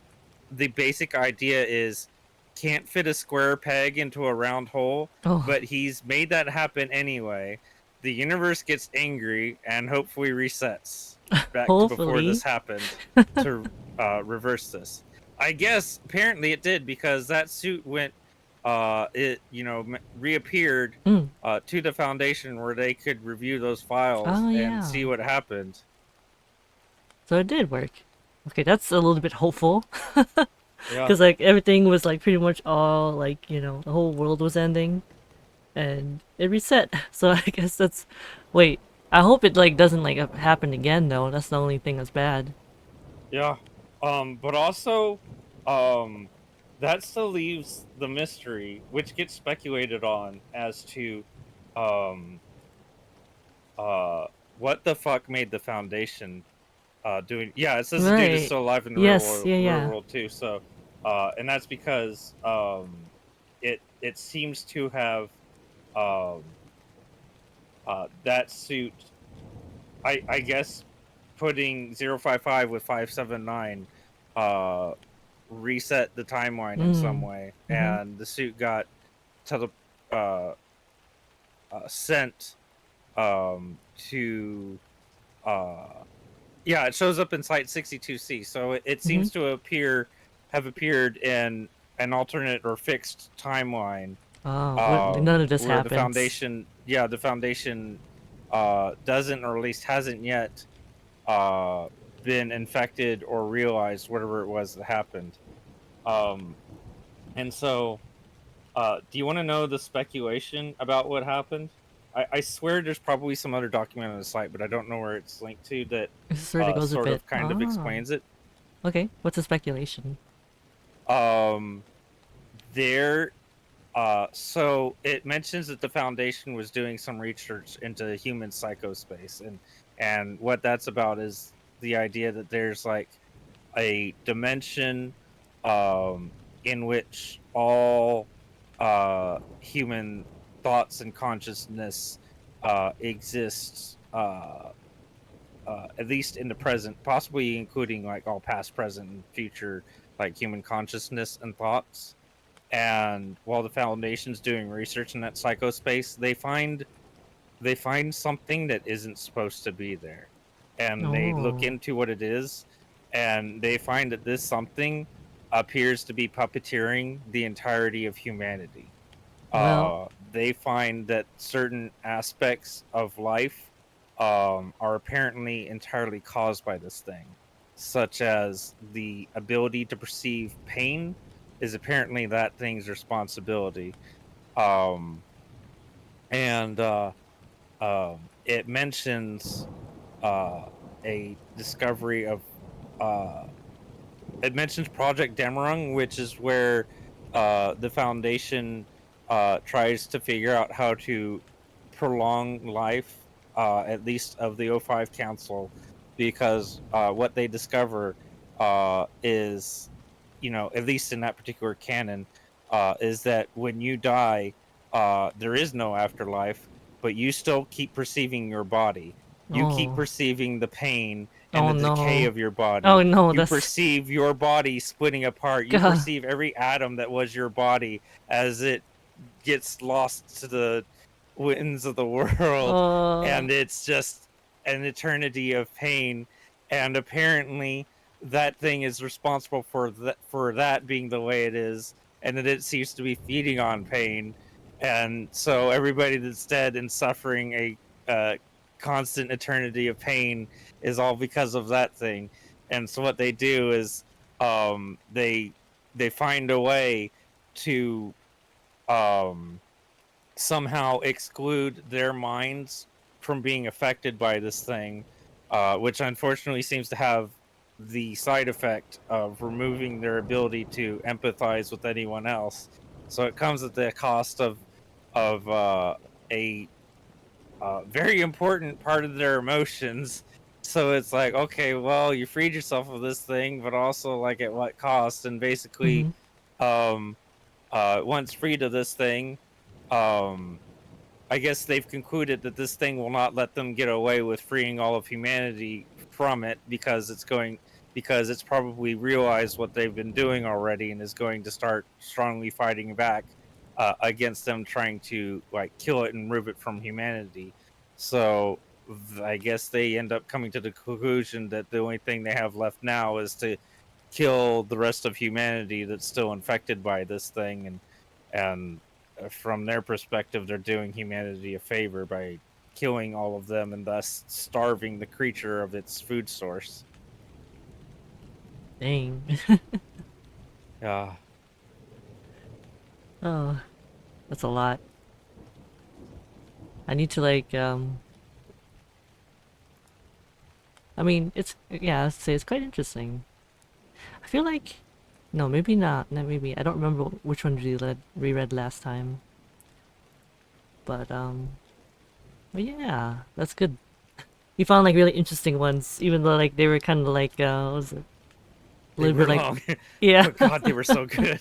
basic idea is can't fit a square peg into a round hole, Oh, but he's made that happen anyway. The universe gets angry and hopefully resets back to before this hopefully. happened to reverse this. I guess apparently it did, because that suit went it reappeared Mm. to the Foundation where they could review those files Oh, and yeah. see what happened. So it did work. Okay, that's a little bit hopeful. Yeah. Because, like, everything was, like, pretty much all, like, the whole world was ending. And it reset. So I guess that's... Wait, I hope it, like, doesn't, like, happen again, though. That's the only thing that's bad. Yeah. But also, um, that still leaves the mystery, which gets speculated on as to, um, uh, what the fuck made the Foundation, doing. Yeah, it says the dude is Right. still alive in the Yes, yeah, real yeah. world too. So, and that's because, it seems to have, um, that suit. I guess putting 055 with 579, uh reset the timeline in some Mm. way, Mm-hmm. and the suit got tele uh, sent to uh yeah, it shows up in site 62C, so it Mm-hmm. seems to have appeared in an alternate or fixed timeline, Oh, but none of this where happens. the Foundation doesn't, or at least hasn't yet uh been infected or realized whatever it was that happened. um and so do you want to know the speculation about what happened? I swear there's probably some other document on the site, but I don't know where it's linked to, that This sort of goes a sort bit... of kind of Ah. explains it. Okay, what's the speculation? um there So it mentions that the Foundation was doing some research into human psychospace, and what that's about is the idea that there's like a dimension in which all human thoughts and consciousness exists, at least in the present, possibly including like all past, present, and future, like human consciousness and thoughts. And while the Foundation's doing research in that psychospace, they find something that isn't supposed to be there, and they look Oh. into what it is, and they find that this something appears to be puppeteering the entirety of humanity. Well, They find that certain aspects of life are apparently entirely caused by this thing, such as the ability to perceive pain is apparently that thing's responsibility. Um, and It mentions uh, a discovery of uh, it mentions Project Demerung, which is where the Foundation tries to figure out how to prolong life, at least of the O5 Council, because what they discover is, at least in that particular canon, is that when you die, there is no afterlife, but you still keep perceiving your body. You keep Oh. perceiving the pain and Oh the decay no. of your body. Oh no, You that's perceive your body splitting apart. You God. perceive every atom that was your body as it gets lost to the winds of the world, Uh and it's just an eternity of pain. And apparently that thing is responsible for that being the way it is, and that it seems to be feeding on pain. And so everybody that's dead and suffering a constant eternity of pain is all because of that thing. And so what they do is they find a way to um somehow exclude their minds from being affected by this thing, which unfortunately seems to have the side effect of removing their ability to empathize with anyone else. So it comes at the cost of a very important part of their emotions. So it's like, okay, well, you freed yourself of this thing, but also like at what cost? And basically, mhm. um, once freed of this thing, um, I guess they've concluded that this thing will not let them get away with freeing all of humanity from it because it's probably realized what they've been doing already and is going to start strongly fighting back against them trying to like kill it and remove it from humanity. So I guess they end up coming to the conclusion that the only thing they have left now is to kill the rest of humanity that's still infected by this thing. And from their perspective, they're doing humanity a favor by killing all of them and thus starving the creature of its food source. Dang. Yeah. Oh, that's a lot. I need to like I mean, it's yeah, I'd say it's quite interesting. I feel like no, maybe not. No, maybe I don't remember which one we reread last time. But yeah, that's good. You found like really interesting ones, even though like they were kind of like what was it? A They little were bit like long. yeah, Oh god, they were so good.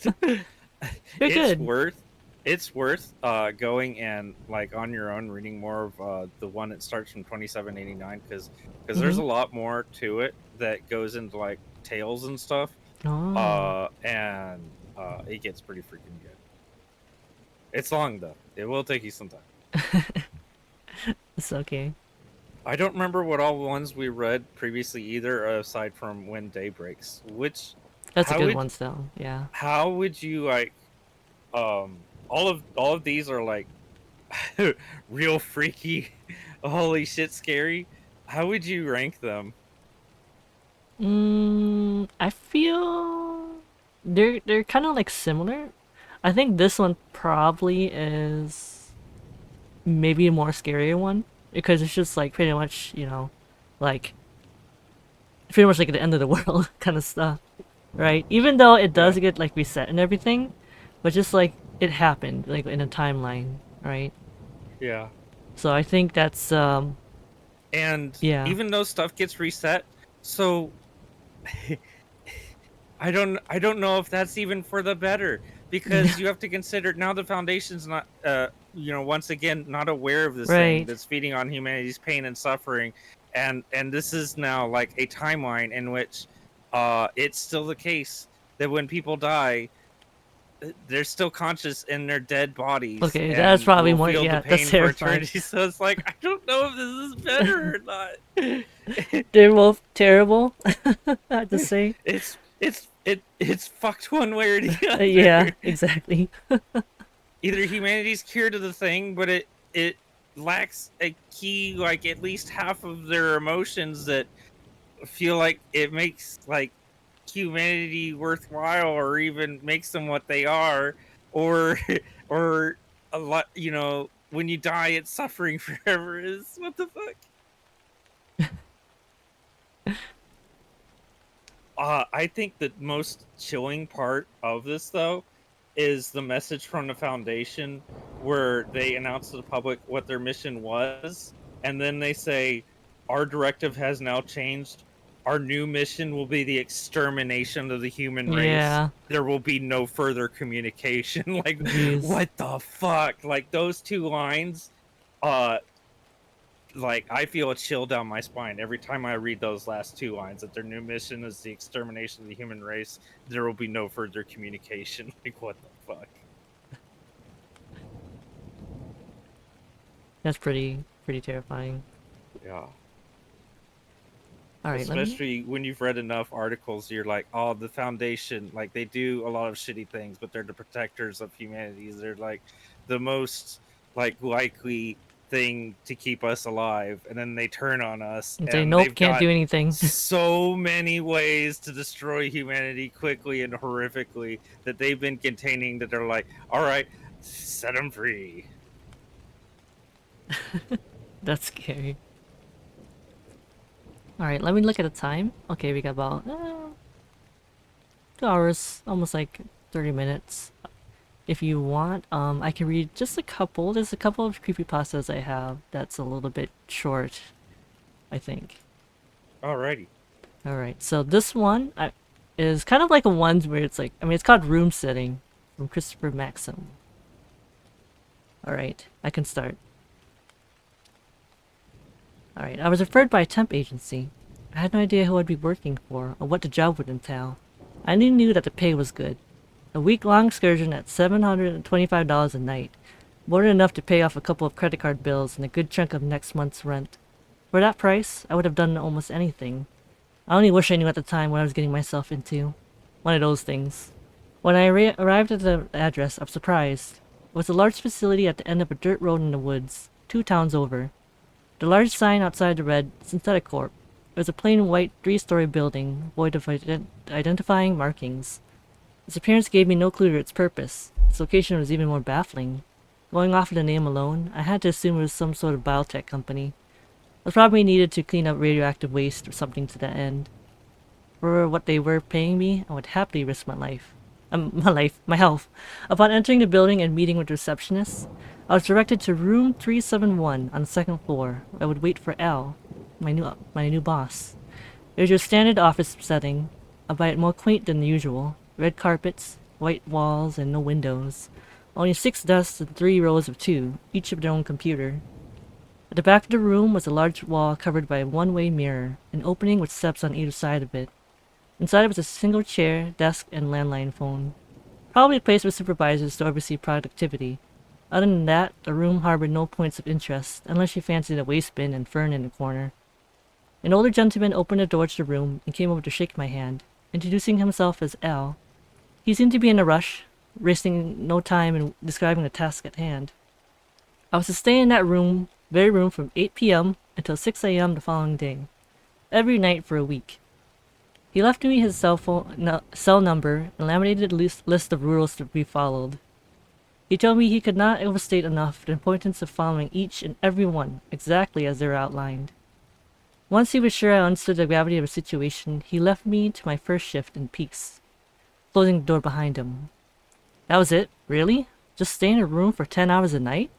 they're it's good. worth it's worth going and like on your own reading more of the one that starts from 2789 because there's Mm-hmm. a lot more to it that goes into like tales and stuff. Oh, And it gets pretty freaking good. It's long though. It will take you some time. it's okay. I don't remember what all ones we read previously either, aside from When Day Breaks. Which, That's a how good would one still. Yeah. how would you like? All of these are like real freaky, holy shit, scary. How would you rank them? I feel they're kind of like similar. I think this one probably is maybe a more scarier one because it's just like pretty much, like pretty much like the end of the world kind of stuff, right? Even though it does Yeah, get like reset and everything, but just like it happened like in a timeline, right? yeah. So I think that's And yeah. even though stuff gets reset, so I don't know if that's even for the better because you have to consider now the foundation's not once again not aware of this thing Right. that's feeding on humanity's pain and suffering, and this is now like a timeline in which it's still the case that when people die, they're still conscious in their dead bodies Okay, that's and probably will more feel the yeah, that's pain for terrifying. eternity. So it's like I don't know if this is better or not. They're both terrible, I have to say. It's fucked one way or the Yeah, other. exactly. Either humanity's cured to the thing, but it lacks a key, like at least half of their emotions that feel like it makes like humanity worthwhile or even makes them what they are, or or a lot, when you die it's suffering forever is what the fuck. I think the most chilling part of this, though, is the message from the foundation where they announce to the public what their mission was, and then they say, "Our directive has now changed. Our new mission will be the extermination of the human race. Yeah. There will be no further communication." Like, Jeez. what the fuck? Like those two lines, uh, like I feel a chill down my spine every time I read those last two lines that their new mission is the extermination of the human race. There will be no further communication. Like what the fuck? That's pretty terrifying. Yeah. All right, let me. Especially when you've read enough articles, you're like, oh, the Foundation, like they do a lot of shitty things, but they're the protectors of humanity. They're like the most like likely thing to keep us alive, and then they turn on us, And say and nope, they've can't got do anything. so many ways to destroy humanity quickly and horrifically that they've been containing that they're like, all right, set them free. That's scary. All right, let me look at the time. Okay, we got about 2 hours, almost like 30 minutes. If you want, I can read just a couple. There's a couple of creepypastas I have that's a little bit short, I think. Alrighty. All right, so this one is kind of like a one where it's like, I mean, it's called Room Sitting from Christopher Maxim. All right, I can start. All right, I was referred by a temp agency. I had no idea who I'd be working for or what the job would entail. I only knew that the pay was good. A week-long excursion at $725 a night, more than enough to pay off a couple of credit card bills and a good chunk of next month's rent. For that price, I would have done almost anything. I only wish I knew at the time what I was getting myself into. One of those things. When I arrived at the address, I was surprised. It was a large facility at the end of a dirt road in the woods, 2 towns over. The large sign outside read Synthetic Corp. It was a plain white 3-story building, void of identifying markings. Its appearance gave me no clue to its purpose. Its location was even more baffling. Going off of the name alone, I had to assume it was some sort of biotech company. It was probably needed to clean up radioactive waste or something to that end. For what they were paying me, I would happily risk my life. My health. Upon entering the building and meeting with the receptionist, I was directed to room 371 on the 2nd floor. I would wait for Al, my new boss. It was your standard office setting, albeit more quaint than usual. Red carpets, white walls, and no windows. Only 6 desks and 3 rows of 2, each with their own computer. At the back of the room was a large wall covered by a one-way mirror, an opening with steps on either side of it. Inside was a single chair, desk, and landline phone. Probably a place for supervisors to oversee productivity. Other than that, the room harbored no points of interest, unless you fancied a waste bin and fern in the corner. An older gentleman opened the door to the room and came over to shake my hand, introducing himself as Al. He seemed to be in a rush, wasting no time in describing the task at hand. I was to stay in that very room from 8 p.m. until 6 a.m. the following day, every night for a week. He left me his cell number and laminated a list of rules to be followed. He told me he could not overstate enough the importance of following each and every one exactly as they were outlined. Once he was sure I understood the gravity of the situation, he left me to my first shift in peace, closing the door behind him. That was it? Really? Just stay in a room for 10 hours a night?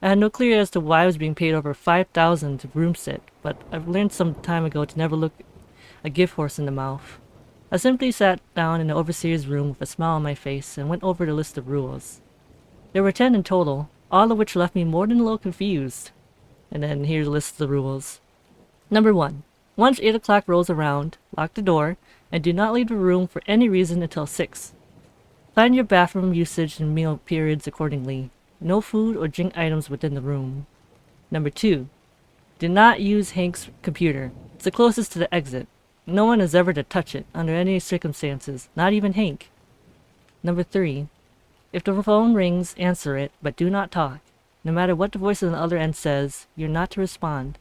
I had no clue as to why I was being paid over $5,000 to room sit, but I've learned some time ago to never look a gift horse in the mouth. I simply sat down in the overseer's room with a smile on my face and went over the list of rules. There were 10 in total, all of which left me more than a little confused. And then here's a list of the rules. Number 1. Once 8 o'clock rolls around, lock the door, and do not leave the room for any reason until 6. Plan your bathroom usage and meal periods accordingly. No food or drink items within the room. Number 2. Do not use Hank's computer. It's the closest to the exit. No one is ever to touch it, under any circumstances, not even Hank. Number 3. If the phone rings, answer it, but do not talk. No matter what the voice on the other end says, you're not to respond.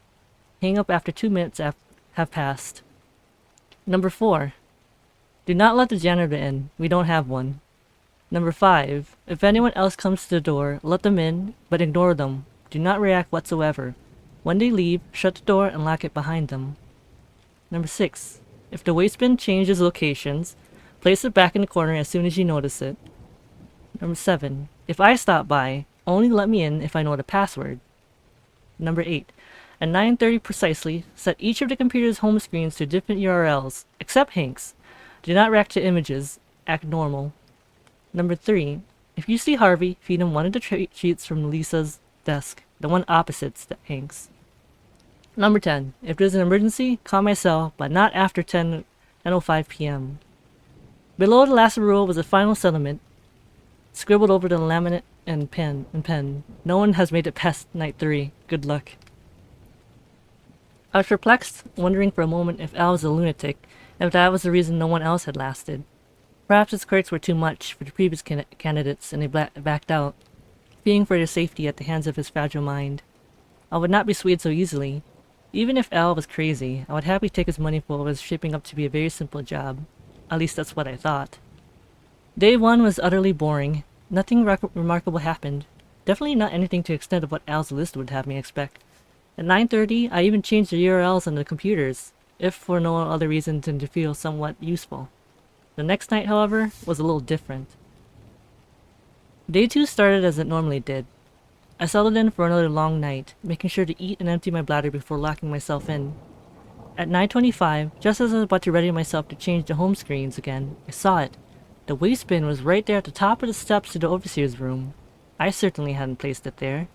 Hang up after 2 minutes have passed. Number 4. Do not let the janitor in. We don't have one. Number 5. If anyone else comes to the door, let them in, but ignore them. Do not react whatsoever. When they leave, shut the door and lock it behind them. Number 6. If the waste bin changes locations, place it back in the corner as soon as you notice it. Number 7. If I stop by, only let me in if I know the password. Number 8. At 9:30 precisely, set each of the computer's home screens to different URLs, except Hank's. Do not react to images. Act normal. Number 3. If you see Harvey, feed him one of the treats from Lisa's desk, the one opposite Hank's. Number 10. If there's an emergency, call my cell, but not after 10:05 p.m. Below the last rule was a final settlement, scribbled over the laminate and pen. No one has made it past night 3. Good luck. I was perplexed, wondering for a moment if Al was a lunatic, and if that was the reason no one else had lasted. Perhaps his quirks were too much for the previous candidates and they backed out, fearing for their safety at the hands of his fragile mind. I would not be swayed so easily. Even if Al was crazy, I would happily take his money for what was shaping up to be a very simple job. At least that's what I thought. Day 1 was utterly boring. Nothing remarkable happened. Definitely not anything to the extent of what Al's list would have me expect. At 9:30, I even changed the URLs on the computers, if for no other reason than to feel somewhat useful. The next night, however, was a little different. Day 2 started as it normally did. I settled in for another long night, making sure to eat and empty my bladder before locking myself in. At 9:25, just as I was about to ready myself to change the home screens again, I saw it. The waste bin was right there at the top of the steps to the overseer's room. I certainly hadn't placed it there.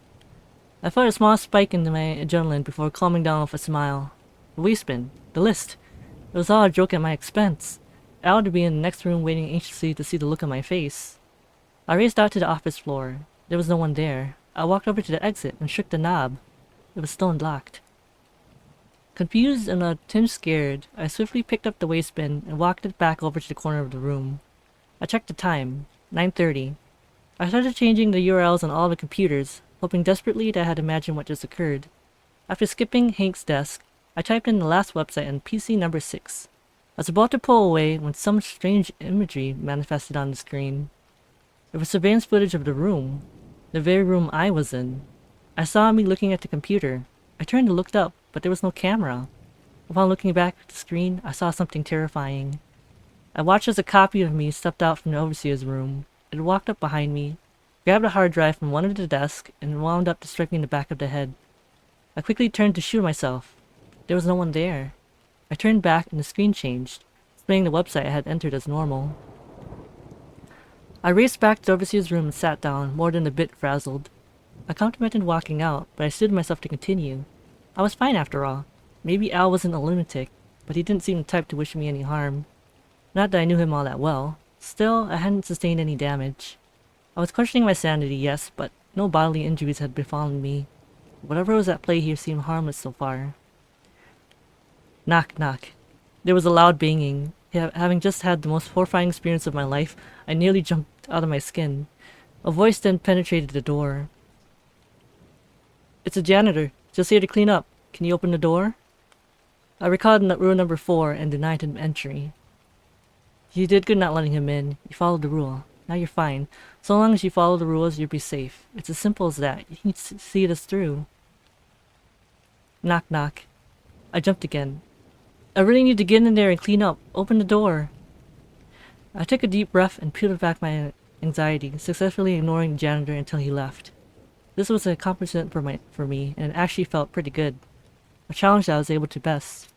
I felt a small spike into my adrenaline before calming down with a smile. The waste bin. The list. It was all a joke at my expense. Al would be in the next room waiting anxiously to see the look on my face. I raced out to the office floor. There was no one there. I walked over to the exit and shook the knob. It was still unlocked. Confused and a tinge scared, I swiftly picked up the waste bin and walked it back over to the corner of the room. I checked the time. 9:30. I started changing the URLs on all the computers, hoping desperately that I had imagined what just occurred. After skipping Hank's desk, I typed in the last website on PC number 6. I was about to pull away when some strange imagery manifested on the screen. It was surveillance footage of the room. The very room I was in. I saw me looking at the computer. I turned and looked up, but there was no camera. Upon looking back at the screen, I saw something terrifying. I watched as a copy of me stepped out from the overseer's room. It walked up behind me, grabbed a hard drive from one of the desks, and wound up to strike me in the back of the head. I quickly turned to shoot myself. There was no one there. I turned back and the screen changed, displaying the website I had entered as normal. I raced back to the overseer's room and sat down, more than a bit frazzled. I contemplated walking out, but I stood myself to continue. I was fine after all. Maybe Al wasn't a lunatic, but he didn't seem the type to wish me any harm. Not that I knew him all that well. Still, I hadn't sustained any damage. I was questioning my sanity, yes, but no bodily injuries had befallen me. Whatever was at play here seemed harmless so far. Knock, knock. There was a loud banging. Having just had the most horrifying experience of my life, I nearly jumped out of my skin. A voice then penetrated the door. "It's a janitor. Just here to clean up. Can you open the door?" I recalled rule number 4 and denied him entry. "You did good not letting him in. You followed the rule. Now you're fine. So long as you follow the rules, you'll be safe. It's as simple as that. You can see this through." Knock, knock. I jumped again. "I really need to get in there and clean up. Open the door." I took a deep breath and peeled back my anxiety, successfully ignoring the janitor until he left. This was an accomplishment for me, and it actually felt pretty good. A challenge that I was able to best.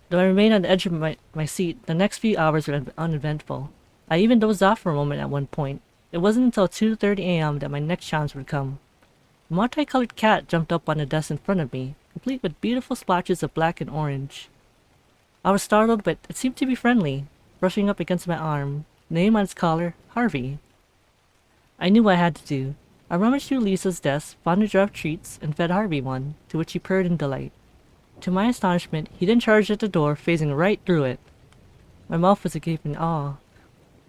Though I remained on the edge of my seat, the next few hours were uneventful. I even dozed off for a moment at one point. It wasn't until 2:30 a.m. that my next challenge would come. A multicolored cat jumped up on the desk in front of me, complete with beautiful splotches of black and orange. I was startled, but it seemed to be friendly, brushing up against my arm, name on its collar, Harvey. I knew what I had to do. I rummaged through Lisa's desk, found a jar of treats, and fed Harvey one, to which he purred in delight. To my astonishment, he then charged at the door, phasing right through it. My mouth was agape in awe.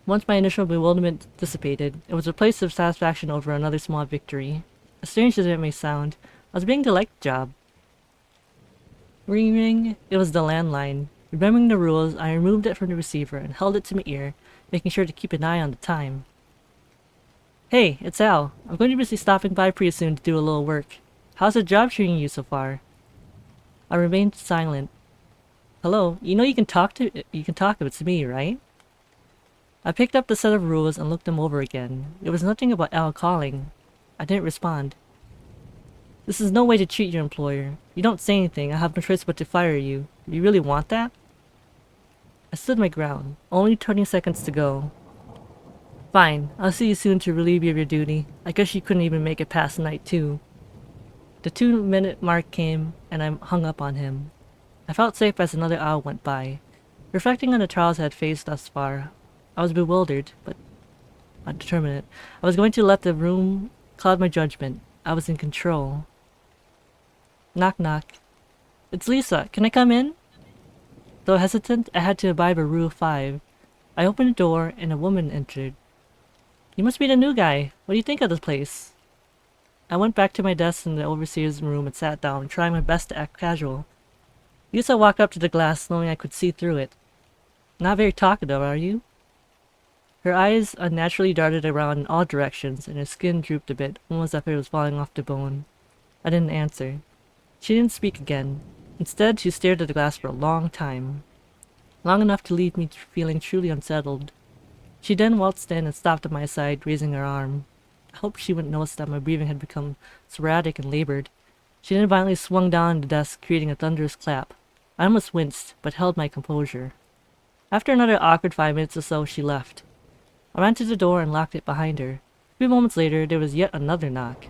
Once my initial bewilderment dissipated, it was replaced with satisfaction over another small victory. As strange as it may sound, I was beginning to like the job. Ring ring, it was the landline. Remembering the rules, I removed it from the receiver and held it to my ear, making sure to keep an eye on the time. "Hey, it's Al. I'm going to be stopping by pretty soon to do a little work. How's the job treating you so far?" I remained silent. "Hello, you know you can talk if it's me, right?" I picked up the set of rules and looked them over again. There was nothing about Al calling. I didn't respond. "This is no way to treat your employer. You don't say anything, I have no choice but to fire you. You really want that?" I stood my ground. Only 20 seconds to go. "Fine, I'll see you soon to relieve you of your duty. I guess you couldn't even make it past night 2. The 2-minute mark came, and I hung up on him. I felt safe as another hour went by. Reflecting on the trials I had faced thus far, I was bewildered, but determined. I was going to let the room cloud my judgment. I was in control. Knock knock. It's Lisa. Can I come in? Though hesitant, I had to abide by Rule 5. I opened the door, and a woman entered. You must be the new guy. What do you think of this place? I went back to my desk in the overseer's room and sat down, trying my best to act casual. Lisa walked up to the glass, knowing I could see through it. Not very talkative, are you? Her eyes unnaturally darted around in all directions, and her skin drooped a bit, almost as if it was falling off the bone. I didn't answer. She didn't speak again. Instead, she stared at the glass for a long time. Long enough to leave me feeling truly unsettled. She then waltzed in and stopped at my side, raising her arm. I hoped she wouldn't notice that my breathing had become sporadic and labored. She then violently swung down the desk, creating a thunderous clap. I almost winced, but held my composure. After another awkward 5 minutes or so, she left. I ran to the door and locked it behind her. A few moments later, there was yet another knock.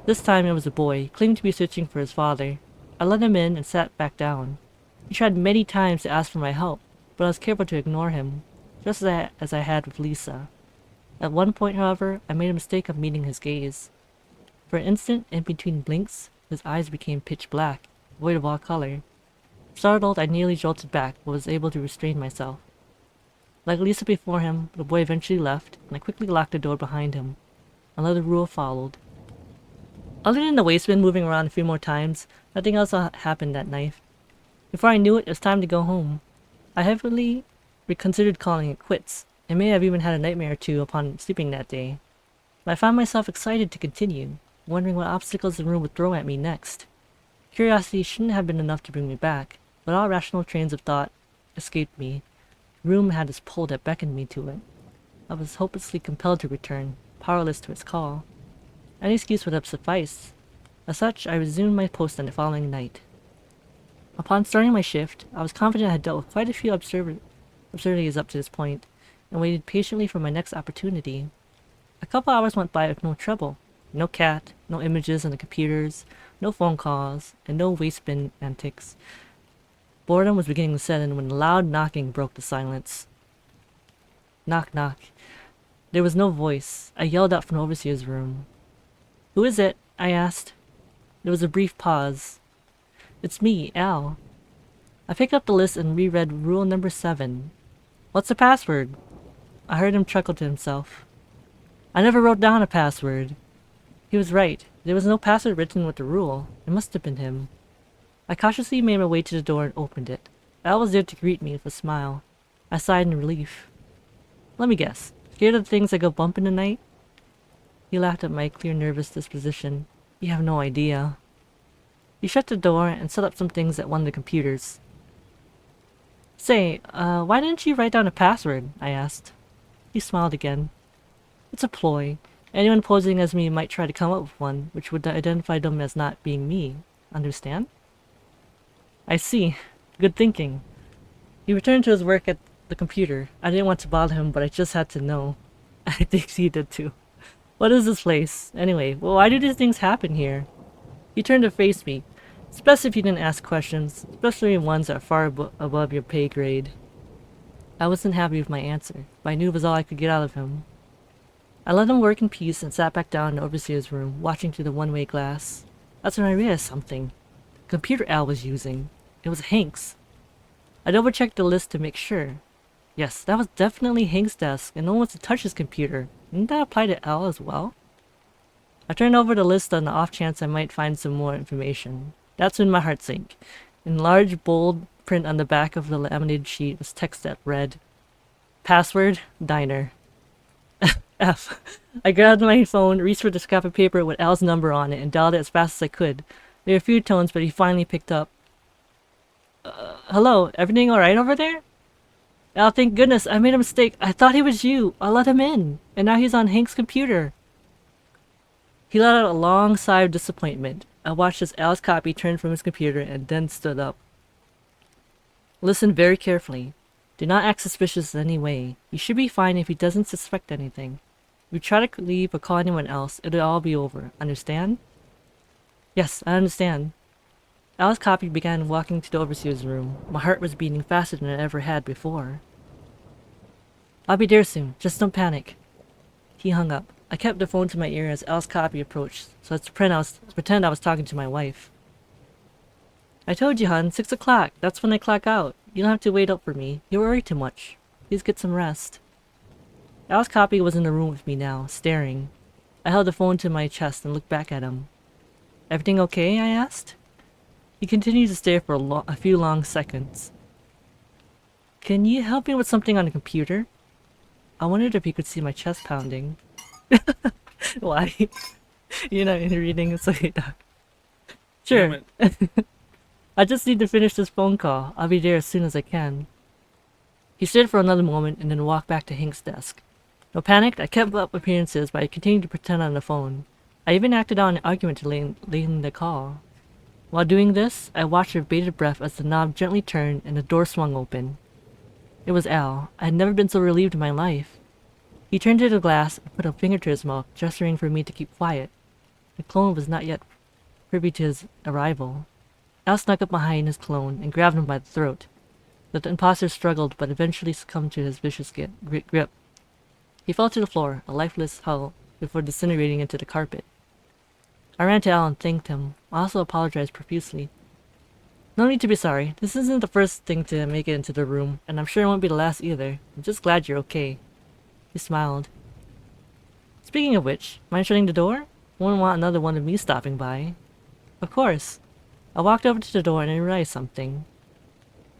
This time it was a boy, claiming to be searching for his father. I let him in and sat back down. He tried many times to ask for my help, but I was careful to ignore him, just as I had with Lisa. At one point, however, I made a mistake of meeting his gaze. For an instant, in between blinks, his eyes became pitch black, void of all color. Startled, I nearly jolted back, but was able to restrain myself. Like Lisa before him, the boy eventually left, and I quickly locked the door behind him. Another rule followed. Other than the wasteman moving around a few more times, nothing else happened that night. Before I knew it, it was time to go home. I heavily reconsidered calling it quits, and may have even had a nightmare or two upon sleeping that day. But I found myself excited to continue, wondering what obstacles the room would throw at me next. Curiosity shouldn't have been enough to bring me back, but all rational trains of thought escaped me. The room had this pull that beckoned me to it. I was hopelessly compelled to return, powerless to its call. Any excuse would have sufficed. As such, I resumed my post on the following night. Upon starting my shift, I was confident I had dealt with quite a few absurdities up to this point, and waited patiently for my next opportunity. A couple hours went by with no trouble. No cat, no images on the computers, no phone calls, and no waste bin antics. Boredom was beginning to set in when loud knocking broke the silence. Knock knock. There was no voice. I yelled out from the overseer's room. Who is it? I asked. There was a brief pause. It's me, Al. I picked up the list and reread rule number 7. What's the password? I heard him chuckle to himself. I never wrote down a password. He was right. There was no password written with the rule. It must have been him. I cautiously made my way to the door and opened it. Al was there to greet me with a smile. I sighed in relief. Let me guess. Scared of the things that go bump in the night? He laughed at my clear nervous disposition. You have no idea. He shut the door and set up some things at one of the computers. Say, why didn't you write down a password? I asked. He smiled again. It's a ploy. Anyone posing as me might try to come up with one, which would identify them as not being me. Understand? I see. Good thinking. He returned to his work at the computer. I didn't want to bother him, but I just had to know. I think he did too. What is this place? Anyway, well, why do these things happen here? He turned to face me. It's best if you didn't ask questions, especially ones that are far above your pay grade. I wasn't happy with my answer, but I knew it was all I could get out of him. I let him work in peace and sat back down in the overseer's room, watching through the one-way glass. That's when I realized something. The computer Al was using. It was Hank's. I double-checked the list to make sure. Yes, that was definitely Hank's desk, and no one was to touch his computer. Didn't that apply to Al as well? I turned over the list on the off chance I might find some more information. That's when my heart sank. In large, bold print on the back of the laminated sheet was text that read, Password, Diner. F. I grabbed my phone, reached for the scrap of paper with Al's number on it, and dialed it as fast as I could. There were a few tones, but he finally picked up. Hello, everything alright over there? Al, thank goodness, I made a mistake. I thought he was you. I let him in, and now he's on Hank's computer. He let out a long sigh of disappointment. I watched as Al's copy turned from his computer and then stood up. Listen very carefully. Do not act suspicious in any way. You should be fine if he doesn't suspect anything. If you try to leave or call anyone else, it'll all be over. Understand? Yes, I understand. Alice Copy began walking to the overseer's room. My heart was beating faster than it ever had before. I'll be there soon. Just don't panic. He hung up. I kept the phone to my ear as Alice Copy approached, so let's pretend I was talking to my wife. I told you, hon, 6 o'clock. That's when I clock out. You don't have to wait up for me. You worry too much. Please get some rest. Alice Copy was in the room with me now, staring. I held the phone to my chest and looked back at him. Everything okay? I asked. He continued to stare for a few long seconds. Can you help me with something on the computer? I wondered if he could see my chest pounding. Why? You're not reading, it's okay, Doc. Sure. Damn it. I just need to finish this phone call. I'll be there as soon as I can. He stood for another moment and then walked back to Hank's desk. No panic, I kept up appearances by continuing to pretend on the phone. I even acted out an argument to lane the call. While doing this, I watched with bated breath as the knob gently turned and the door swung open. It was Al. I had never been so relieved in my life. He turned to the glass and put a finger to his mouth, gesturing for me to keep quiet. The clone was not yet privy to his arrival. Al snuck up behind his clone and grabbed him by the throat. The imposter struggled but eventually succumbed to his vicious grip. He fell to the floor, a lifeless hull, before disintegrating into the carpet. I ran to Al and thanked him. I also apologized profusely. No need to be sorry. This isn't the first thing to make it into the room, and I'm sure it won't be the last either. I'm just glad you're okay. He smiled. Speaking of which, mind shutting the door? Won't want another one of me stopping by. Of course. I walked over to the door and I realized something.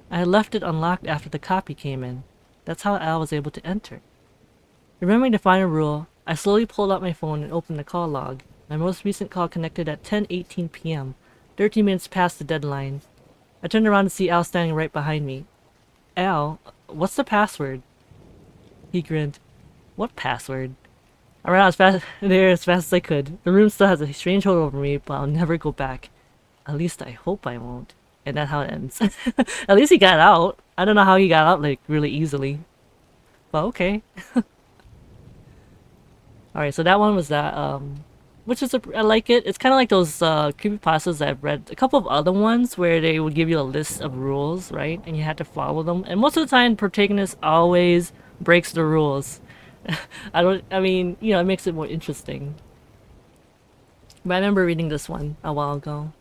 I had left it unlocked after the copy came in. That's how Al was able to enter. Remembering the final rule, I slowly pulled out my phone and opened the call log. My most recent call connected at 10:18 p.m., 13 minutes past the deadline. I turned around to see Al standing right behind me. Al, what's the password? He grinned. What password? I ran out as fast as I could. The room still has a strange hold over me, but I'll never go back. At least I hope I won't. And that's how it ends. At least he got out. I don't know how he got out like really easily. But okay. Alright, so that one was that. Which is I like it. It's kind of like those creepypastas that I've read. A couple of other ones where they would give you a list of rules, right? And you had to follow them. And most of the time, the protagonist always breaks the rules. I mean, you know, it makes it more interesting. But I remember reading this one a while ago.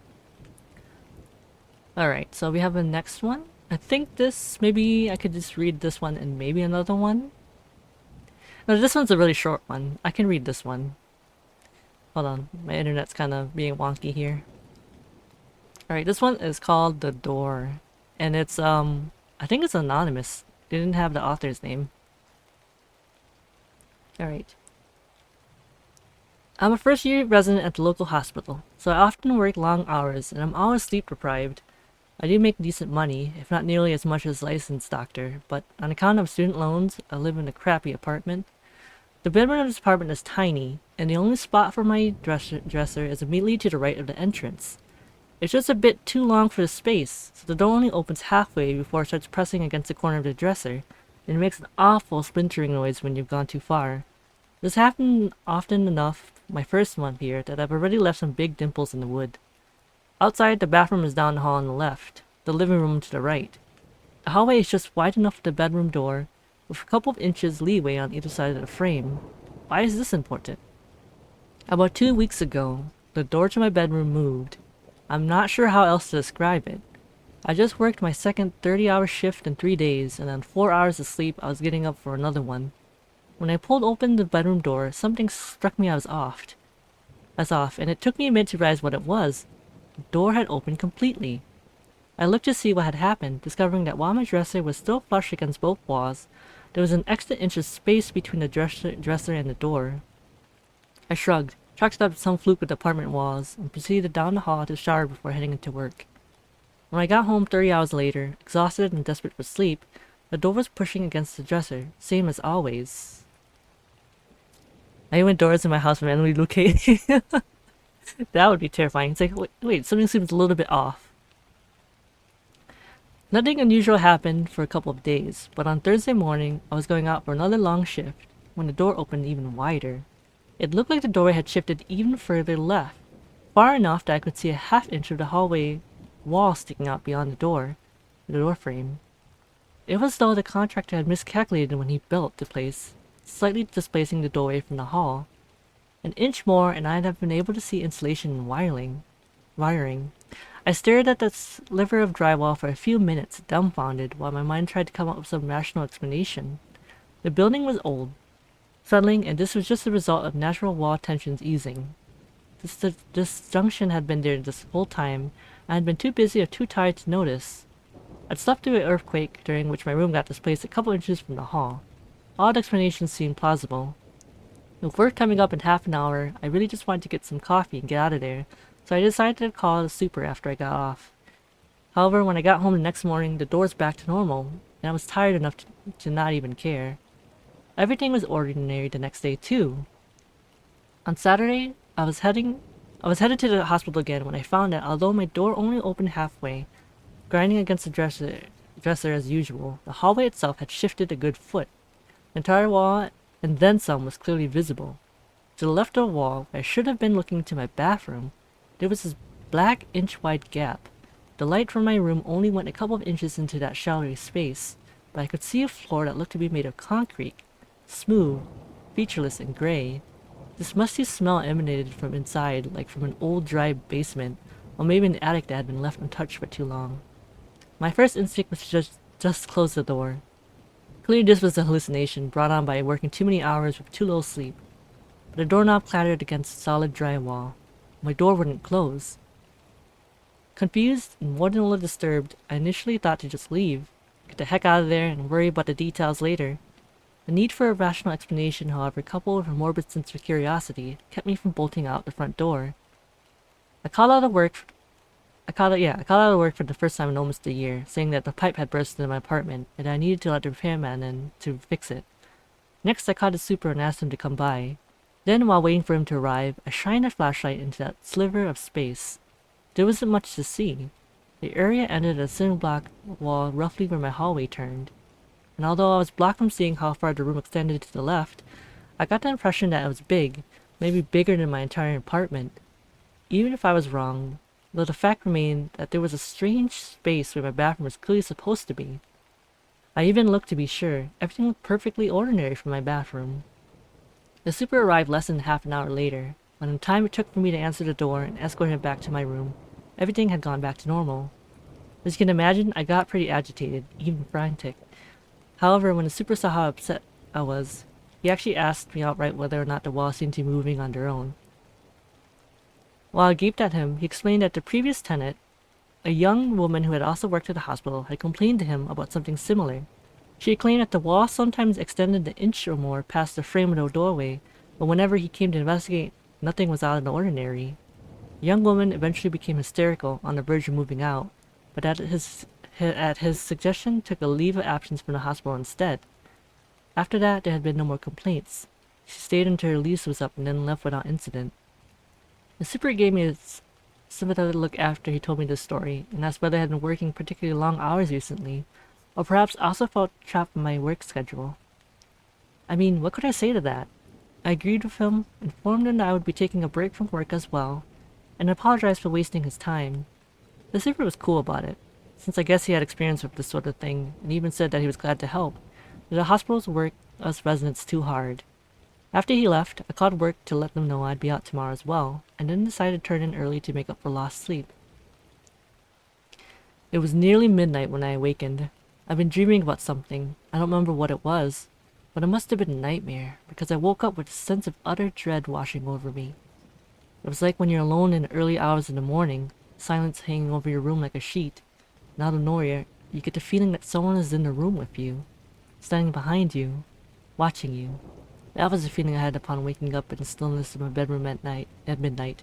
Alright, so we have a next one. I think this, maybe I could just read this one and maybe another one. No, this one's a really short one. I can read this one. Hold on, my internet's kind of being wonky here. Alright, this one is called The Door. And it's, I think it's anonymous. They didn't have the author's name. Alright. I'm a first-year resident at the local hospital, so I often work long hours and I'm always sleep deprived. I do make decent money, if not nearly as much as a licensed doctor, but on account of student loans, I live in a crappy apartment. The bedroom of this apartment is tiny, and the only spot for my dresser is immediately to the right of the entrance. It's just a bit too long for the space, so the door only opens halfway before it starts pressing against the corner of the dresser, and it makes an awful splintering noise when you've gone too far. This happened often enough my first month here that I've already left some big dimples in the wood. Outside, the bathroom is down the hall on the left, the living room to the right. The hallway is just wide enough for the bedroom door, with a couple of inches leeway on either side of the frame. Why is this important? About 2 weeks ago, the door to my bedroom moved. I'm not sure how else to describe it. I just worked my second 30-hour shift in 3 days, and on 4 hours of sleep I was getting up for another one. When I pulled open the bedroom door, something struck me as off, and it took me a minute to realize what it was. The door had opened completely. I looked to see what had happened, discovering that while my dresser was still flush against both walls, there was an extra inch of space between the dresser and the door. I shrugged, chalked up some fluke with the apartment walls, and proceeded down the hall to shower before heading into work. When I got home 30 hours later, exhausted and desperate for sleep, the door was pushing against the dresser, same as always. I hate when doors in my house randomly locate. That would be terrifying. It's like, wait, something seems a little bit off. Nothing unusual happened for a couple of days, but on Thursday morning, I was going out for another long shift when the door opened even wider. It looked like the doorway had shifted even further left. far enough that I could see a half-inch of the hallway wall sticking out beyond the door frame. It was as though the contractor had miscalculated when he built the place, slightly displacing the doorway from the hall. An inch more and I'd have been able to see insulation and wiring. I stared at that sliver of drywall for a few minutes, dumbfounded, while my mind tried to come up with some rational explanation. The building was old, settling, and this was just the result of natural wall tensions easing. This junction had been there this whole time, and I had been too busy or too tired to notice. I'd slept through an earthquake, during which my room got displaced a couple inches from the hall. Odd explanations seemed plausible. With work coming up in half an hour, I really just wanted to get some coffee and get out of there, so I decided to call the super after I got off. However, when I got home the next morning, the door's back to normal, and I was tired enough to not even care. Everything was ordinary the next day too. On Saturday, I was headed to the hospital again when I found that although my door only opened halfway, grinding against the dresser as usual, the hallway itself had shifted a good foot. The entire wall and then some was clearly visible. To the left of the wall, where I should have been looking to my bathroom, there was this black inch-wide gap. The light from my room only went a couple of inches into that shallow space, but I could see a floor that looked to be made of concrete, smooth, featureless, and gray. This musty smell emanated from inside, like from an old dry basement, or maybe an attic that had been left untouched for too long. My first instinct was to just close the door. Clearly this was a hallucination brought on by working too many hours with too little sleep. But the doorknob clattered against solid drywall. My door wouldn't close. Confused and more than a little disturbed, I initially thought to just leave, get the heck out of there and worry about the details later. The need for a rational explanation, however, coupled with a morbid sense of curiosity, kept me from bolting out the front door. I called out of work for the first time in almost a year, saying that the pipe had burst in my apartment and I needed to let the repairman in to fix it. Next, I called the super and asked him to come by. Then, while waiting for him to arrive, I shined a flashlight into that sliver of space. There wasn't much to see. The area ended at a cinder block wall roughly where my hallway turned. And although I was blocked from seeing how far the room extended to the left, I got the impression that it was big, maybe bigger than my entire apartment. Even if I was wrong, though the fact remained that there was a strange space where my bathroom was clearly supposed to be. I even looked to be sure. Everything looked perfectly ordinary for my bathroom. The super arrived less than half an hour later. By the time it took for me to answer the door and escort him back to my room, everything had gone back to normal. As you can imagine, I got pretty agitated, even frantic. However, when the super saw how upset I was, he actually asked me outright whether or not the walls seemed to be moving on their own. While I gaped at him, he explained that the previous tenant, a young woman who had also worked at the hospital, had complained to him about something similar. She claimed that the wall sometimes extended an inch or more past the frame of the doorway, but whenever he came to investigate, nothing was out of the ordinary. The young woman eventually became hysterical, on the verge of moving out, but at his suggestion took a leave of absence from the hospital instead. After that, there had been no more complaints. She stayed until her lease was up and then left without incident. The super gave me a sympathetic look after he told me this story, and asked whether I had been working particularly long hours recently, or perhaps also felt trapped in my work schedule. I mean, what could I say to that? I agreed with him, informed him that I would be taking a break from work as well, and apologized for wasting his time. The super was cool about it, since I guess he had experience with this sort of thing, and even said that he was glad to help, that the hospitals work us residents too hard. After he left, I called work to let them know I'd be out tomorrow as well, and then decided to turn in early to make up for lost sleep. It was nearly midnight when I awakened. I'd been dreaming about something. I don't remember what it was, but it must have been a nightmare, because I woke up with a sense of utter dread washing over me. It was like when you're alone in the early hours of the morning, silence hanging over your room like a sheet, and out of nowhere, you get the feeling that someone is in the room with you, standing behind you, watching you. That was the feeling I had upon waking up in the stillness of my bedroom at midnight.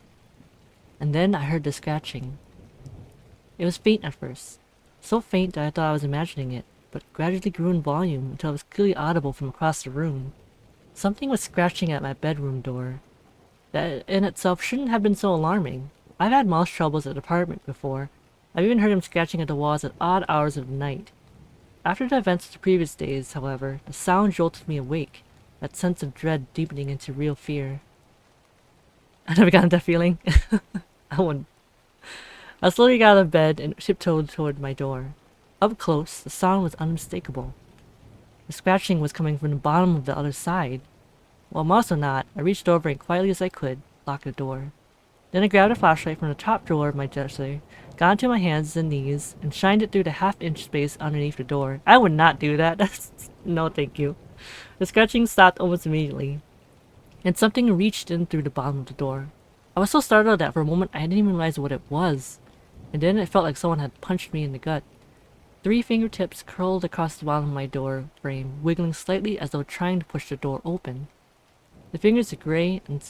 And then I heard the scratching. It was faint at first, so faint that I thought I was imagining it, but gradually grew in volume until it was clearly audible from across the room. Something was scratching at my bedroom door. That in itself shouldn't have been so alarming. I've had mouse troubles at the apartment before. I've even heard him scratching at the walls at odd hours of the night. After the events of the previous days, however, the sound jolted me awake, that sense of dread deepening into real fear. I never gotten that feeling. I wouldn't. I slowly got out of bed and tiptoed toward my door. Up close, the sound was unmistakable. The scratching was coming from the bottom of the other side. Well, I'm also not. I reached over and quietly as I could, locked the door. Then I grabbed a flashlight from the top drawer of my dresser, got onto my hands and knees, and shined it through the half-inch space underneath the door. I would not do that. No, thank you. The scratching stopped almost immediately, and something reached in through the bottom of the door. I was so startled that for a moment I didn't even realize what it was, and then it felt like someone had punched me in the gut. 3 fingertips curled across the bottom of my door frame, wiggling slightly as though trying to push the door open. The fingers are gray and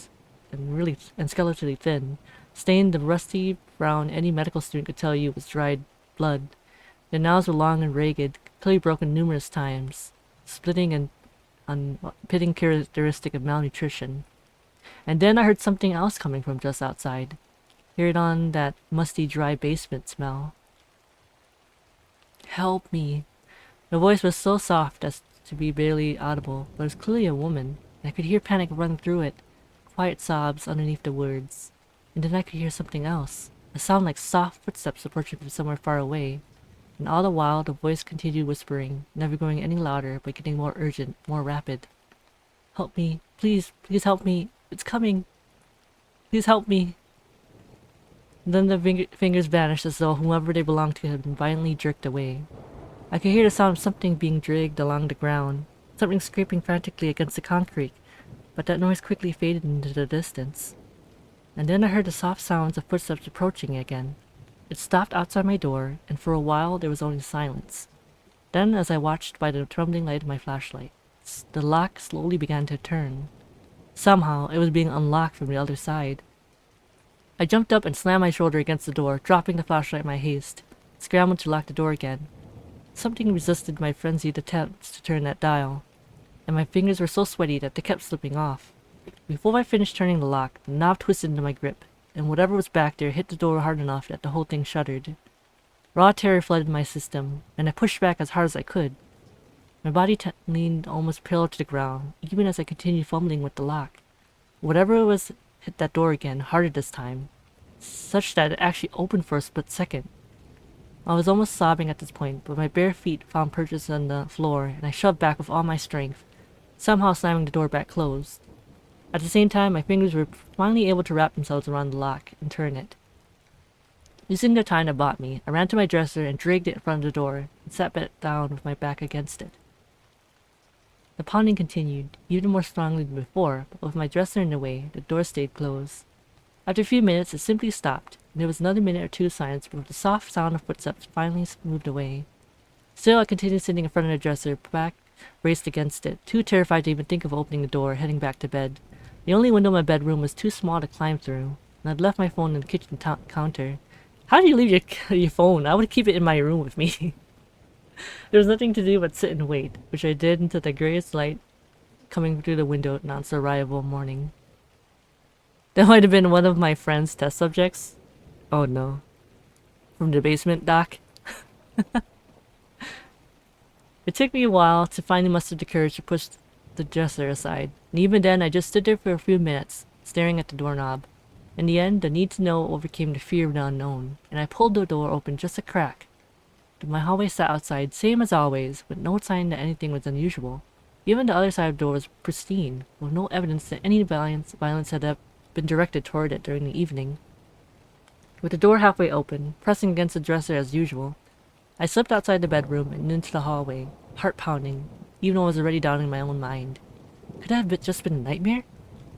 skeletally thin, stained the rusty brown any medical student could tell you was dried blood. The nails were long and ragged, clearly broken numerous times, splitting and pitting characteristic of malnutrition. And then I heard something else coming from just outside. Heard on that musty, dry basement smell. Help me. The voice was so soft as to be barely audible, but it was clearly a woman, and I could hear panic run through it, quiet sobs underneath the words. And then I could hear something else, a sound like soft footsteps approaching from somewhere far away. And all the while the voice continued whispering, never growing any louder, but getting more urgent, more rapid. Help me. Please, please help me. It's coming. Please help me. And then the fingers vanished as though whoever they belonged to had been violently jerked away. I could hear the sound of something being dragged along the ground, something scraping frantically against the concrete, but that noise quickly faded into the distance. And then I heard the soft sounds of footsteps approaching again. It stopped outside my door, and for a while there was only silence. Then, as I watched by the trembling light of my flashlight, the lock slowly began to turn. Somehow, it was being unlocked from the other side. I jumped up and slammed my shoulder against the door, dropping the flashlight in my haste, scrambled to lock the door again. Something resisted my frenzied attempts to turn that dial, and my fingers were so sweaty that they kept slipping off. Before I finished turning the lock, the knob twisted into my grip, and whatever was back there hit the door hard enough that the whole thing shuddered. Raw terror flooded my system, and I pushed back as hard as I could. My body leaned almost parallel to the ground, even as I continued fumbling with the lock. Whatever it was hit that door again, harder this time, such that it actually opened for a split second. I was almost sobbing at this point, but my bare feet found purchase on the floor, and I shoved back with all my strength, somehow slamming the door back closed. At the same time, my fingers were finally able to wrap themselves around the lock and turn it. Using the time that bought me, I ran to my dresser and dragged it in front of the door, and sat back down with my back against it. The pounding continued, even more strongly than before, but with my dresser in the way, the door stayed closed. After a few minutes, it simply stopped, and there was another minute or two of silence before the soft sound of footsteps finally moved away. Still, I continued sitting in front of the dresser, back braced against it, too terrified to even think of opening the door, heading back to bed. The only window in my bedroom was too small to climb through, and I'd left my phone on the kitchen counter. How do you leave your phone? I would keep it in my room with me. There was nothing to do but sit and wait, which I did until the grayest light coming through the window announced the arrival of morning. That might have been one of my friend's test subjects. Oh no. From the basement, Doc. It took me a while to finally muster the courage to push the dresser aside, and even then I just stood there for a few minutes, staring at the doorknob. In the end, the need to know overcame the fear of the unknown, and I pulled the door open just a crack. My hallway sat outside, same as always, with no sign that anything was unusual. Even the other side of the door was pristine, with no evidence that any violence had been directed toward it during the evening. With the door halfway open, pressing against the dresser as usual, I slipped outside the bedroom and into the hallway, heart pounding, even though I was already down in my own mind. Could that have just been a nightmare?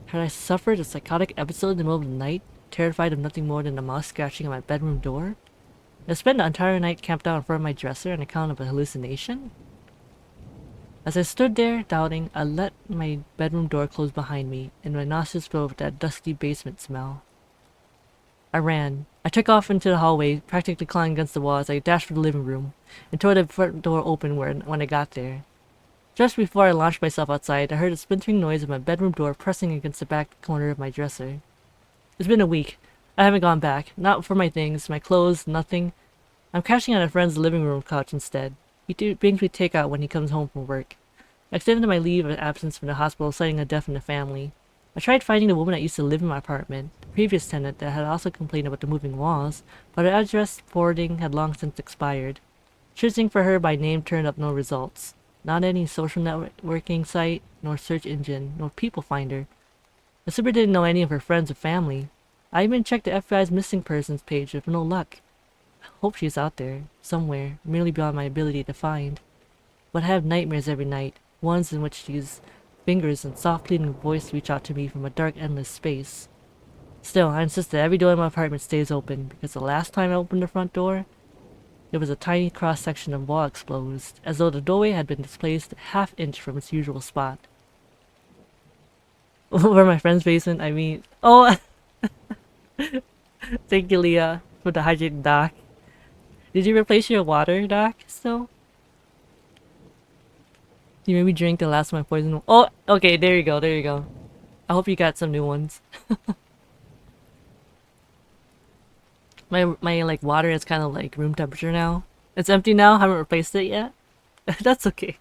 Had I suffered a psychotic episode in the middle of the night, terrified of nothing more than a mouse scratching at my bedroom door? I spent the entire night camped out in front of my dresser on account of a hallucination? As I stood there, doubting, I let my bedroom door close behind me, and my nostrils filled with that dusty basement smell. I ran. I took off into the hallway, practically clawing against the wall as I dashed for the living room, and tore the front door open when I got there. Just before I launched myself outside, I heard a splintering noise of my bedroom door pressing against the back corner of my dresser. It's been a week. I haven't gone back. Not for my things, my clothes, nothing. I'm crashing on a friend's living room couch instead. He brings me takeout when he comes home from work. I extended my leave of absence from the hospital, citing a death in the family. I tried finding the woman that used to live in my apartment, the previous tenant that had also complained about the moving walls, but her address forwarding had long since expired. Searching for her by name turned up no results. Not any social networking site, nor search engine, nor people finder. The super didn't know any of her friends or family. I even checked the FBI's missing persons page with no luck. I hope she's out there, somewhere, merely beyond my ability to find. But I have nightmares every night, ones in which these fingers and soft pleading voice reach out to me from a dark endless space. Still, I insist that every door in my apartment stays open, because the last time I opened the front door, there was a tiny cross-section of wall exposed, as though the doorway had been displaced a half-inch from its usual spot. Where my friend's basement, I mean... Oh! Thank you, Leah, for the hydrated doc. Did you replace your water, doc, still? You made me drink the last of my poison. Oh, okay, there you go, there you go. I hope you got some new ones. my like water is kind of like room temperature now. It's empty now. Haven't replaced it yet. That's okay.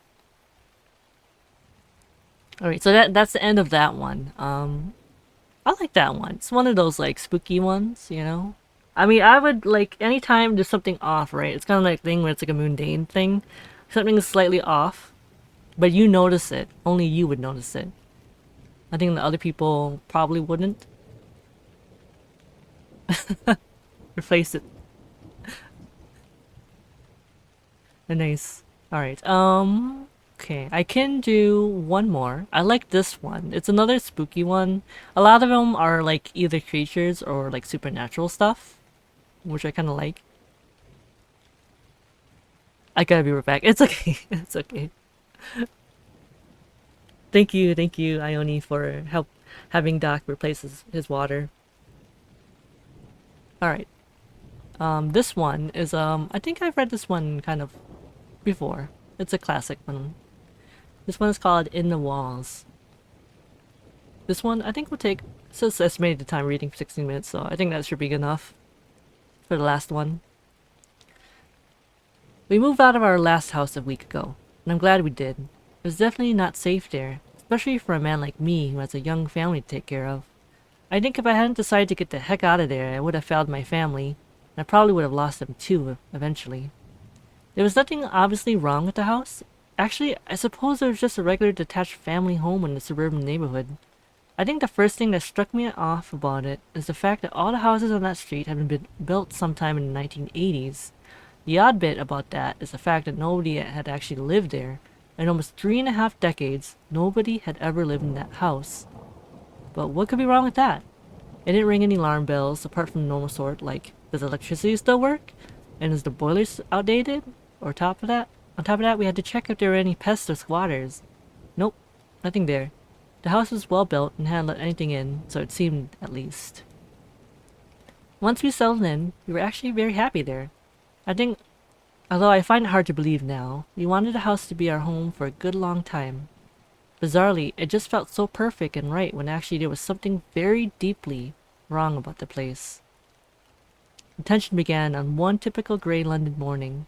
All right, so that's the end of that one. I like that one. It's one of those like spooky ones, you know. I mean, I would like anytime there's something off, right? It's kind of like thing where it's like a mundane thing, something is slightly off, but you notice it. Only you would notice it. I think the other people probably wouldn't. Replace it. Nice. Alright, okay. I can do one more. I like this one. It's another spooky one. A lot of them are like either creatures or like supernatural stuff, which I kind of like. I gotta be right back. It's okay. It's okay. Thank you, Ione, for help having Doc replace his water. Alright. This one is, I think I've read this one kind of before. It's a classic one. This one is called In the Walls. This one, I think will take, it says estimated time reading for 16 minutes, so I think that should be good enough for the last one. We moved out of our last house a week ago, and I'm glad we did. It was definitely not safe there, especially for a man like me who has a young family to take care of. I think if I hadn't decided to get the heck out of there, I would have failed my family, and I probably would have lost them too, eventually. There was nothing obviously wrong with the house. Actually, I suppose it was just a regular detached family home in a suburban neighborhood. I think the first thing that struck me off about it is the fact that all the houses on that street had been built sometime in the 1980s. The odd bit about that is the fact that nobody had actually lived there. In almost 3.5 decades, nobody had ever lived in that house. But what could be wrong with that? It didn't ring any alarm bells, apart from the normal sort, like, does electricity still work? And is the boilers outdated? On top of that, we had to check if there were any pests or squatters. Nope, nothing there. The house was well built and hadn't let anything in, so it seemed, at least. Once we settled in, we were actually very happy there. I think, although I find it hard to believe now, we wanted the house to be our home for a good long time. Bizarrely, it just felt so perfect and right when actually there was something very deeply wrong about the place. The tension began on one typical grey London morning.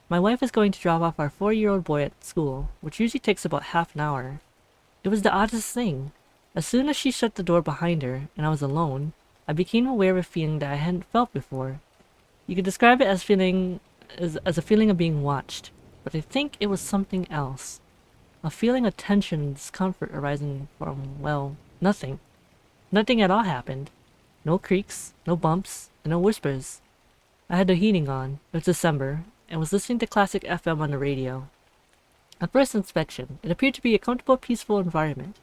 My wife was going to drop off our 4-year-old boy at school, which usually takes about half an hour. It was the oddest thing. As soon as she shut the door behind her, and I was alone, I became aware of a feeling that I hadn't felt before. You could describe it as a feeling of being watched, but I think it was something else. A feeling of tension and discomfort arising from, well, nothing. Nothing at all happened. No creaks, no bumps, and no whispers. I had the heating on, it was December, and was listening to classic FM on the radio. At first inspection, it appeared to be a comfortable, peaceful environment,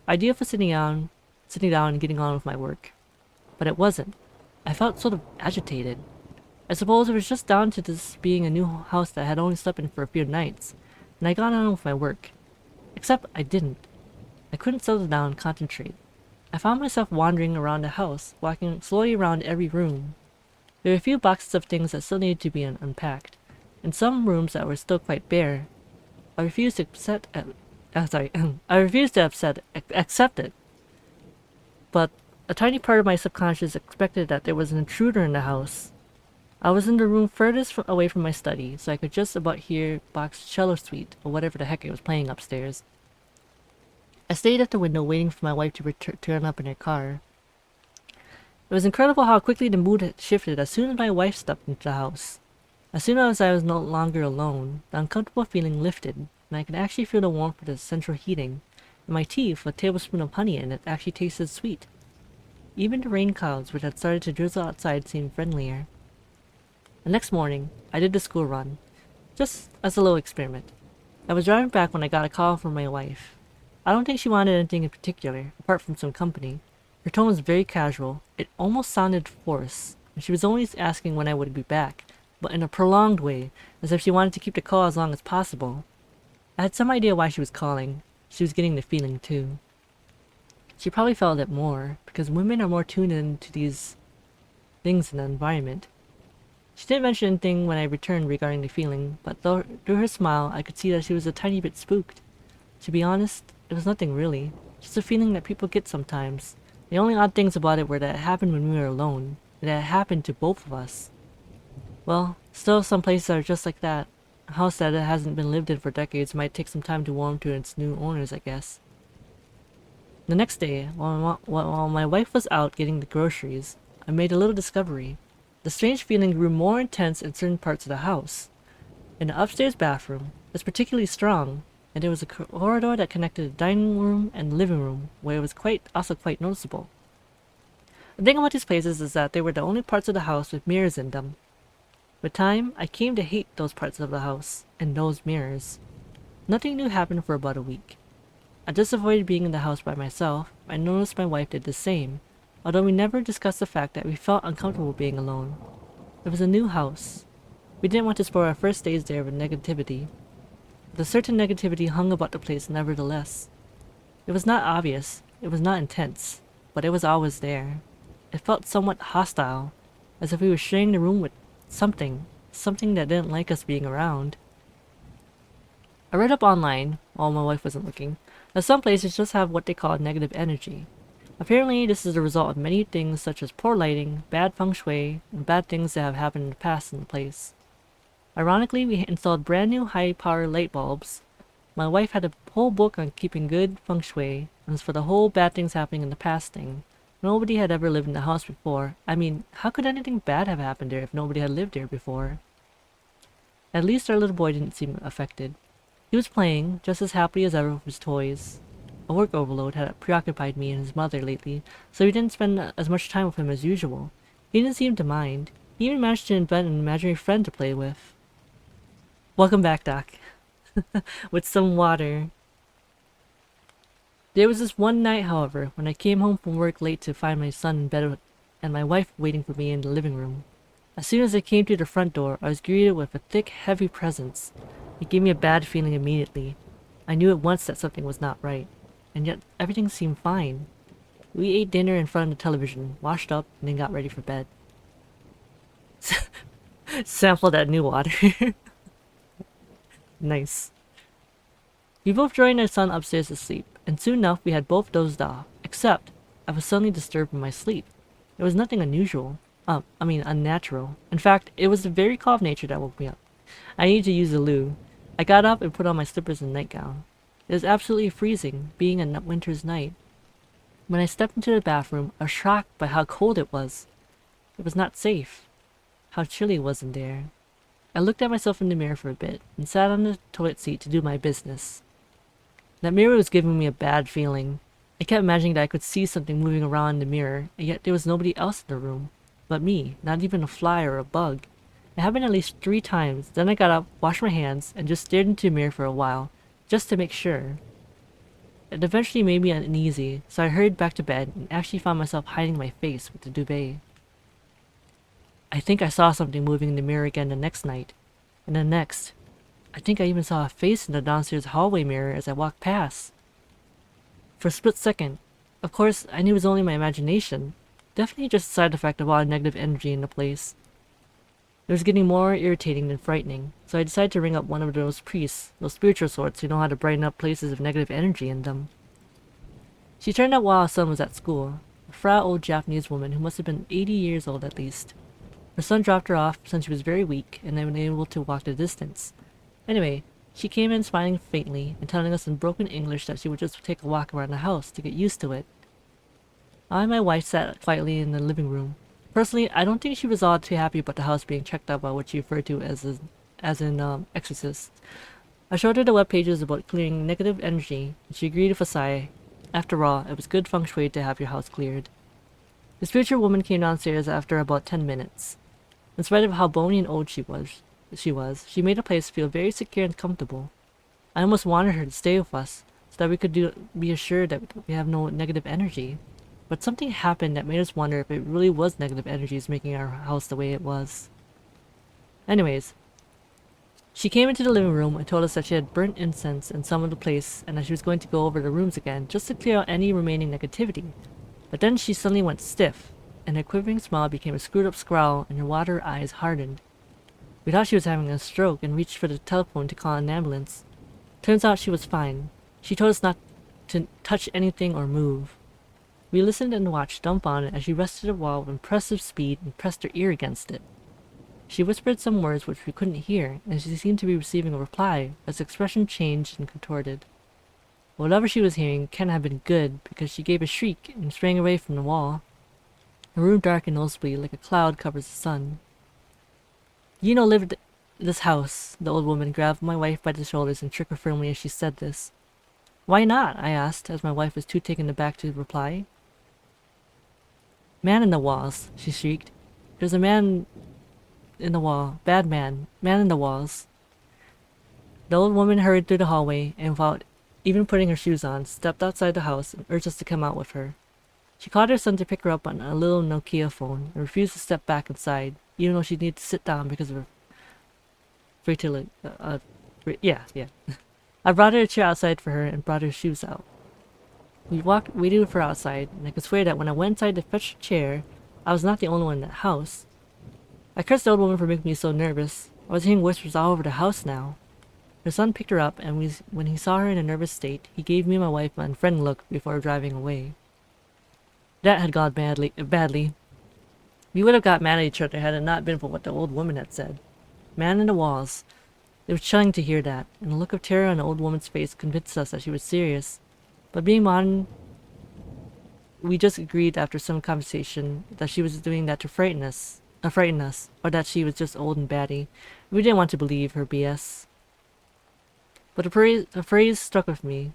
ideal for sitting down and getting on with my work. But it wasn't. I felt sort of agitated. I suppose it was just down to this being a new house that I had only slept in for a few nights, and I got on with my work. Except I didn't. I couldn't settle down and concentrate. I found myself wandering around the house, walking slowly around every room. There were a few boxes of things that still needed to be unpacked, and some rooms that were still quite bare. I refused to accept it. But a tiny part of my subconscious expected that there was an intruder in the house. I was in the room furthest away from my study, so I could just about hear Bach's cello suite, or whatever the heck it was playing upstairs. I stayed at the window waiting for my wife to turn up in her car. It was incredible how quickly the mood had shifted as soon as my wife stepped into the house. As soon as I was no longer alone, the uncomfortable feeling lifted, and I could actually feel the warmth of the central heating, and my tea with a tablespoon of honey in it actually tasted sweet. Even the rain clouds which had started to drizzle outside seemed friendlier. The next morning, I did the school run, just as a little experiment. I was driving back when I got a call from my wife. I don't think she wanted anything in particular, apart from some company. Her tone was very casual. It almost sounded forced, and she was only asking when I would be back, but in a prolonged way, as if she wanted to keep the call as long as possible. I had some idea why she was calling. She was getting the feeling too. She probably felt it more, because women are more tuned into these things in the environment. She didn't mention anything when I returned regarding the feeling, but through her smile I could see that she was a tiny bit spooked. To be honest, it was nothing really, just a feeling that people get sometimes. The only odd things about it were that it happened when we were alone, and that it happened to both of us. Well, still some places are just like that. A house that hasn't been lived in for decades might take some time to warm to its new owners, I guess. The next day, while my wife was out getting the groceries, I made a little discovery. The strange feeling grew more intense in certain parts of the house. In the upstairs bathroom, it was particularly strong, and there was a corridor that connected the dining room and living room, where it was also quite noticeable. The thing about these places is that they were the only parts of the house with mirrors in them. With time, I came to hate those parts of the house, and those mirrors. Nothing new happened for about a week. I just avoided being in the house by myself. I noticed my wife did the same, although we never discussed the fact that we felt uncomfortable being alone. It was a new house. We didn't want to spoil our first days there with negativity. But a certain negativity hung about the place nevertheless. It was not obvious, it was not intense, but it was always there. It felt somewhat hostile, as if we were sharing the room with something that didn't like us being around. I read up online, while my wife wasn't looking, that some places just have what they call negative energy. Apparently, this is the result of many things such as poor lighting, bad feng shui, and bad things that have happened in the past in the place. Ironically, we installed brand new high-power light bulbs. My wife had a whole book on keeping good feng shui, and as for the whole bad things happening in the past thing, nobody had ever lived in the house before. I mean, how could anything bad have happened there if nobody had lived there before? At least our little boy didn't seem affected. He was playing, just as happily as ever with his toys. A work overload had preoccupied me and his mother lately, so we didn't spend as much time with him as usual. He didn't seem to mind. He even managed to invent an imaginary friend to play with. Welcome back, Doc. With some water. There was this one night, however, when I came home from work late to find my son in bed and my wife waiting for me in the living room. As soon as I came to the front door, I was greeted with a thick, heavy presence. It gave me a bad feeling immediately. I knew at once that something was not right, and yet everything seemed fine. We ate dinner in front of the television, washed up, and then got ready for bed. Sample that new water. Nice. We both joined our son upstairs to sleep, and soon enough we had both dozed off, except I was suddenly disturbed in my sleep. It was nothing unusual. Unnatural. In fact, it was the very call of nature that woke me up. I needed to use the loo. I got up and put on my slippers and nightgown. It was absolutely freezing, being a winter's night. When I stepped into the bathroom, I was shocked by how cold it was. It was not safe. How chilly it was in there. I looked at myself in the mirror for a bit, and sat on the toilet seat to do my business. That mirror was giving me a bad feeling. I kept imagining that I could see something moving around in the mirror, and yet there was nobody else in the room. But me, not even a fly or a bug. It happened at least 3 times, then I got up, washed my hands, and just stared into the mirror for a while, just to make sure. It eventually made me uneasy, so I hurried back to bed and actually found myself hiding my face with the duvet. I think I saw something moving in the mirror again the next night, and the next. I think I even saw a face in the downstairs hallway mirror as I walked past. For a split second, of course, I knew it was only my imagination. Definitely just a side effect of all the negative energy in the place. It was getting more irritating than frightening, so I decided to ring up one of those priests, those spiritual sorts who know how to brighten up places with negative energy in them. She turned up while our son was at school, a frail old Japanese woman who must have been 80 years old at least. Her son dropped her off since she was very weak and unable to walk the distance. Anyway, She came in smiling faintly and telling us in broken English that she would just take a walk around the house to get used to it. I and my wife sat quietly in the living room. Personally, I don't think she was all too happy about the house being checked out by what she referred to as in Exorcist. I showed her the web pages about clearing negative energy, and she agreed with a sigh. After all, it was good feng shui to have your house cleared. The spiritual woman came downstairs after about 10 minutes. In spite of how bony and old she made the place feel very secure and comfortable. I almost wanted her to stay with us, so that we could be assured that we have no negative energy. But something happened that made us wonder if it really was negative energies making our house the way it was. Anyways, she came into the living room and told us that she had burnt incense and summoned the place and that she was going to go over the rooms again just to clear out any remaining negativity. But then she suddenly went stiff, and her quivering smile became a screwed up scowl and her water eyes hardened. We thought she was having a stroke and reached for the telephone to call an ambulance. Turns out she was fine. She told us not to touch anything or move. We listened and watched dumbfounded as she rested the wall with impressive speed and pressed her ear against it. She whispered some words which we couldn't hear, and she seemed to be receiving a reply, as expression changed and contorted. Whatever she was hearing can't have been good, because she gave a shriek and sprang away from the wall. The room darkened noticeably, like a cloud covers the sun. Lived in this house. The old woman grabbed my wife by the shoulders and shook her firmly as she said this. Why not? I asked, as my wife was too taken aback to reply. Man in the walls, she shrieked. There's a man in the wall. Bad man. Man in the walls. The old woman hurried through the hallway and, without even putting her shoes on, stepped outside the house and urged us to come out with her. She called her son to pick her up on a little Nokia phone and refused to step back inside, even though she needed to sit down because of her fertility. Yeah. I brought her a chair outside for her and brought her shoes out. We waited with her outside, and I could swear that when I went inside to fetch a chair, I was not the only one in that house. I cursed the old woman for making me so nervous. I was hearing whispers all over the house now. Her son picked her up, and when he saw her in a nervous state, he gave me and my wife an unfriendly look before driving away. That had gone badly. We would have got mad at each other had it not been for what the old woman had said. Man in the walls. It was chilling to hear that, and the look of terror on the old woman's face convinced us that she was serious. But being modern, we just agreed after some conversation that she was doing that to frighten us, or that she was just old and batty. We didn't want to believe her BS. But the phrase stuck with me.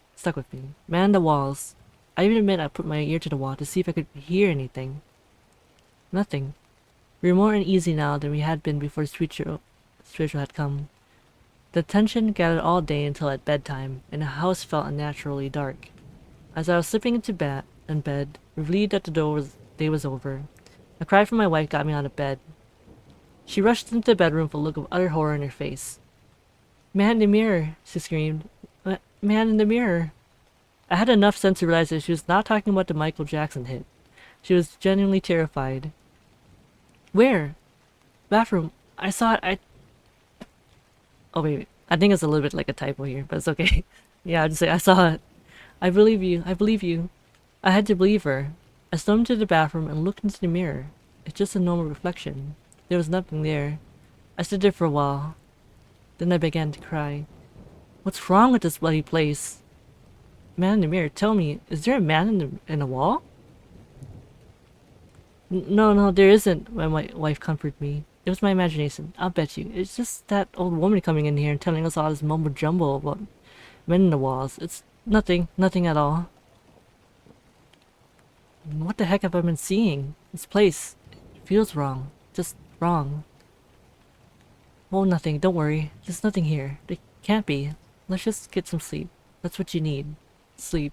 Man in the walls. I even admit I put my ear to the wall to see if I could hear anything. Nothing. We were more uneasy now than we had been before the spiritual had come. The tension gathered all day until at bedtime, and the house felt unnaturally dark. As I was slipping into bed, relieved that the day was over, a cry from my wife got me out of bed. She rushed into the bedroom with a look of utter horror in her face. Man in the mirror, she screamed. Man in the mirror. I had enough sense to realize that she was not talking about the Michael Jackson hit. She was genuinely terrified. Where? Bathroom. I saw it. Oh, wait. I think it's a little bit like a typo here, but it's okay. Yeah, I'll just say, I saw it. I believe you. I had to believe her. I stormed to the bathroom and looked into the mirror. It's just a normal reflection. There was nothing there. I stood there for a while. Then I began to cry. What's wrong with this bloody place? Man in the mirror, tell me, is there a man in the wall? No, there isn't, my wife comforted me. It was my imagination, I'll bet you. It's just that old woman coming in here and telling us all this mumbo-jumbo about men in the walls. It's nothing at all. What the heck have I been seeing? This place, it feels wrong. Just wrong. Oh, nothing, don't worry. There's nothing here. There can't be. Let's just get some sleep. That's what you need. Sleep.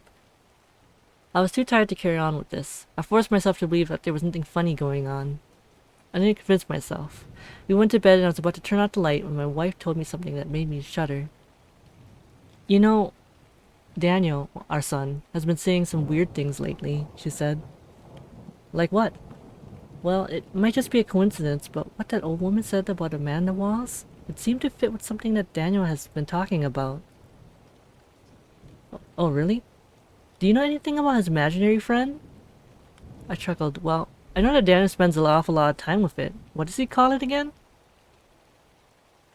I was too tired to carry on with this. I forced myself to believe that there was nothing funny going on. I didn't convince myself. We went to bed and I was about to turn out the light when my wife told me something that made me shudder. You know, Daniel, our son, has been saying some weird things lately, she said. Like what? Well, it might just be a coincidence, but what that old woman said about a man in the walls, it seemed to fit with something that Daniel has been talking about. Oh, really? Do you know anything about his imaginary friend? I chuckled. Well, I know that Daniel spends an awful lot of time with it. What does he call it again?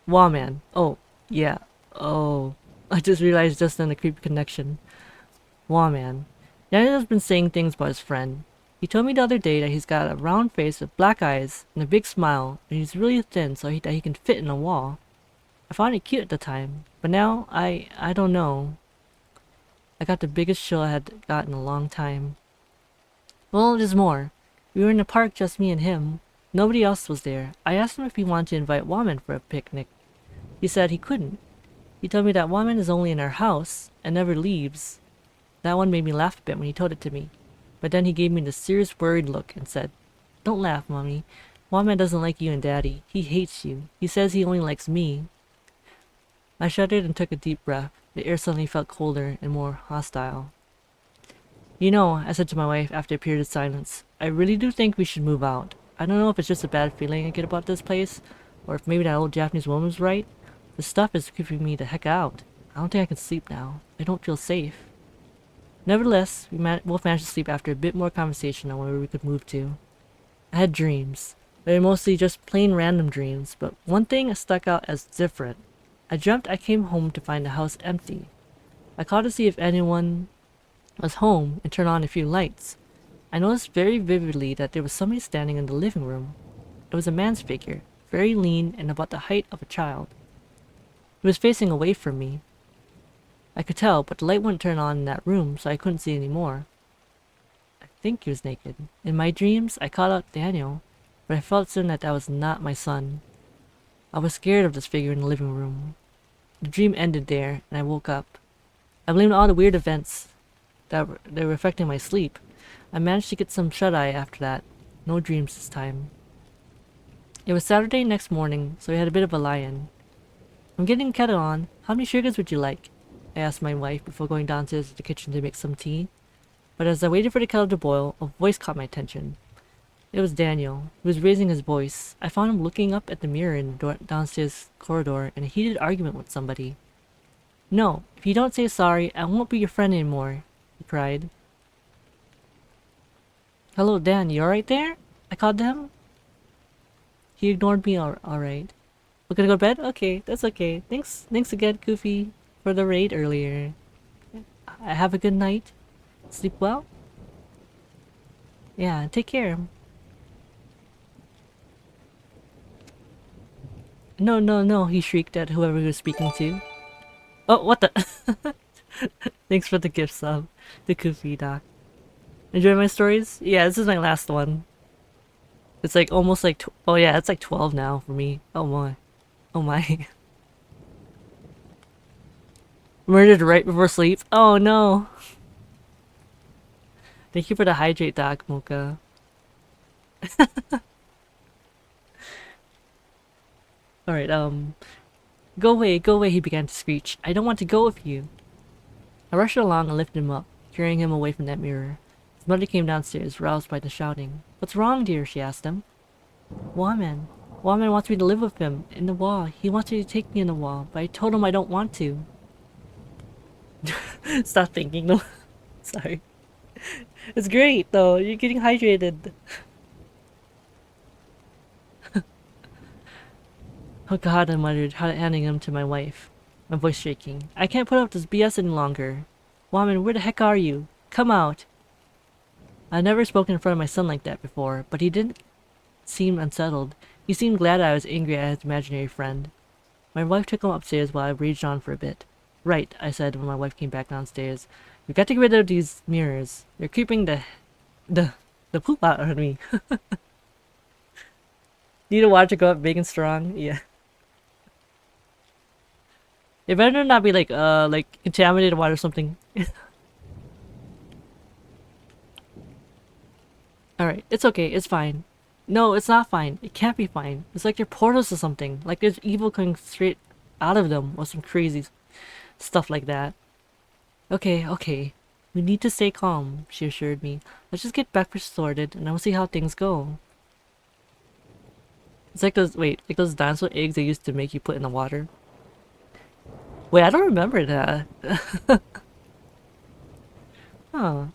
Wallman. Oh, yeah. Oh, I just realized just then the creepy connection. Wow, man. Daniel has been saying things about his friend. He told me the other day that he's got a round face with black eyes and a big smile, and he's really thin so that he can fit in a wall. I found it cute at the time, but now I don't know. I got the biggest chill I had got in a long time. Well, there's more. We were in the park, just me and him. Nobody else was there. I asked him if he wanted to invite Waman for a picnic. He said he couldn't. He told me that Waman is only in our house and never leaves. That one made me laugh a bit when he told it to me. But then he gave me the serious worried look and said, "Don't laugh, Mommy. Waman doesn't like you and Daddy. He hates you. He says he only likes me." I shuddered and took a deep breath. The air suddenly felt colder and more hostile. "You know," I said to my wife after a period of silence, "I really do think we should move out. I don't know if it's just a bad feeling I get about this place, or if maybe that old Japanese woman was right. The stuff is creeping me the heck out. I don't think I can sleep now. I don't feel safe." Nevertheless, we both managed to sleep after a bit more conversation on where we could move to. I had dreams. They were mostly just plain random dreams, but one thing stuck out as different. I dreamt I came home to find the house empty. I called to see if anyone was home and turned on a few lights. I noticed very vividly that there was somebody standing in the living room. It was a man's figure, very lean and about the height of a child. He was facing away from me. I could tell, but the light wouldn't turn on in that room, so I couldn't see any more. I think he was naked. In my dreams, I called out Daniel, but I felt soon that that was not my son. I was scared of this figure in the living room. The dream ended there, and I woke up. I blamed all the weird events that were affecting my sleep. I managed to get some shut-eye after that. No dreams this time. It was Saturday next morning, so we had a bit of a lie-in. "I'm getting the kettle on. How many sugars would you like?" I asked my wife before going downstairs to the kitchen to make some tea. But as I waited for the kettle to boil, a voice caught my attention. It was Daniel. He was raising his voice. I found him looking up at the mirror in the downstairs corridor in a heated argument with somebody. "No, if you don't say sorry, I won't be your friend anymore," he cried. "Hello, Dan, you alright there?" I called to him. He ignored me alright. "We're gonna go to bed? Okay, that's okay. Thanks again, Goofy, for the raid earlier. I have a good night. Sleep well?" "Yeah, take care." "No, no, no," he shrieked at whoever he was speaking to. "Oh, what the?" Thanks for the gift sub, the Goofy Doc. Enjoy my stories? Yeah, this is my last one. It's like almost like, oh yeah, it's like 12 now for me. Oh my. Oh my. Murdered right before sleep? Oh no. Thank you for the hydrate, Doc, Mocha. Alright, go away, he began to screech. "I don't want to go with you." I rushed along and lifted him up, carrying him away from that mirror. His mother came downstairs, roused by the shouting. "What's wrong, dear?" she asked him. Waman. Waman wants me to live with him, in the wall. He wants me to take me in the wall, but I told him I don't want to." Stop thinking, no. Sorry. It's great, though. You're getting hydrated. "Oh god," I muttered, handing him to my wife, my voice shaking. "I can't put up this BS any longer. Waman, where the heck are you? Come out." I had never spoken in front of my son like that before, but he didn't seem unsettled. He seemed glad I was angry at his imaginary friend. My wife took him upstairs while I raged on for a bit. "Right," I said when my wife came back downstairs. "We've got to get rid of these mirrors. They're creeping the poop out of me." Need a water to go up big and strong? Yeah. It better not be like contaminated water or something. Alright, it's okay, it's fine. No, it's not fine. It can't be fine. It's like they're portals or something. Like there's evil coming straight out of them or some crazy stuff like that. "Okay, okay. We need to stay calm," she assured me. "Let's just get breakfast sorted and then we'll see how things go." It's like those, wait, like those dinosaur eggs they used to make you put in the water. Wait, I don't remember that. Huh.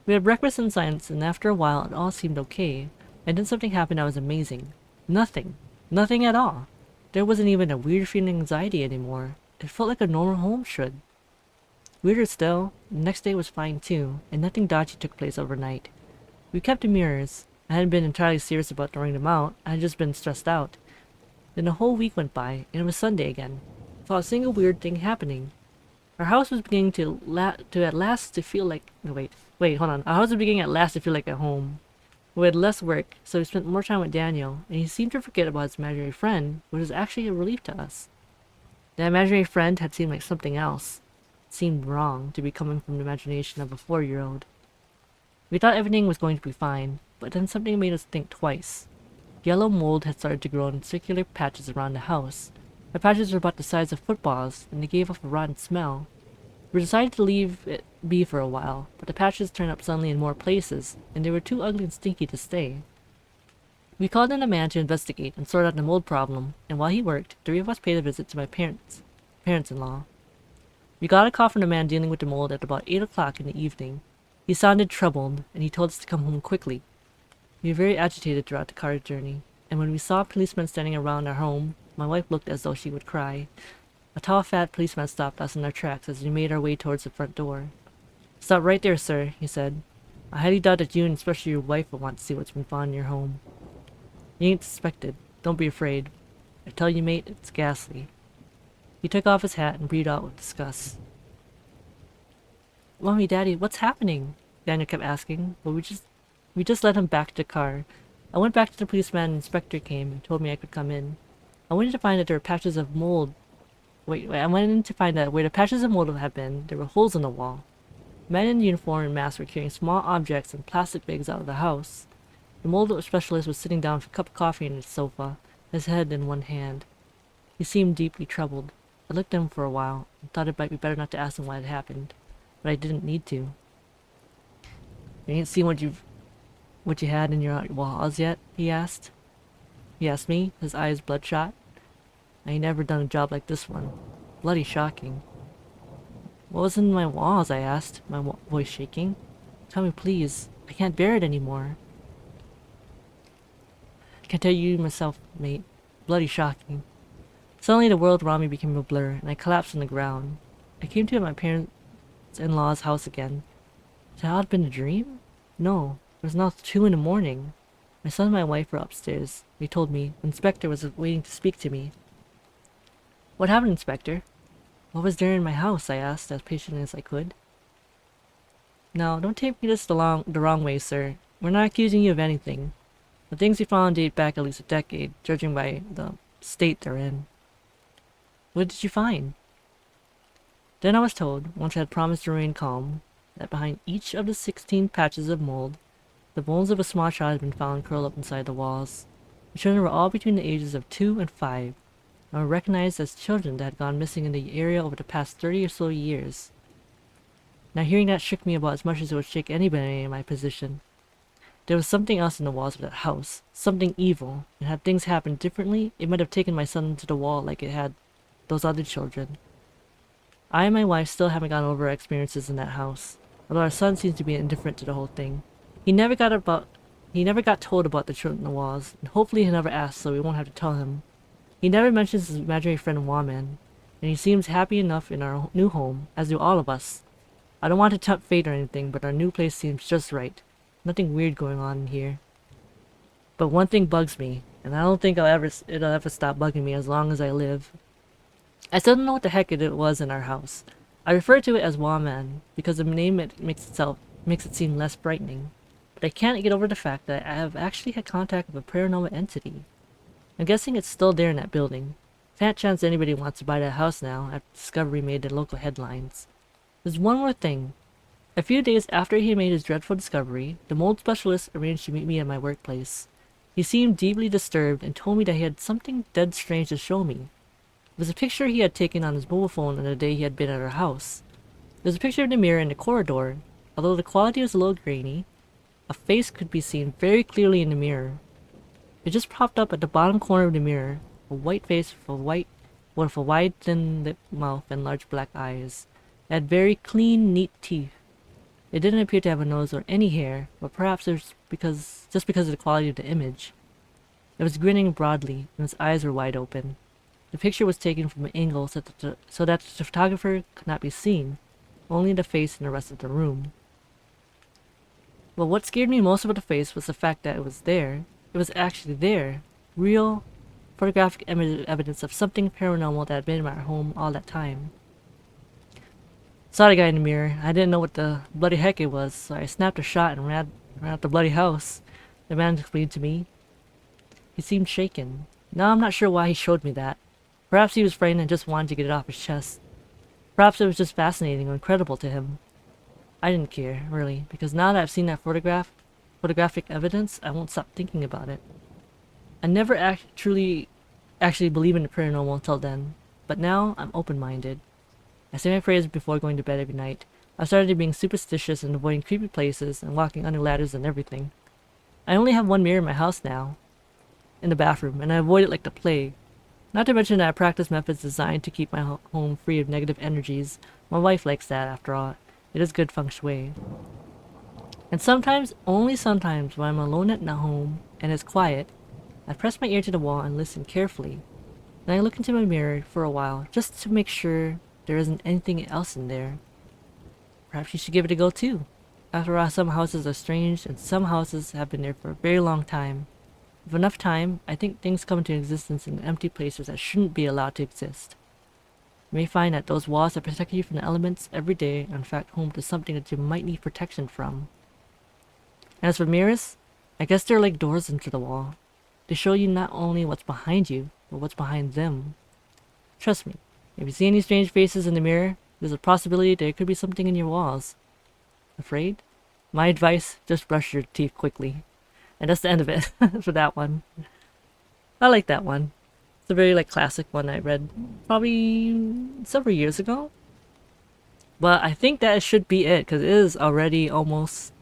We had breakfast in silence, and after a while it all seemed okay. And then something happened that was amazing. Nothing. Nothing at all. There wasn't even a weird feeling of anxiety anymore. It felt like a normal home should. Weirder still, the next day was fine too, and nothing dodgy took place overnight. We kept the mirrors. I hadn't been entirely serious about throwing them out, I had just been stressed out. Then a whole week went by, and it was Sunday again. Without a single weird thing happening. Our house was beginning to at last to feel like... No, wait, hold on. Our house was beginning at last to feel like a home. We had less work, so we spent more time with Daniel, and he seemed to forget about his imaginary friend, which was actually a relief to us. The imaginary friend had seemed like something else. It seemed wrong to be coming from the imagination of a 4-year-old. We thought everything was going to be fine, but then something made us think twice. Yellow mold had started to grow in circular patches around the house. The patches were about the size of footballs, and they gave off a rotten smell. We decided to leave it be for a while, but the patches turned up suddenly in more places, and they were too ugly and stinky to stay. We called in a man to investigate and sort out the mold problem, and while he worked, the 3 of us paid a visit to my parents-in-law. We got a call from the man dealing with the mold at about 8 o'clock in the evening. He sounded troubled, and he told us to come home quickly. We were very agitated throughout the car journey, and when we saw policemen standing around our home, my wife looked as though she would cry. A tall, fat policeman stopped us in our tracks as we made our way towards the front door. "Stop right there, sir," he said. "I highly doubt that you and especially your wife will want to see what's been found in your home. You ain't suspected. Don't be afraid. I tell you, mate, it's ghastly." He took off his hat and breathed out with disgust. "Mommy, Daddy, what's happening?" Daniel kept asking, but we just led him back to the car. I went back to the policeman and the inspector came and told me I could come in. I went in to find that there were patches of mold. I went in to find that where the patches of mold had been, there were holes in the wall. Men in uniform and masks were carrying small objects and plastic bags out of the house. The mold specialist was sitting down with a cup of coffee on his sofa, his head in one hand. He seemed deeply troubled. I looked at him for a while and thought it might be better not to ask him what had happened, but I didn't need to. "You ain't seen what you had in your walls yet?" he asked. He asked me, his eyes bloodshot. I ain't never done a job like this one. Bloody shocking. "What was in my walls?" I asked, my voice shaking. "Tell me, please. I can't bear it anymore." "I can't tell you myself, mate. Bloody shocking." Suddenly the world around me became a blur, and I collapsed on the ground. I came to my parents-in-law's house again. Had it all been a dream? No, it was now 2 in the morning. My son and my wife were upstairs. They told me the inspector was waiting to speak to me. "What happened, Inspector?" "What was there in my house?" I asked, as patiently as I could. "Now, don't take me the wrong way, sir. We're not accusing you of anything. The things we found date back at least a decade, judging by the state they're in." "What did you find?" Then I was told, once I had promised to remain calm, that behind each of the 16 patches of mold, the bones of a small child had been found curled up inside the walls. The children were all between the ages of 2 and 5, and were recognized as children that had gone missing in the area over the past 30 or so years. Now hearing that shook me about as much as it would shake anybody in my position. There was something else in the walls of that house, something evil, and had things happened differently, it might have taken my son to the wall like it had those other children. I and my wife still haven't gotten over our experiences in that house, although our son seems to be indifferent to the whole thing. He never got told about the children on the walls, and hopefully he never asked, so we won't have to tell him. He never mentions his imaginary friend Waman, and he seems happy enough in our new home, as do all of us. I don't want to tempt fate or anything, but our new place seems just right. Nothing weird going on in here. But one thing bugs me, and I don't think it'll ever stop bugging me as long as I live. I still don't know what the heck it was in our house. I refer to it as Waman because the name makes it seem less frightening. But I can't get over the fact that I have actually had contact with a paranormal entity. I'm guessing it's still there in that building. Fat chance anybody wants to buy that house now after Discovery made the local headlines. There's one more thing. A few days after he made his dreadful discovery, the mold specialist arranged to meet me at my workplace. He seemed deeply disturbed and told me that he had something dead strange to show me. It was a picture he had taken on his mobile phone on the day he had been at our house. There was a picture of the mirror in the corridor. Although the quality was a little grainy, a face could be seen very clearly in the mirror. It just popped up at the bottom corner of the mirror, a white face with a wide, thin-lipped mouth and large black eyes. It had very clean, neat teeth. It didn't appear to have a nose or any hair, but perhaps it was just because of the quality of the image. It was grinning broadly, and its eyes were wide open. The picture was taken from an angle so that the photographer could not be seen, only the face and the rest of the room. Well, what scared me most about the face was the fact that it was there. It was actually there. Real photographic evidence of something paranormal that had been in my home all that time. Saw the guy in the mirror. I didn't know what the bloody heck it was, so I snapped a shot and ran out the bloody house. The man explained to me. He seemed shaken. Now I'm not sure why he showed me that. Perhaps he was frightened and just wanted to get it off his chest. Perhaps it was just fascinating or incredible to him. I didn't care, really, because now that I've seen that photographic evidence, I won't stop thinking about it. I never actually believed in the paranormal until then, but now I'm open-minded. I say my prayers before going to bed every night. I've started being superstitious and avoiding creepy places and walking under ladders and everything. I only have one mirror in my house now, in the bathroom, and I avoid it like the plague. Not to mention that I practice methods designed to keep my home free of negative energies. My wife likes that, after all. It is good feng shui. And sometimes, only sometimes, when I'm alone at home and it's quiet, I press my ear to the wall and listen carefully. Then I look into my mirror for a while, just to make sure there isn't anything else in there. Perhaps you should give it a go too. After all, some houses are strange, and some houses have been there for a very long time. With enough time, I think things come into existence in empty places that shouldn't be allowed to exist. You may find that those walls that protect you from the elements every day are in fact home to something that you might need protection from. And as for mirrors, I guess they're like doors into the wall. They show you not only what's behind you, but what's behind them. Trust me, if you see any strange faces in the mirror, there's a possibility there could be something in your walls. Afraid? My advice, just brush your teeth quickly. And that's the end of it for that one. I like that one. It's a very classic one I read probably several years ago. But I think that should be it, because it is already almost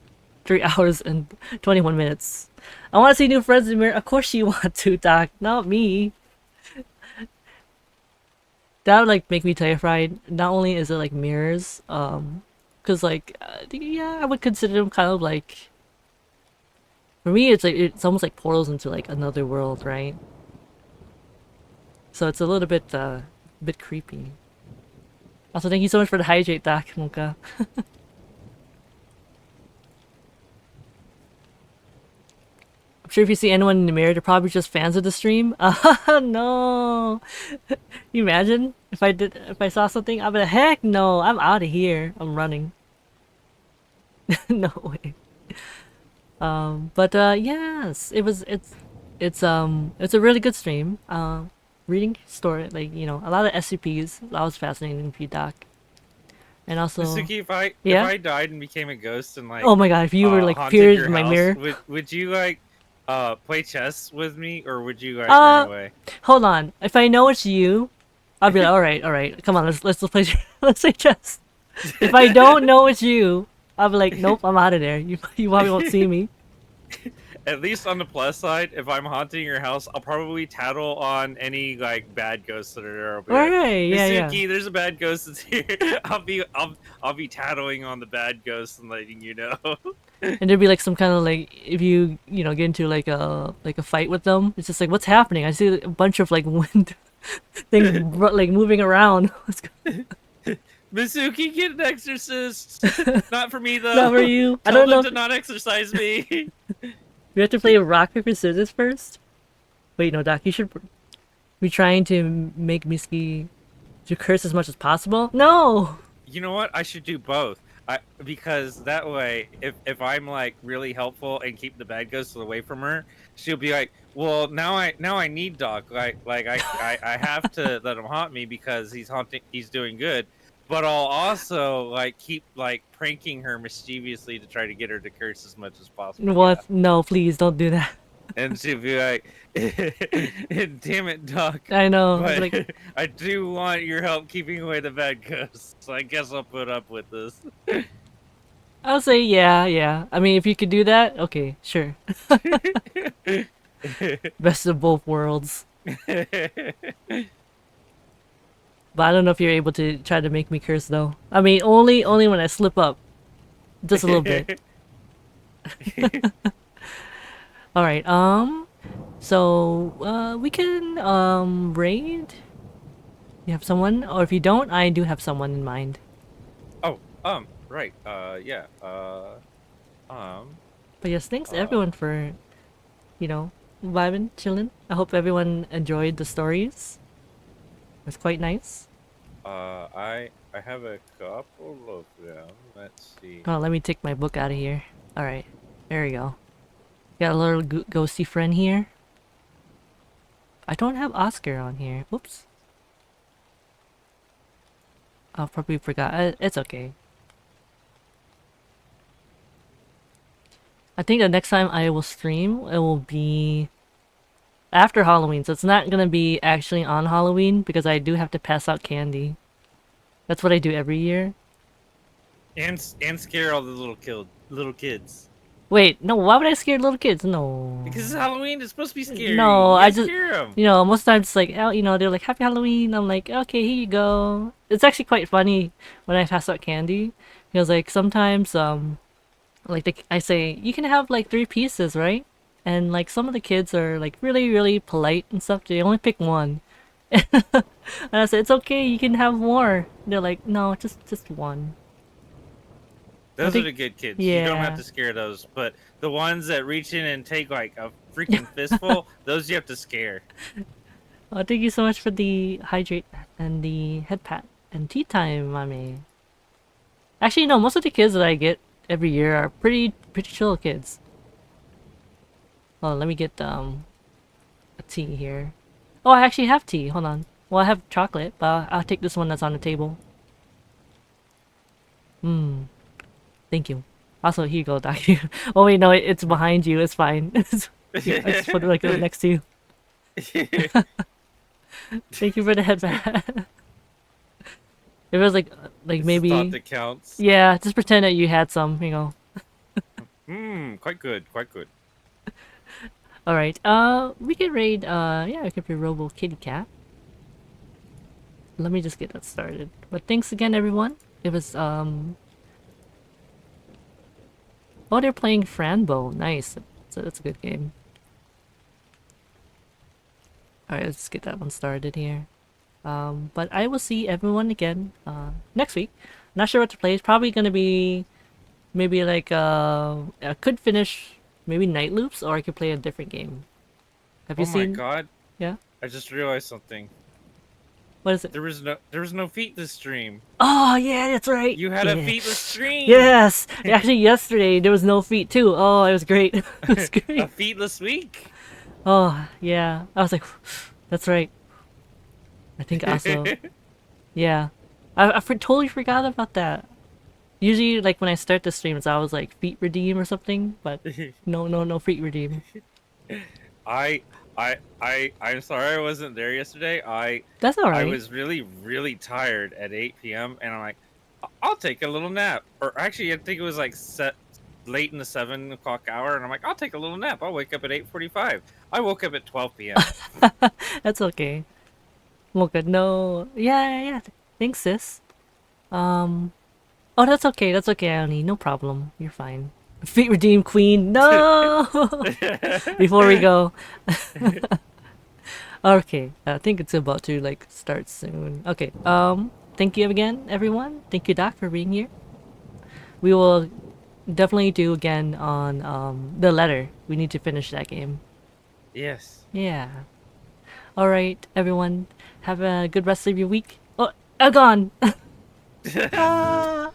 3 hours and 21 minutes. I want to see new friends in the mirror. Of course you want to, Doc. Not me. That would make me terrified. Not only is it mirrors, because yeah, I would consider them kind of for me it's almost like portals into another world, right? So it's a little bit creepy. Also, thank you so much for the hydrate, Doc Muka. I'm sure if you see anyone in the mirror, they're probably just fans of the stream. No. You imagine if I saw something, I'd be like, heck no, I'm out of here. I'm running. No way. But yes, it's a really good stream. Reading story, a lot of SCPs. That was fascinating for you, Doc. And also, Masuki, if yeah? I died and became a ghost and Oh my god, if you were haunted appeared your in my house, mirror. would you play chess with me, or would you run away? Hold on. If I know it's you, I'll be like, all right, come on, let's play let's play chess. If I don't know it's you, I'll be like, nope, I'm out of there. You probably won't see me. At least on the plus side, if I'm haunting your house, I'll probably tattle on any bad ghosts that are there. I'll be like, Alright, yeah. Misuki, there's a bad ghost that's here. I'll be tattling on the bad ghosts and letting you know. And there'd be some kind of if you get into a fight with them, it's just what's happening? I see a bunch of wind things moving around. Misuki, get an exorcist. Not for me though. Not for you. I Tell don't know. them to not exercise me. We have to play rock paper scissors first. Wait, no, Doc. You should be trying to make Miski to curse as much as possible. No. You know what? I should do both. Because that way, if I'm really helpful and keep the bad ghosts away from her, she'll be like, well, now I need Doc. I have to let him haunt me because he's doing good. But I'll also keep pranking her mischievously to try to get her to curse as much as possible. What? Yeah. No, please don't do that. And she'll be like, damn it, Doc. I know. But I do want your help keeping away the bad ghosts. So I guess I'll put up with this. I'll say yeah. I mean, if you could do that, okay, sure. Best of both worlds. But I don't know if you're able to try to make me curse though. I mean, only when I slip up. Just a little bit. Alright, so we can raid You have someone, or if you don't, I do have someone in mind. Oh, right. Yeah. Um, But yes, thanks uh, everyone for, vibing, chilling. I hope everyone enjoyed the stories. It was quite nice. I have a couple of them. Let's see. Oh, let me take my book out of here. All right, there we go. Got a little ghosty friend here. I don't have Oscar on here. Oops. I probably forgot. It's okay. I think the next time I will stream, it will be after Halloween. So it's not gonna be actually on Halloween because I do have to pass out candy. That's what I do every year. And scare all the little kids. Wait, no, why would I scare little kids? No. Because it's Halloween, it's supposed to be scary. No, You I gotta just, scare them. most times it's like, oh, they're like, Happy Halloween. I'm like, okay, here you go. It's actually quite funny when I pass out candy. Because, like, sometimes, like, I say, you can have, like, 3 pieces, right? And, like, some of the kids are, like, really, really polite and stuff. They only pick one. And I said, it's okay, you can have more. They're like, no, just one. Those are think- the good kids. You don't have yeah. to scare those. But the ones that reach in and take like a freaking fistful, those you have to scare. Oh, thank you so much for the hydrate and the head pat and tea time, mommy. Actually, no, most of the kids that I get every year are pretty chill kids. Oh, let me get a tea here. Oh, I actually have tea. Hold on. Well, I have chocolate, but I'll take this one that's on the table. Hmm. Thank you. Also, here you go, Doc. Oh wait, no, it's behind you. It's fine. Here, I just put it like next to you. Thank you for the head pat. It was like It's maybe. thought that counts. Yeah, just pretend that you had some. Quite good, quite good. All right. We can raid. Yeah, we could be Robo Kitty Cat. Let me just get that started. But thanks again, everyone. It was Oh, they're playing Franbo. Nice. So that's a good game. All right, let's get that one started here. But I will see everyone again next week. Not sure what to play. It's probably gonna be maybe like I could finish maybe Night Loops, or I could play a different game. Have you Oh my seen? god! Yeah. I just realized something. What is it? There was no feet this stream. Oh yeah, that's right. You had Yeah. a feetless stream. Yes. Actually, yesterday there was no feet too. Oh, it was great. It was A great. feetless week. Oh yeah. I was like, that's right. I think also. Yeah. Totally forgot about that. Usually, like when I start the streams, I was like feet redeem or something, but no feet redeem. I'm sorry I wasn't there yesterday. That's all I right. was really tired at 8 p.m. and I'm like, I'll take a little nap. Or actually, I think it was like set late in the 7 o'clock hour, and I'm like, I'll take a little nap. I'll wake up at 8:45. I woke up at 12 p.m. That's okay. Well, good. No. Yeah. Thanks, sis. Um. Oh, that's okay. That's okay, Annie. No problem. You're fine. Feet redeem queen. No. Before we go. Okay. I think it's about to like start soon. Okay. Thank you again, everyone. Thank you, Doc, for being here. We will definitely do again on the letter. We need to finish that game. Yes. Yeah. All right, everyone. Have a good rest of your week. Oh, gone. Ah!